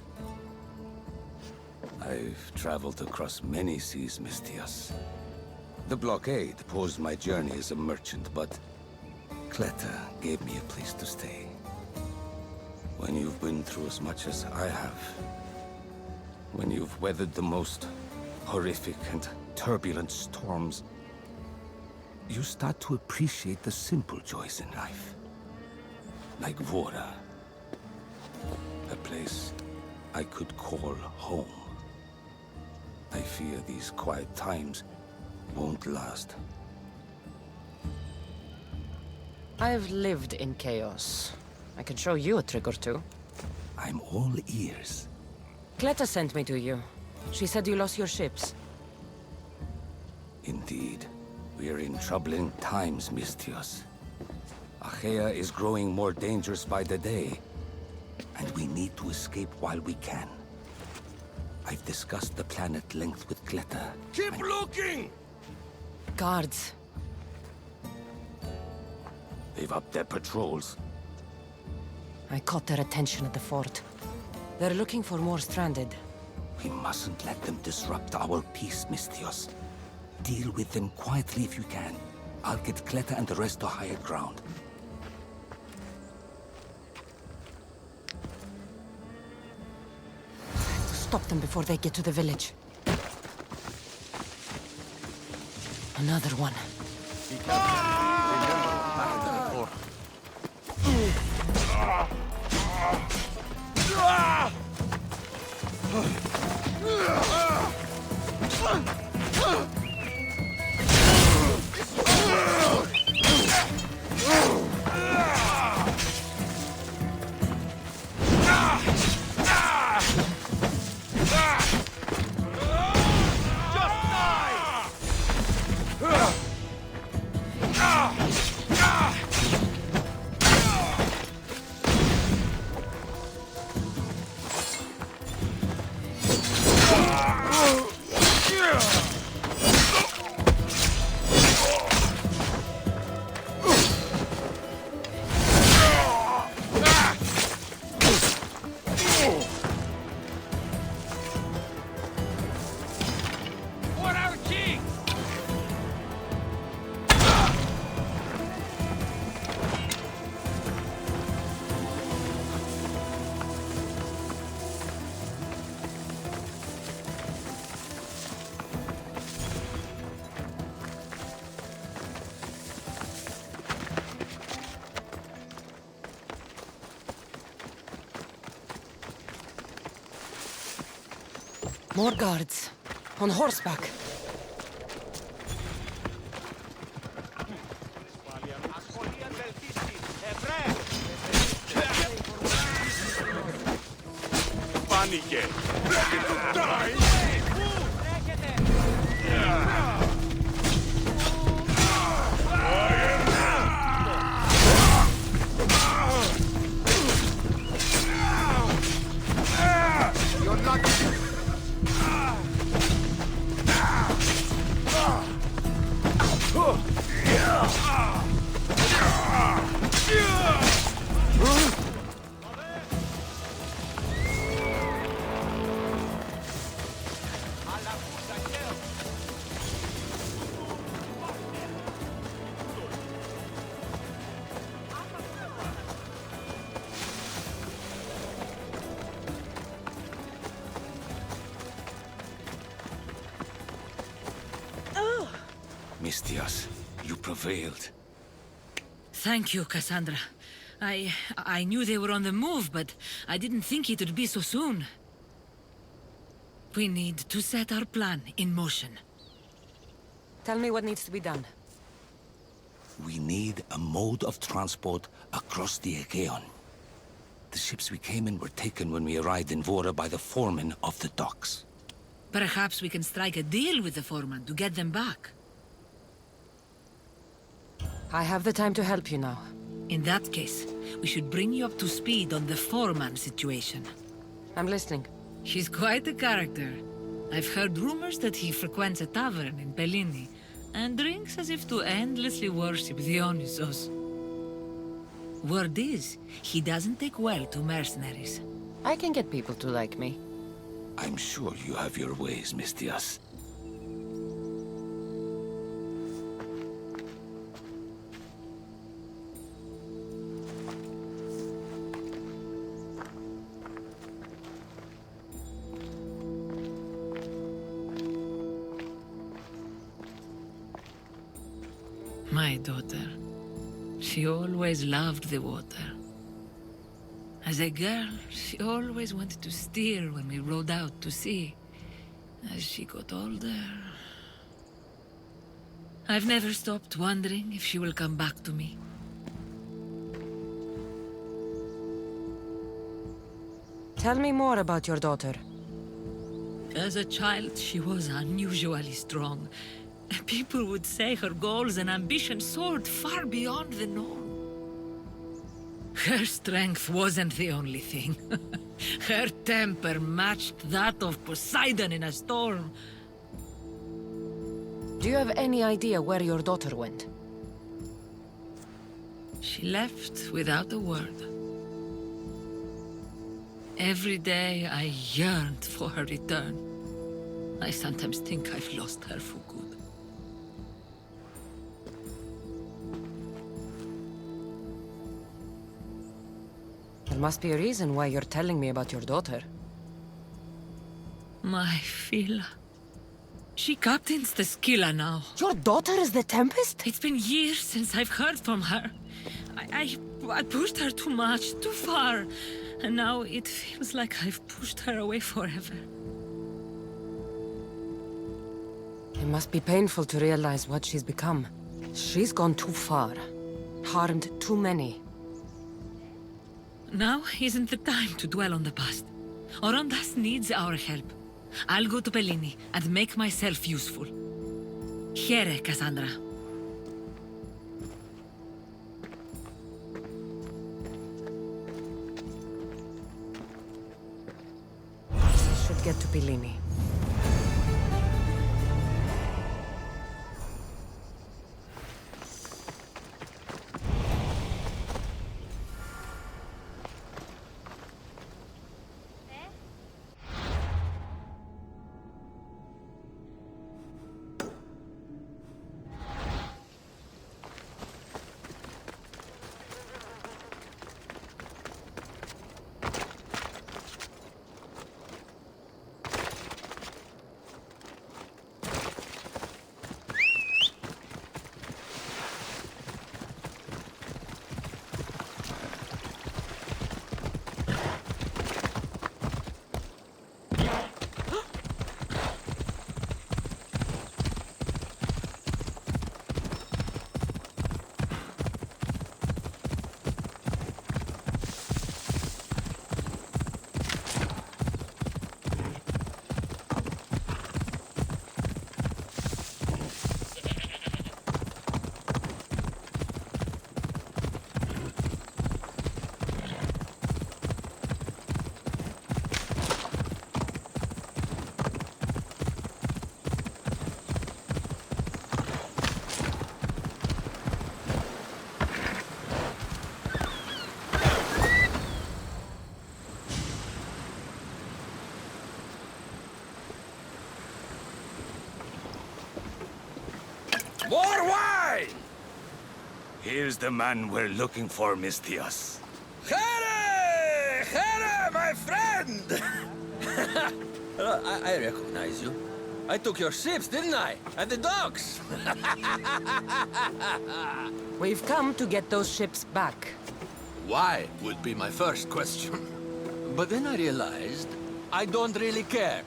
I've traveled across many seas, Misthios. The blockade paused my journey as a merchant, but Kleta gave me a place to stay. When you've been through as much as I have, when you've weathered the most horrific and turbulent storms, you start to appreciate the simple joys in life. Like Vora. A place I could call home. I fear these quiet times won't last. I've lived in chaos. I can show you a trick or two. I'm all ears. Cleta sent me to you. She said you lost your ships. Indeed. We're in troubling times, Mistios. Achaea is growing more dangerous by the day, and we need to escape while we can. I've discussed the plan at length with Cleta. Keep looking! Guards. They've upped their patrols. I caught their attention at the fort. They're looking for more stranded. We mustn't let them disrupt our peace, Mistios. Deal with them quietly if you can. I'll get Cleta and the rest to higher ground. Stop them before they get to the village. Another one. Be careful. Remember, back to the fort. More guards. On horseback. Φάνηκε! Ready to die! You're not... Mistios, you prevailed. Thank you, Cassandra. I knew they were on the move, but I didn't think it would be so soon. We need to set our plan in motion. Tell me what needs to be done. We need a mode of transport across the Aegean. The ships we came in were taken when we arrived in Vora by the foreman of the docks. Perhaps we can strike a deal with the foreman to get them back. I have the time to help you now. In that case, we should bring you up to speed on the foreman situation. I'm listening. He's quite a character. I've heard rumors that he frequents a tavern in Bellini and drinks as if to endlessly worship Dionysos. Word is, he doesn't take well to mercenaries. I can get people to like me. I'm sure you have your ways, Mistios. My daughter. She always loved the water. As a girl, she always wanted to steer when we rowed out to sea. As she got older... I've never stopped wondering if she will come back to me. Tell me more about your daughter. As a child, she was unusually strong. People would say her goals and ambitions soared far beyond the norm. Her strength wasn't the only thing. Her temper matched that of Poseidon in a storm. Do you have any idea where your daughter went? She left without a word. Every day I yearned for her return. I sometimes think I've lost her for good. There must be a reason why you're telling me about your daughter. My Fila. She captains the Skilla now. Your daughter is the Tempest? It's been years since I've heard from her. I pushed her too much, too far. And now it feels like I've pushed her away forever. It must be painful to realize what she's become. She's gone too far. Harmed too many. Now isn't the time to dwell on the past. Orondas needs our help. I'll go to Bellini and make myself useful. Here, Cassandra. I should get to Bellini. More wine! Here's the man we're looking for, Mistios. Here! Here, my friend! I recognize you. I took your ships, didn't I? And the docks! We've come to get those ships back. Why would be my first question. But then I realized I don't really care.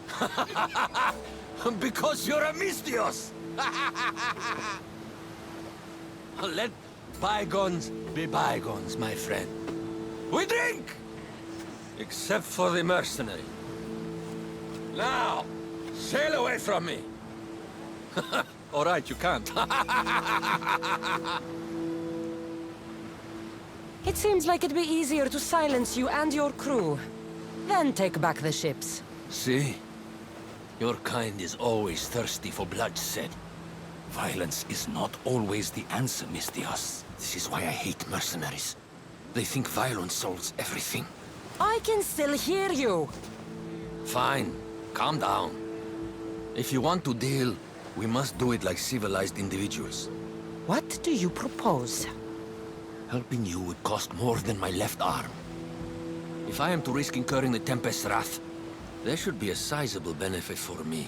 Because you're a Mistios! Let bygones be bygones, my friend. We drink! Except for the mercenary. Now, sail away from me. All right, you can't. It seems like it'd be easier to silence you and your crew, then take back the ships. See? Your kind is always thirsty for bloodshed. Violence is not always the answer, Mistios. This is why I hate mercenaries. They think violence solves everything. I can still hear you. Fine. Calm down. If you want to deal, we must do it like civilized individuals. What do you propose? Helping you would cost more than my left arm. If I am to risk incurring the Tempest's wrath, there should be a sizable benefit for me.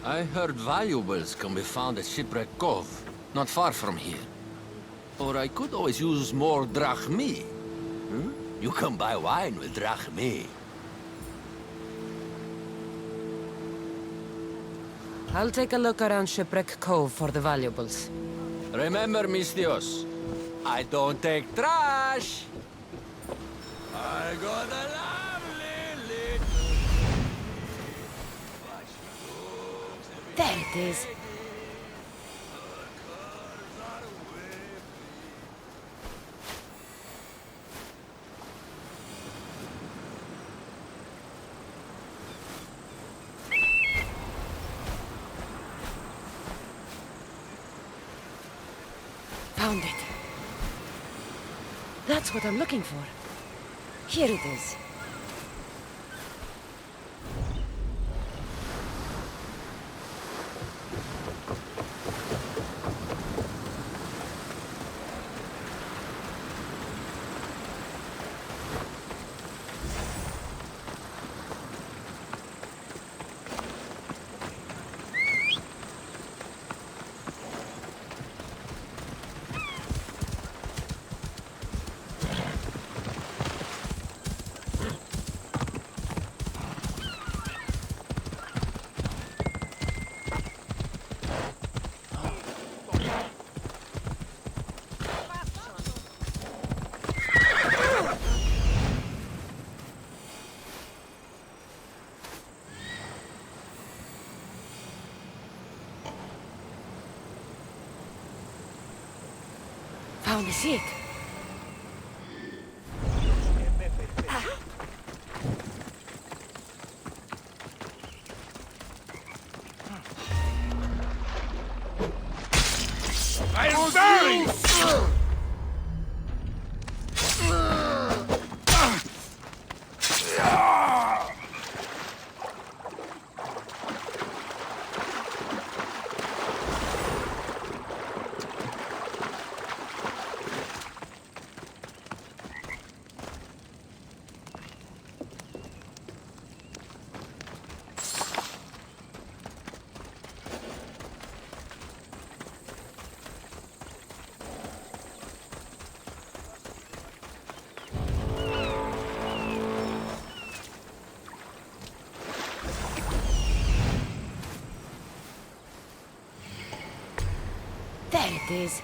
I heard valuables can be found at Shipwreck Cove. not far from here. Or I could always use more drachmi. Hmm? You can buy wine with drachmi. I'll take a look around Shipwreck Cove for the valuables. Remember, Mistios, I don't take trash. I got a lovely little... There it is. Found it. That's what I'm looking for. Here it is. Found the seat. I'm burning! There it is.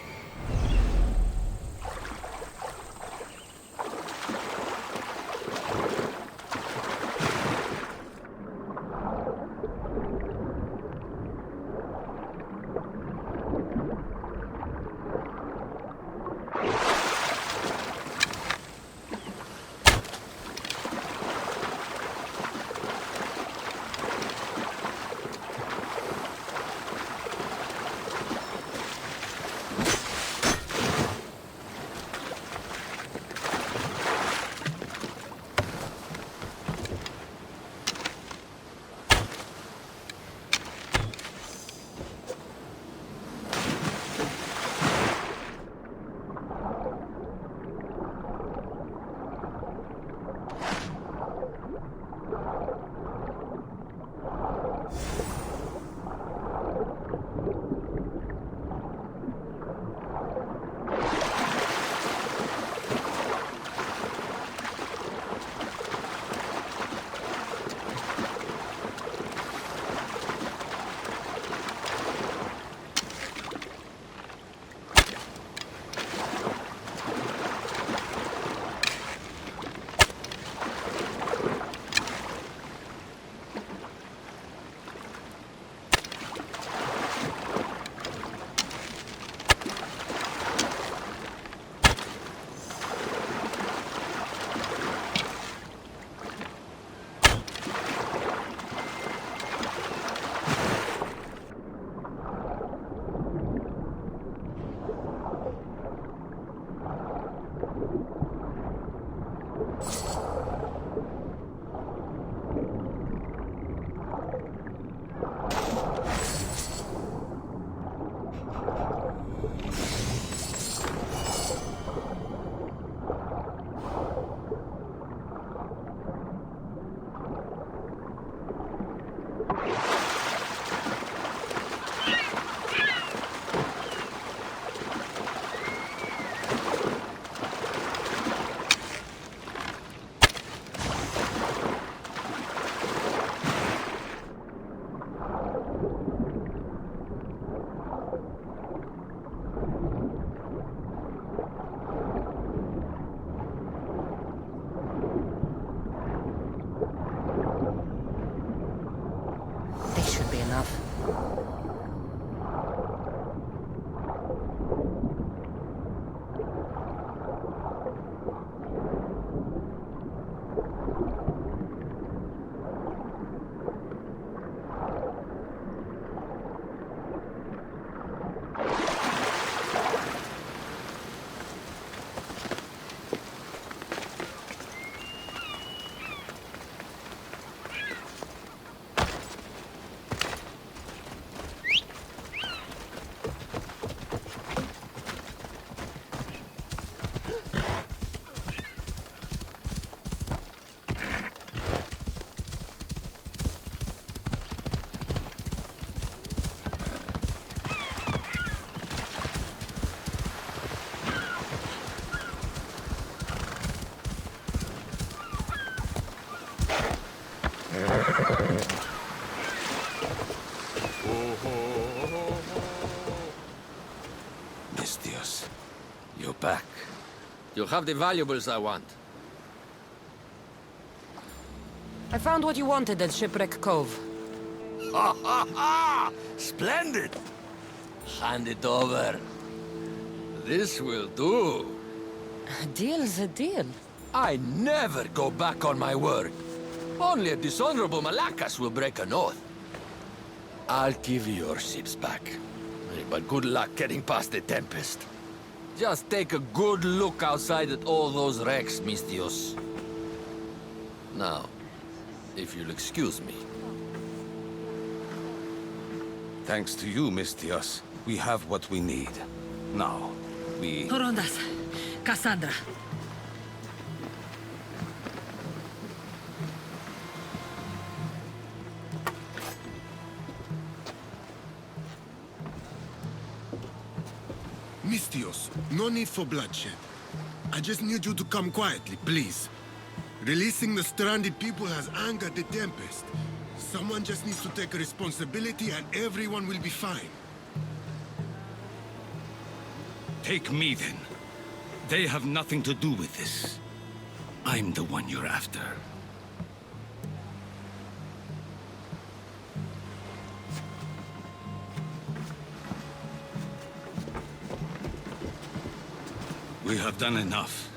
enough. Mistios, you're back. You have the valuables I want. I found what you wanted at Shipwreck Cove. Ha ha ha! Splendid! Hand it over. This will do. A deal's a deal. I never go back on my word. Only a dishonorable Malakas will break an oath. I'll give you your ships back. But good luck getting past the Tempest. Just take a good look outside at all those wrecks, Mistios. Now, if you'll excuse me. Thanks to you, Mistios, we have what we need. Now, we... Horondas, Cassandra. Mistios, no need for bloodshed. I just need you to come quietly, please. Releasing the stranded people has angered the Tempest. Someone just needs to take responsibility and everyone will be fine. Take me, then. They have nothing to do with this. I'm the one you're after. We have done enough.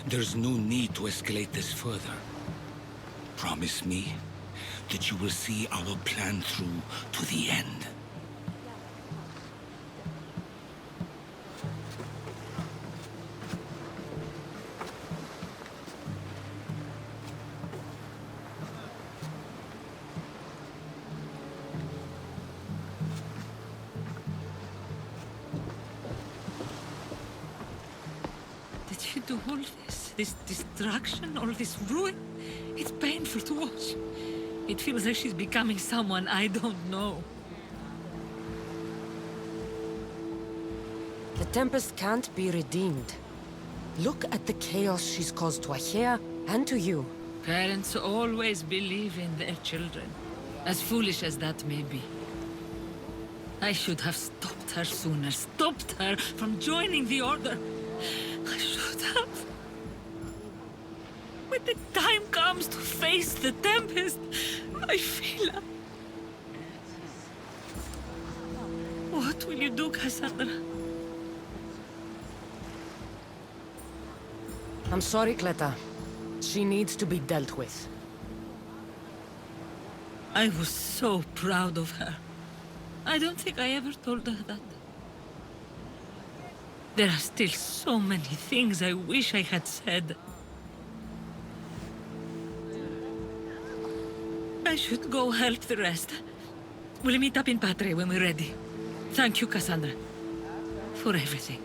There's no need to escalate this further. Promise me that you will see our plan through to the end. Did you do all this? This destruction, all this ruin? It's painful to watch. It feels like she's becoming someone I don't know. The Tempest can't be redeemed. Look at the chaos she's caused to Achaea and to you. Parents always believe in their children, as foolish as that may be. I should have stopped her sooner, stopped her from joining the Order. I should have. When the time comes to face the Tempest, I feel... What will you do, Cassandra? I'm sorry, Cleta. She needs to be dealt with. I was so proud of her. I don't think I ever told her that. There are still so many things I wish I had said. I should go help the rest. We'll meet up in Patre when we're ready. Thank you, Cassandra, for everything.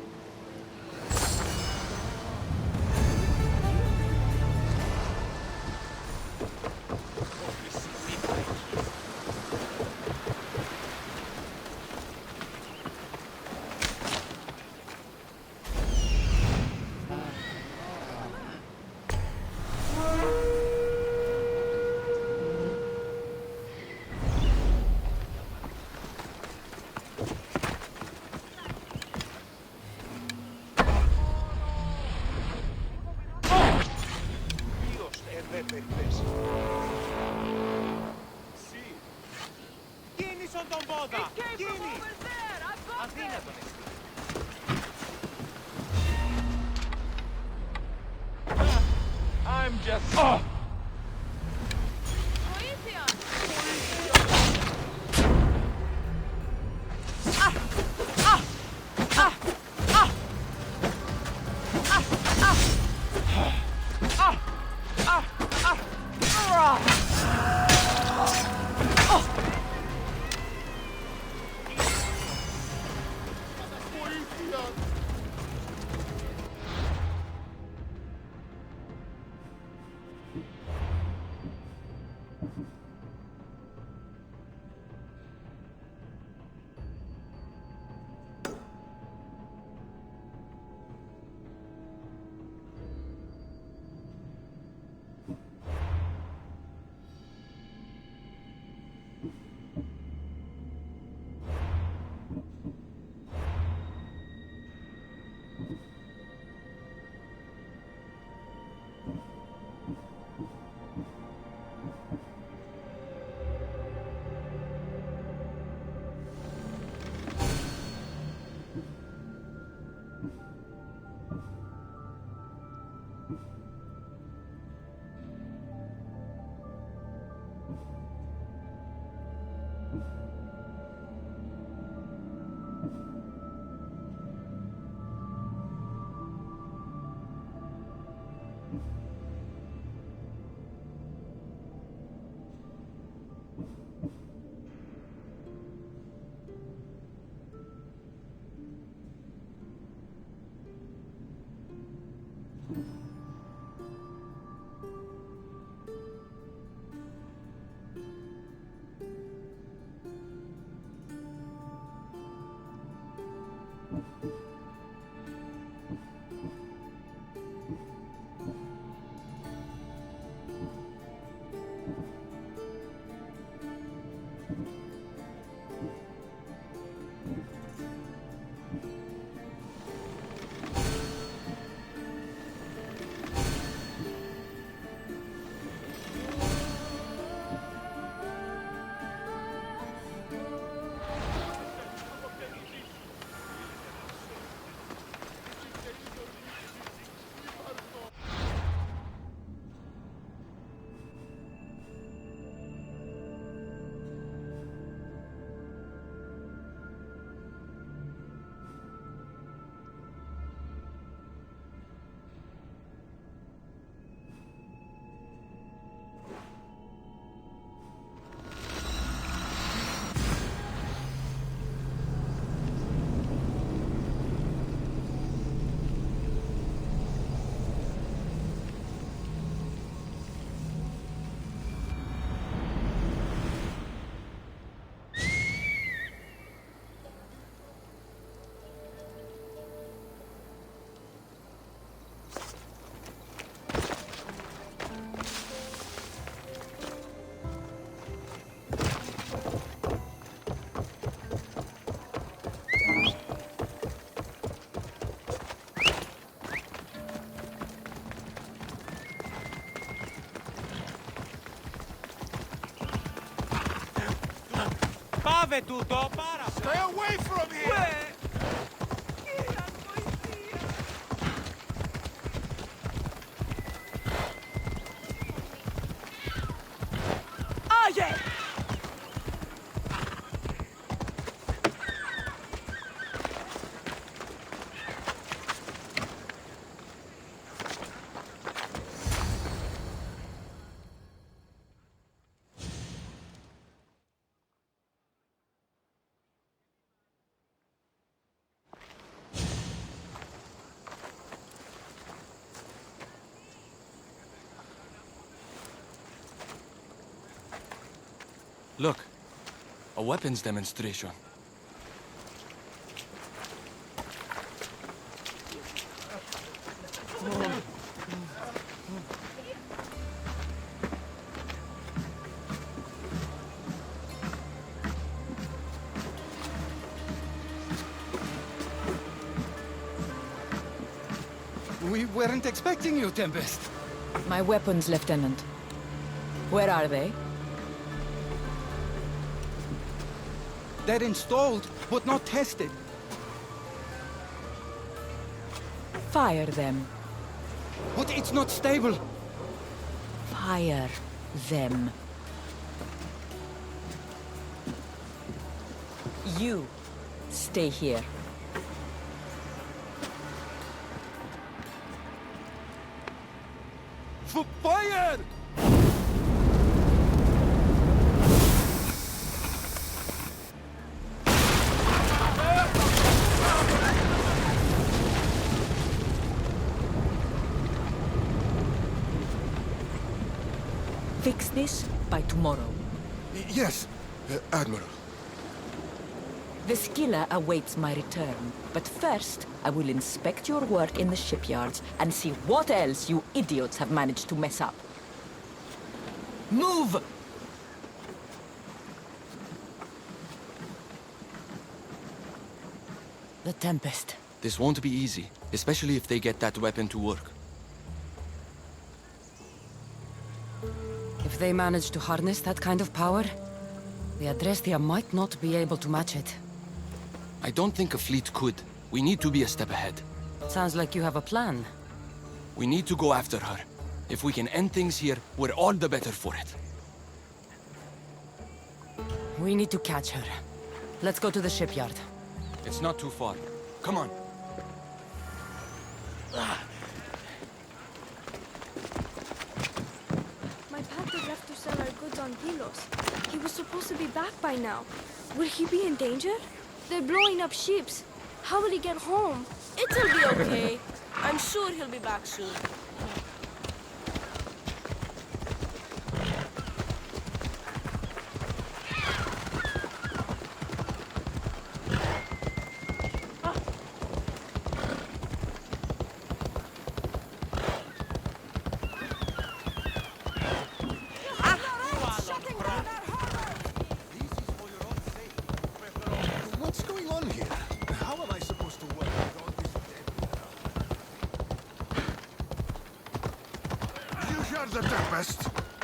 τον πόδα! Γίνει! Αδύνατον εσύ. I'm just... Pave tutto, para! Stay away from here! Oh, yeah! Look, a weapons demonstration. We weren't expecting you, Tempest. My weapons, Lieutenant. Where are they? They're installed, but not tested. Fire them. But it's not stable. Fire them. You stay here. Fire! Fix this by tomorrow. Yes, Admiral. The skiller awaits my return. But first, I will inspect your work in the shipyards and see what else you idiots have managed to mess up. Move! The Tempest. This won't be easy, especially if they get that weapon to work. If they manage to harness that kind of power, the Adrestia might not be able to match it. I don't think a fleet could. We need to be a step ahead. Sounds like you have a plan. We need to go after her. If we can end things here, we're all the better for it. We need to catch her. Let's go to the shipyard. It's not too far. Come on. My pater left to sell our goods on Pylos. He was supposed to be back by now. Will he be in danger? They're blowing up ships. How will he get home? It'll be okay. I'm sure he'll be back soon. What's going on here? How am I supposed to work with all this dead? You hear the Tempest?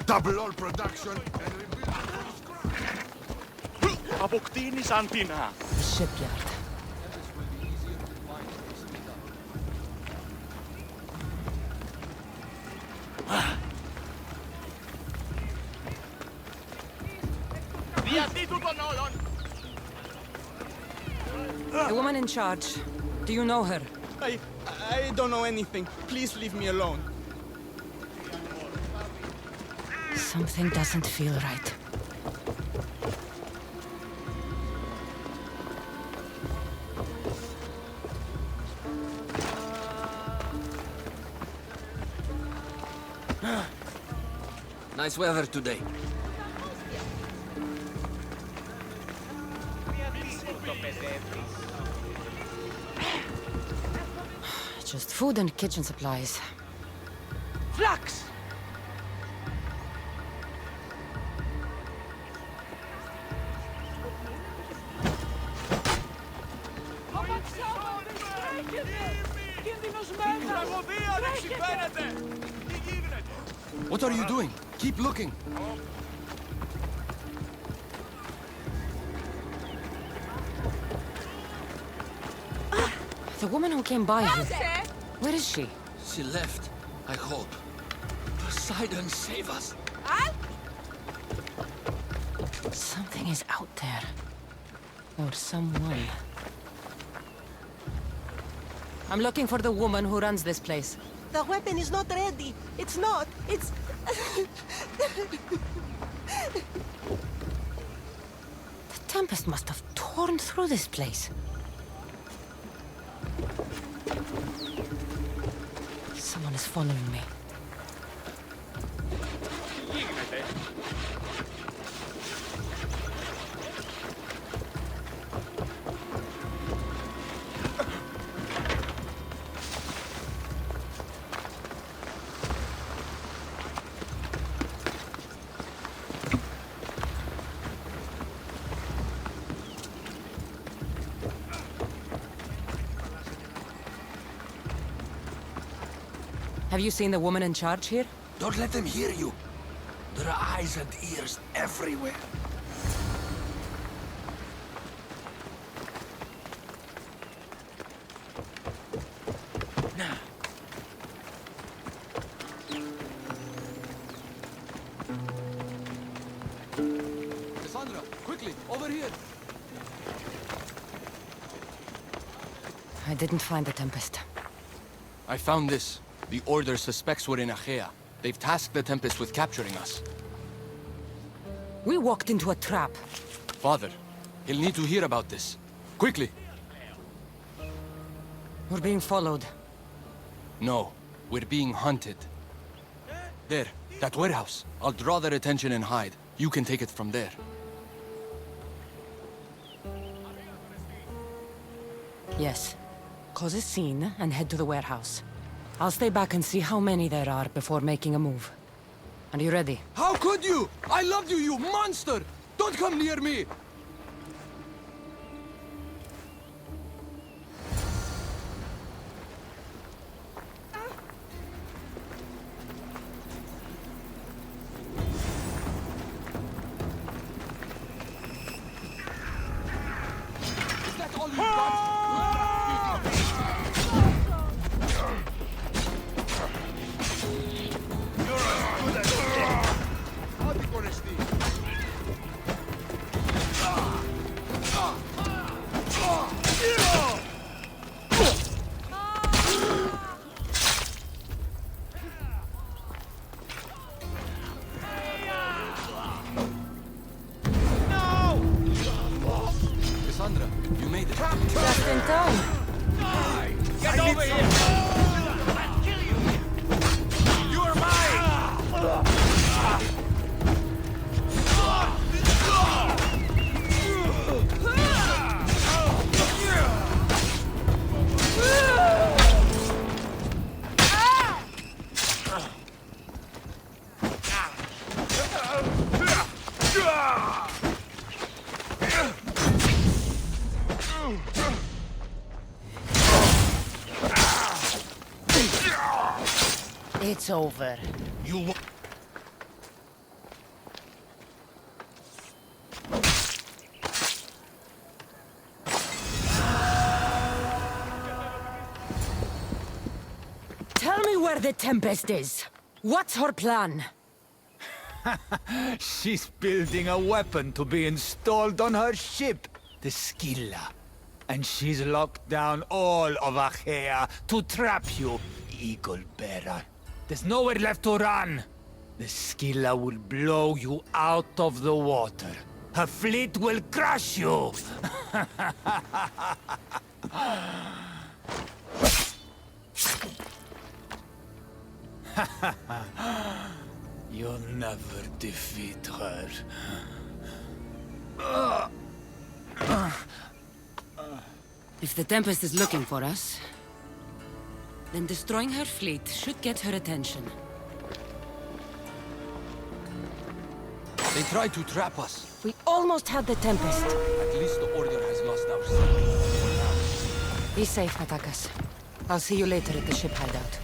Double all production and rebuild from scratch. Αποκτήνεις αντινά. The shipyard. The woman in charge. Do you know her? I don't know anything. Please leave me alone. Something doesn't feel right. Nice weather today. Just food and kitchen supplies. Flax! What are you doing? Keep looking. The woman who came by here. Where is she? She left, I hope. Poseidon, save us. Something is out there. Or someone. I'm looking for the woman who runs this place. The weapon is not ready. It's not. It's... The Tempest must have torn through this place. Someone is following me. Have you seen the woman in charge here? Don't let them hear you. There are eyes and ears everywhere. here. I didn't find the Tempest. I found this. The Order suspects we're in Achaea. They've tasked the Tempest with capturing us. We walked into a trap. Father, he'll need to hear about this. Quickly! We're being followed. No, we're being hunted. There, that warehouse. I'll draw their attention and hide. You can take it from there. Yes. Cause a scene and head to the warehouse. I'll stay back and see how many there are before making a move. Are you ready? How could you? I loved you, you monster! Don't come near me! Is that all you've got? Cassandra, you made it. Just in time. Get over here! I'll kill you! You are mine! It's over. You... Tell me where the Tempest is. What's her plan? She's building a weapon to be installed on her ship, the Scylla. And she's locked down all of Achaea to trap you, Eagle Bearer. There's nowhere left to run. The Scylla will blow you out of the water. Her fleet will crush you. You'll never defeat her. If the Tempest is looking for us, then destroying her fleet should get her attention. They tried to trap us. We almost had the Tempest. At least the Order has lost our sight. Be safe, Atakas. I'll see you later at the ship hideout.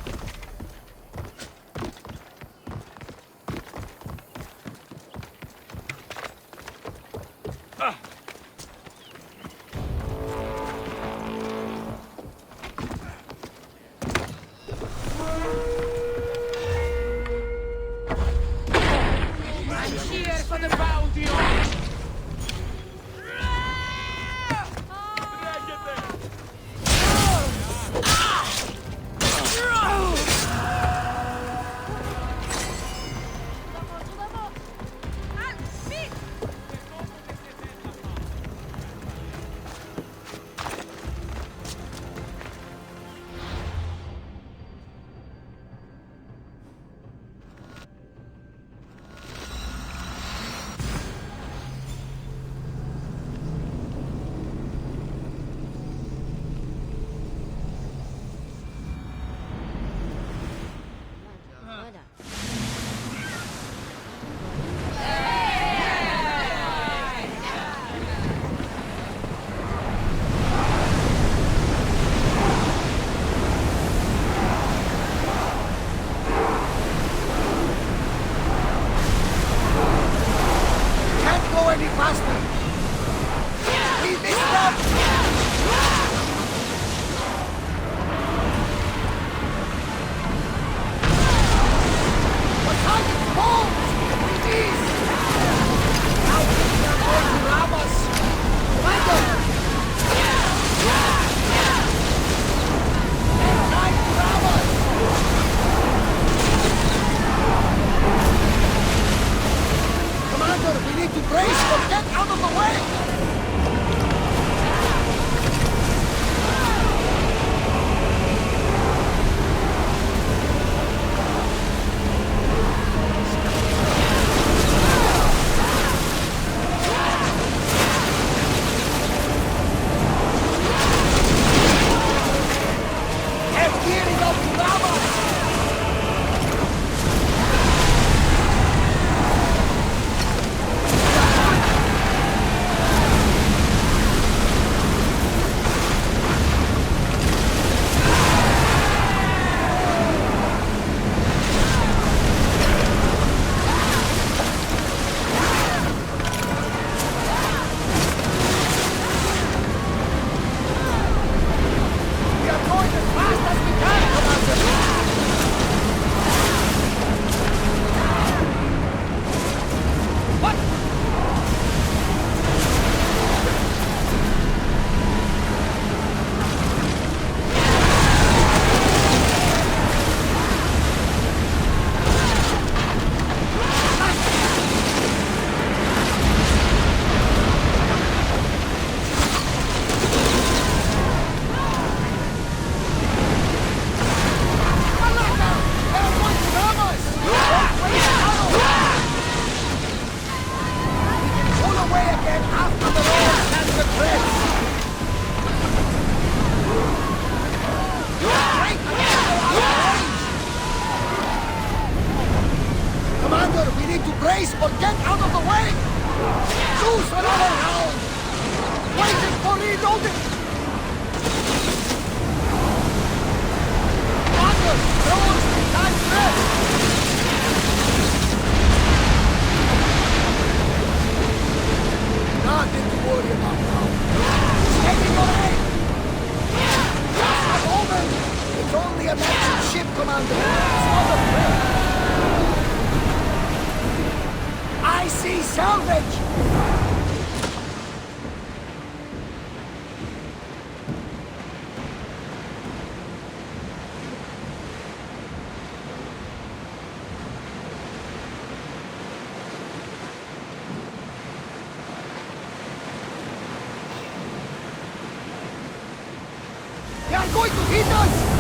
They are going to hit us!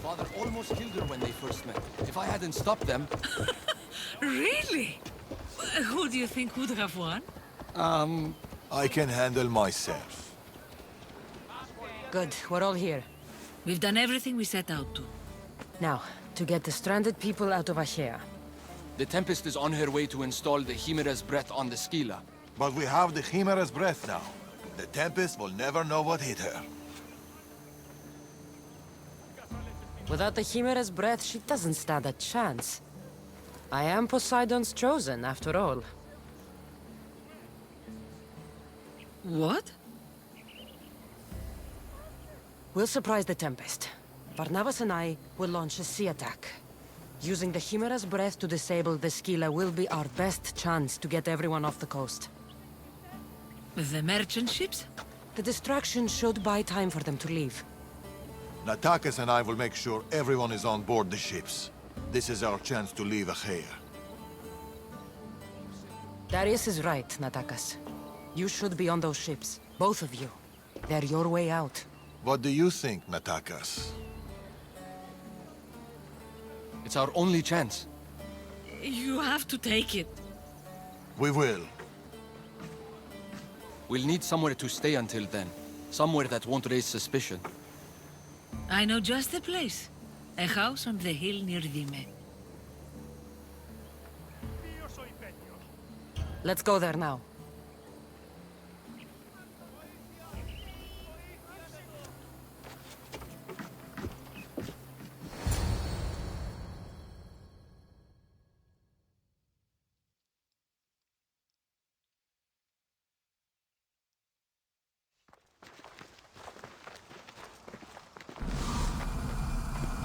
Father almost killed her when they first met. If I hadn't stopped them... Really? Who do you think would have won? I can handle myself. Good, we're all here. We've done everything we set out to. Now, to get the stranded people out of Achaea. The Tempest is on her way to install the Chimera's breath on the Scylla. But we have the Chimera's breath now. The Tempest will never know what hit her. Without the Chimera's breath, she doesn't stand a chance. I am Poseidon's chosen, after all. What? We'll surprise the Tempest. Barnabas and I will launch a sea attack. Using the Chimera's breath to disable the Scylla will be our best chance to get everyone off the coast. The merchant ships? The distraction should buy time for them to leave. Natakas and I will make sure everyone is on board the ships. This is our chance to leave Achaea. Darius is right, Natakas. You should be on those ships. Both of you. They're your way out. What do you think, Natakas? It's our only chance. You have to take it. We will. We'll need somewhere to stay until then. Somewhere that won't raise suspicion. I know just the place. A house on the hill near Dime. Let's go there now.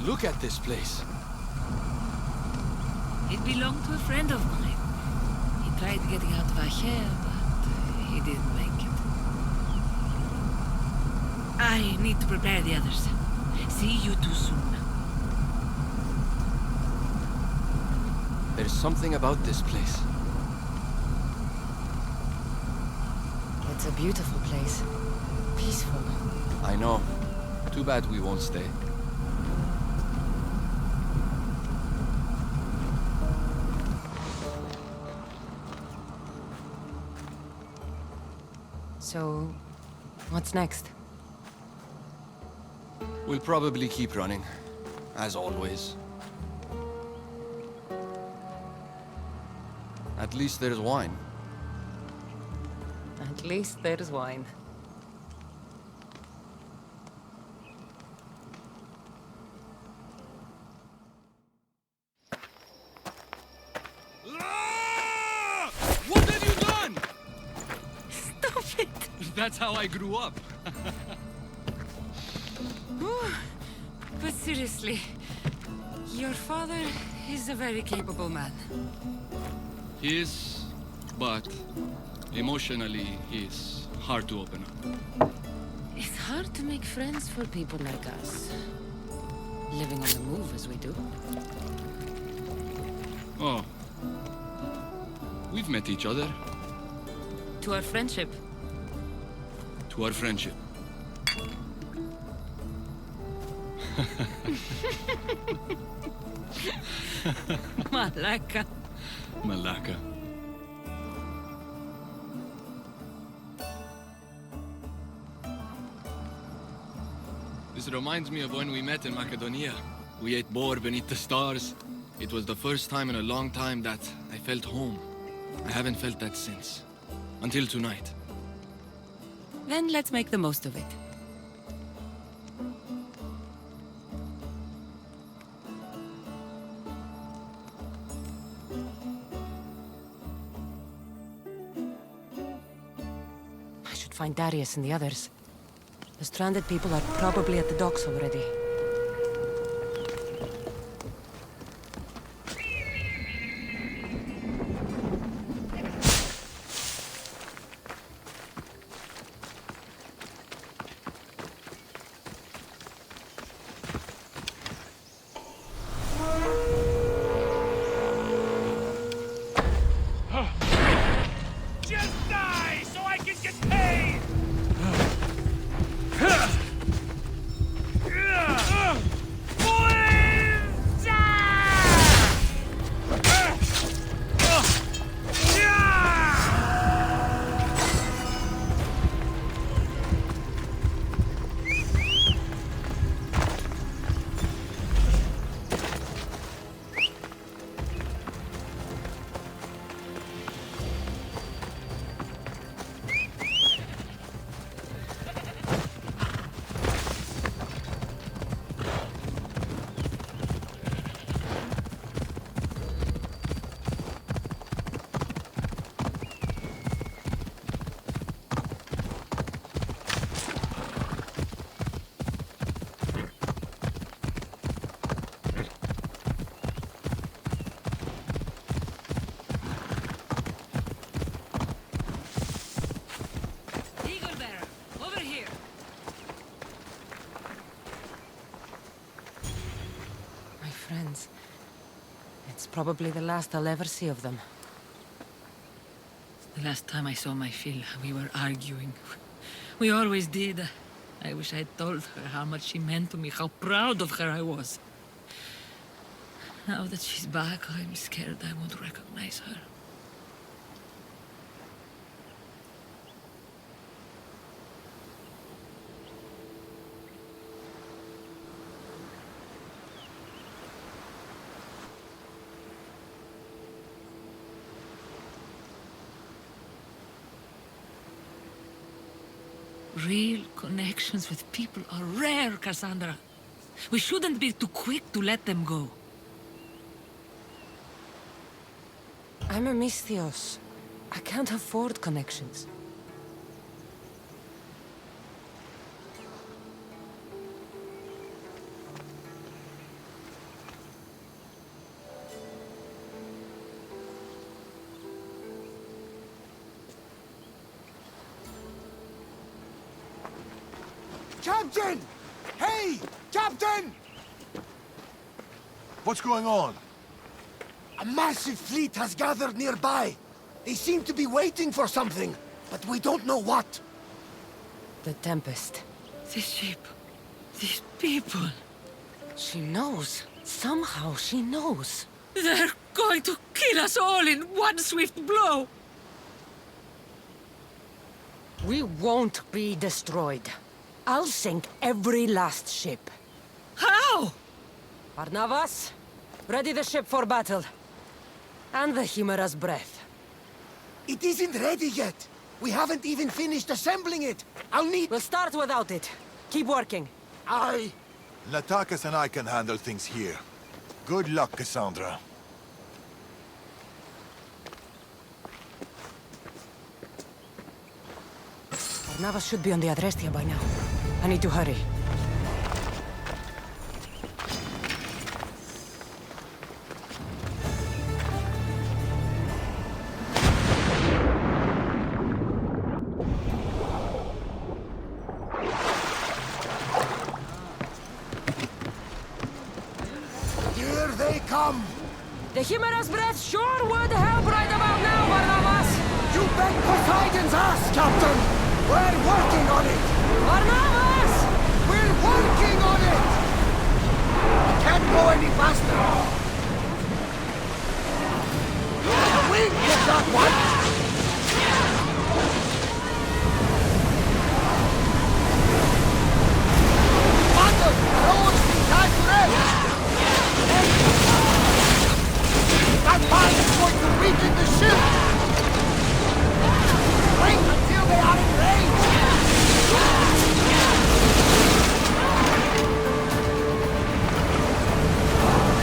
Look at this place. It belonged to a friend of mine. He tried getting out of Achaea, but he didn't make it. I need to prepare the others. See you too soon. There's something about this place. It's a beautiful place. Peaceful. I know. Too bad we won't stay. So, what's next? We'll probably keep running, as always. At least there's wine. At least there's wine. What have you done? Stop it! That's how I grew up. But seriously, your father is a very capable man. He is, but emotionally, he's hard to open up. It's hard to make friends for people like us. Living on the move as we do. Oh. We've met each other. To our friendship. To our friendship. Malaka. Malaka. This reminds me of when we met in Macedonia. We ate boar beneath the stars. It was the first time in a long time that I felt home. I haven't felt that since. Until tonight. Then let's make the most of it. I should find Darius and the others. The stranded people are probably at the docks already. Just die so I can get paid! Friends. It's probably the last I'll ever see of them. The last time I saw my Phil, we were arguing. We always did. I wish I had told her how much she meant to me, how proud of her I was. Now that she's back, I'm scared I won't recognize her. Real connections with people are rare, Cassandra. We shouldn't be too quick to let them go. I'm a Misthios. I can't afford connections. Captain! Hey! Captain! What's going on? A massive fleet has gathered nearby. They seem to be waiting for something, but we don't know what. The Tempest. The ship. These people. She knows. Somehow she knows. They're going to kill us all in one swift blow! We won't be destroyed. I'll sink every last ship. How? Barnabas, ready the ship for battle. And the Chimera's breath. It isn't ready yet. We haven't even finished assembling it. I'll need... We'll start without it. Keep working. Aye. Latakas and I can handle things here. Good luck, Cassandra. Barnabas should be on the Adrestia by now. I need to hurry. Here they come! The Chimera's breath sure would help right about now, Barnabas! You bet Poseidon's ass, Captain! We're working on it! Barnabas! We're working on it! Can't go any faster! The wing did that one! Mother! Those time to rest! That mine is going to weaken the ship! Wait until they are in range!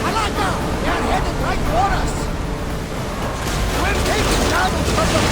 Alaka! They are headed right for us! We're taking damage from them!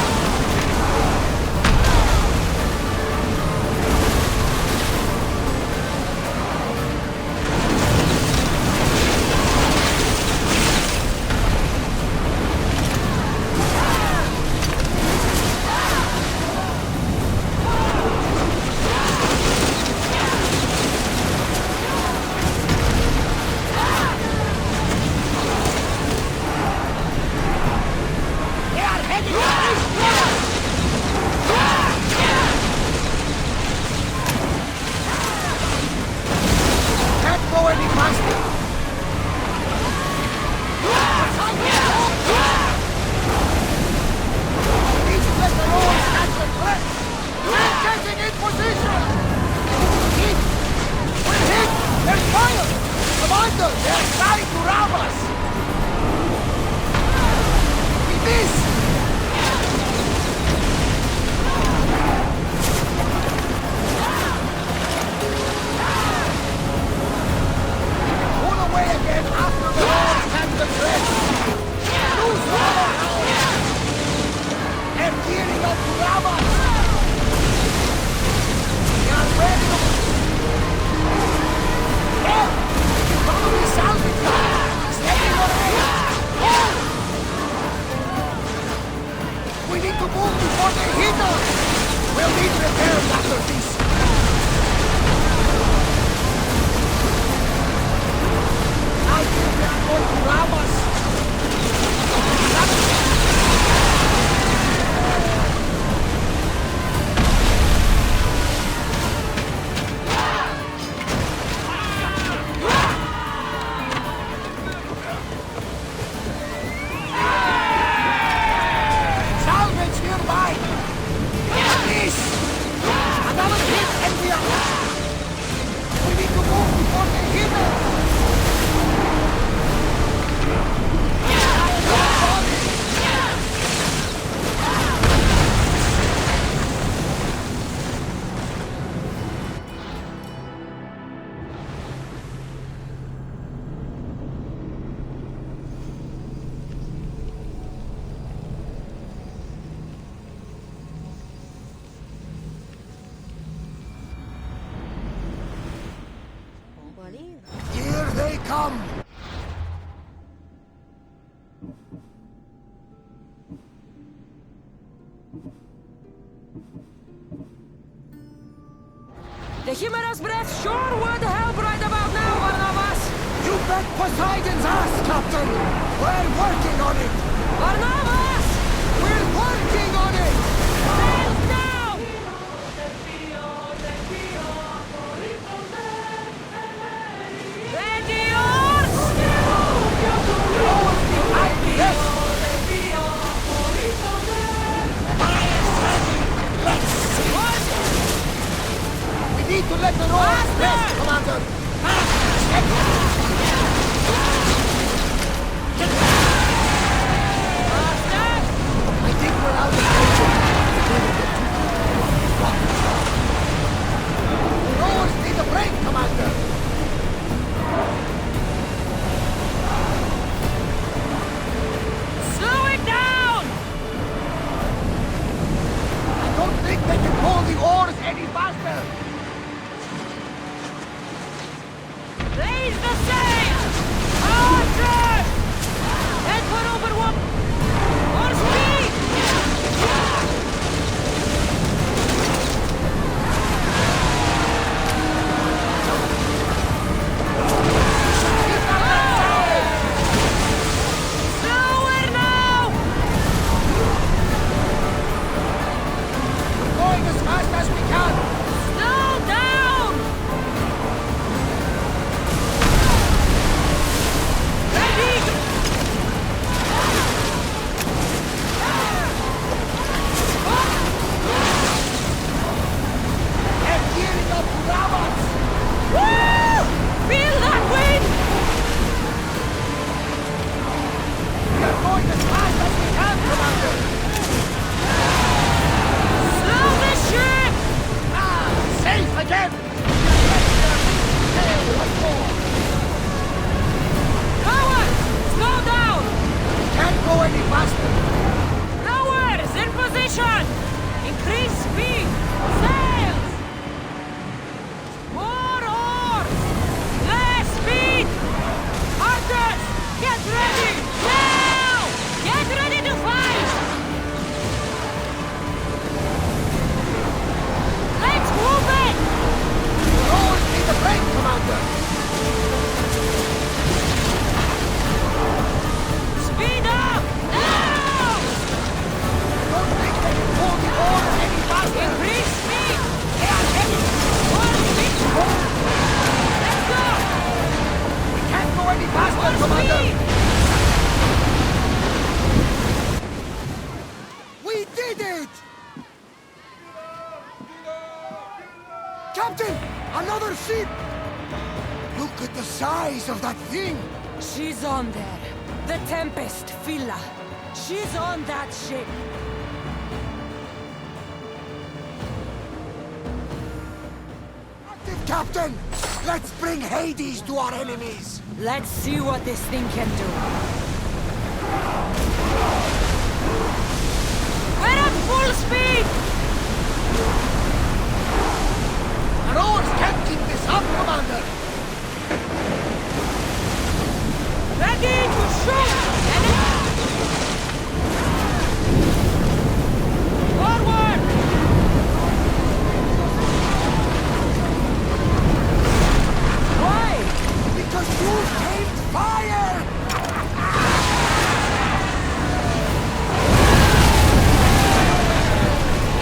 Come! The Chimera's breath sure would help right about now, Barnabas! You bet Poseidon's ass, Captain! We're working on it! Barnabas! We're working on it! Sails down! Ready, oars! Oars behind me! Yes! Let's see! We need to let the oars rest, Commander! I think we're out of the rowers need a break, Commander! Slow it down! I don't think they can pull the oars any faster! Raise the sail! Archer! Head for overwatch! More speed! Slower now! We're going as fast as we can! Slow down! Again! Coward! Slow down! We can't go any faster! Rowers, in position! Increase speed! Sails! More oars! Less speed! Archers, get ready! Now! Get ready to fight! Let's move it! Rowers need a break, Commander! Speed up! Now! Don't think they can pull the oars any faster! Increase speed! They are heading! More speed! Let's go! We can't go any faster, Commander! We did it! Captain! Another ship! Look at the size of that thing! She's on there. The Tempest, Phila. She's on that ship. Active, Captain! Let's bring Hades to our enemies! Let's see what this thing can do. We're at full speed! The rowers can't keep this up, Commander! Ready to shoot! Forward! Why? Because you came fire!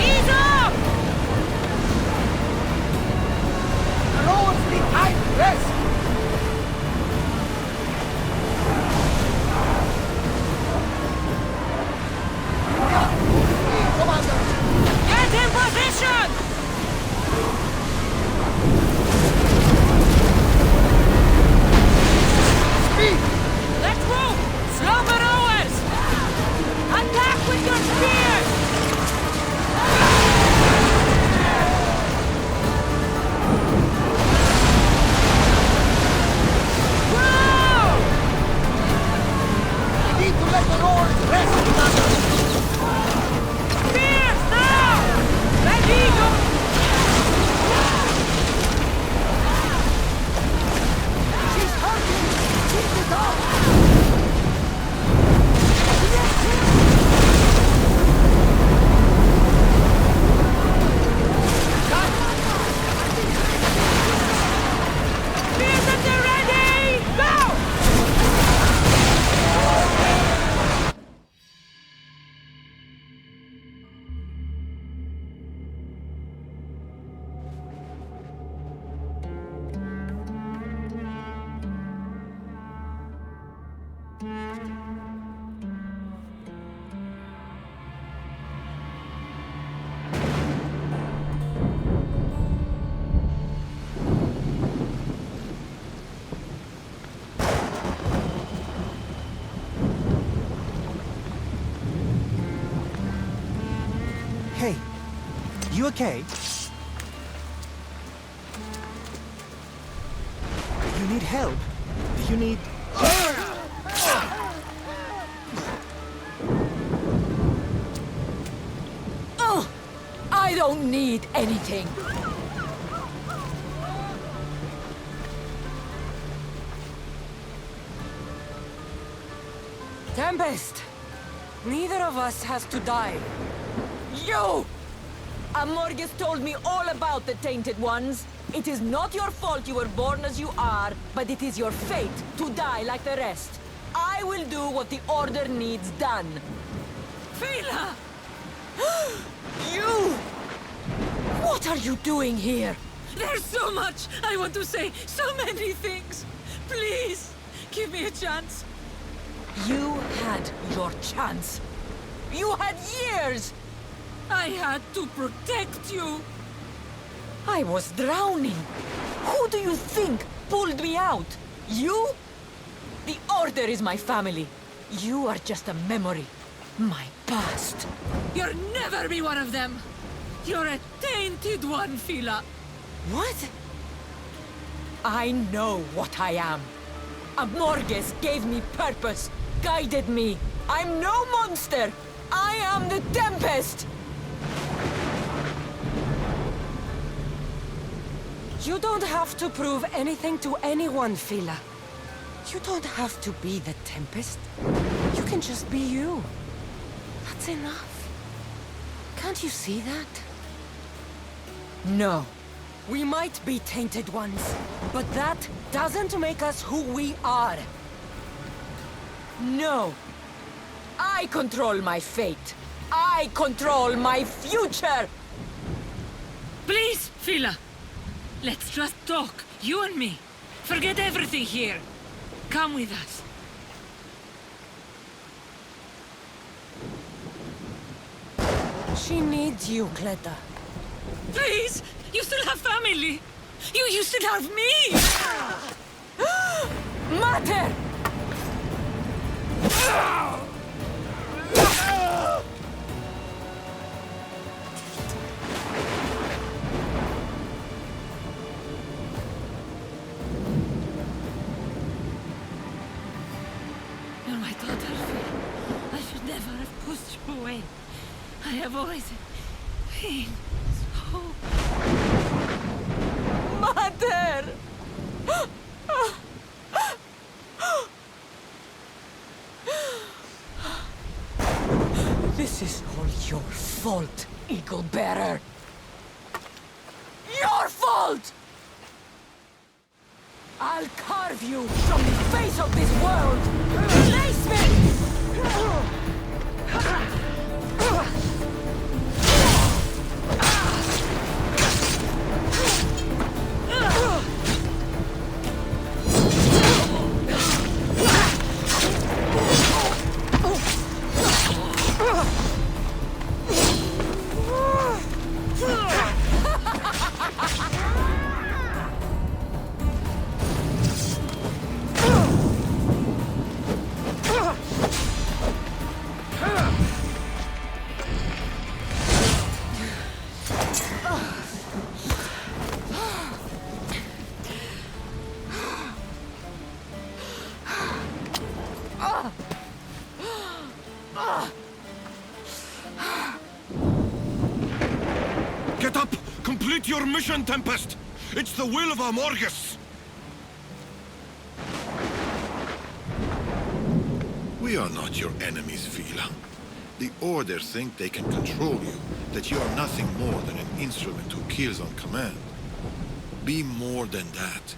Ease up! The rowers need time You okay? You need help? You need... Oh! I don't need anything. Tempest! Neither of us has to die. You! Amorges told me all about the Tainted Ones. It is not your fault you were born as you are, but it is your fate to die like the rest. I will do what the Order needs done. Fila! You! What are you doing here? There's so much I want to say, so many things. Please, give me a chance. You had your chance. You had years! I had to protect you. I was drowning. Who do you think pulled me out? You? The Order is my family. You are just a memory. My past. You'll never be one of them. You're a tainted one, Fila. What? I know what I am. Amorges gave me purpose, guided me. I'm no monster. I am the Tempest. You don't have to prove anything to anyone, Fila. You don't have to be the Tempest. You can just be you. That's enough. Can't you see that? No. We might be Tainted Ones, but that doesn't make us who we are. No. I control my fate. I control my future! Please, Fila. Let's just talk, you and me. Forget everything here. Come with us. She needs you, Cleta. Please! You still have family! You still have me! Mater! You're my daughter, Phil. I should never have pushed you away. I have always been so... Mater! This is all your fault, Eagle Bearer. Your fault! I'll carve you from the face of this world! Release me! Get up! Complete your mission, Tempest! It's the will of Amorges! We are not your enemies, Fila. The Order think they can control you, that you are nothing more than an instrument who kills on command. Be more than that.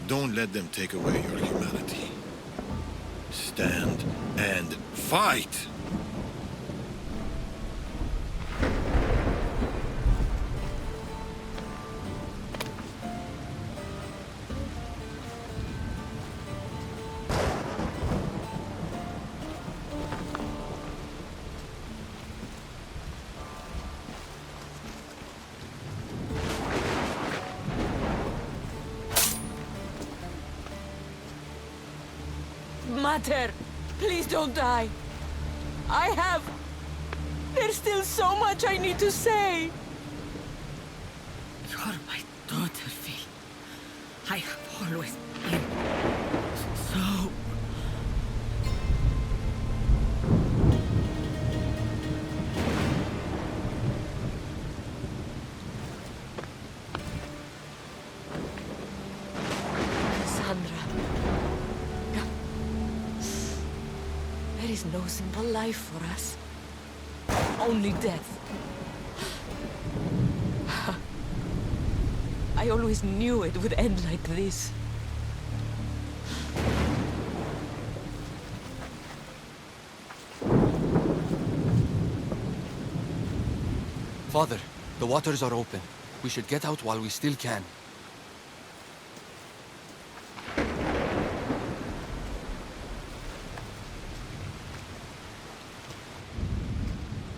Don't let them take away your humanity. Stand and fight! Mater, please don't die. There's still so much I need to say. For my daughter, Phil. I have always been so... Cassandra. There is no simple life for us. Only death. I always knew it would end like this. Father, the waters are open. We should get out while we still can.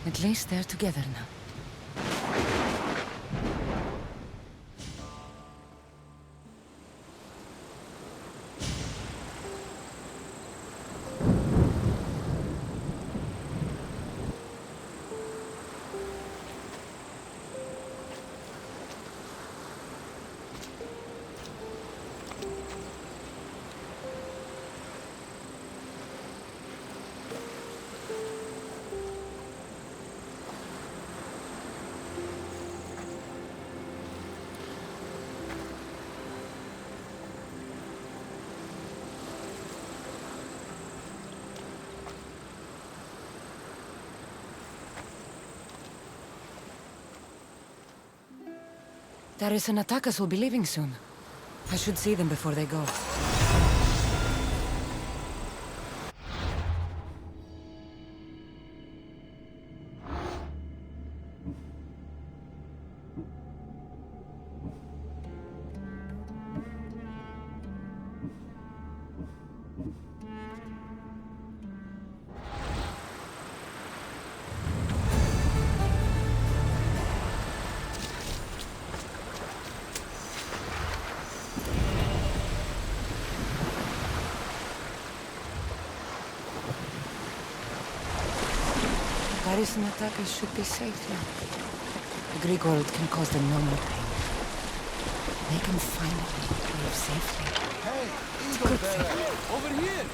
At least they're together now. Darius and Atakas will be leaving soon. I should see them before they go. Darius and Atakas should be safe now. The Greek world can cause them no more pain. They can finally live safely. Hey, It's a good thing. over here!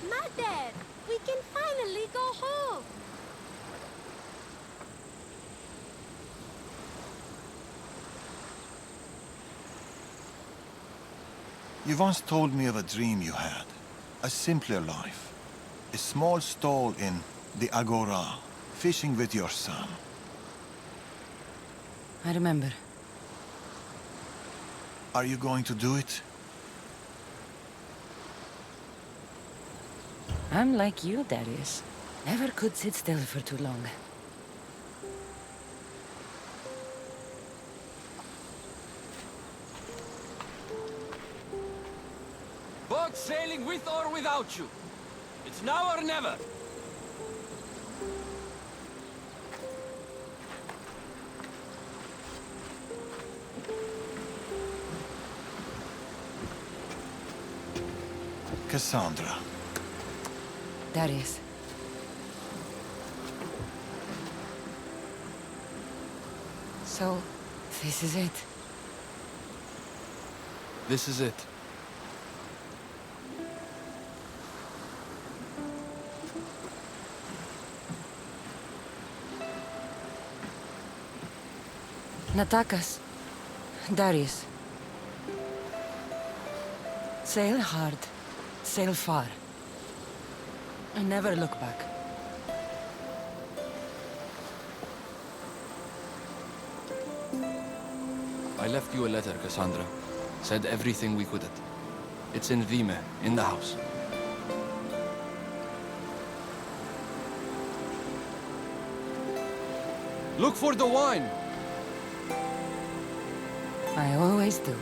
Mother! We can finally go home! You once told me of a dream you had. A simpler life. A small stall in the Agora, fishing with your son. I remember. Are you going to do it? I'm like you, Darius. Never could sit still for too long. Boat sailing with or without you. It's now or never. Cassandra. Darius. So, this is it. This is it. Natakas. Darius. Sail hard. Sail far. And never look back. I left you a letter, Cassandra. Said everything we couldn't. It's in Vime, in the house. Look for the wine! I always do.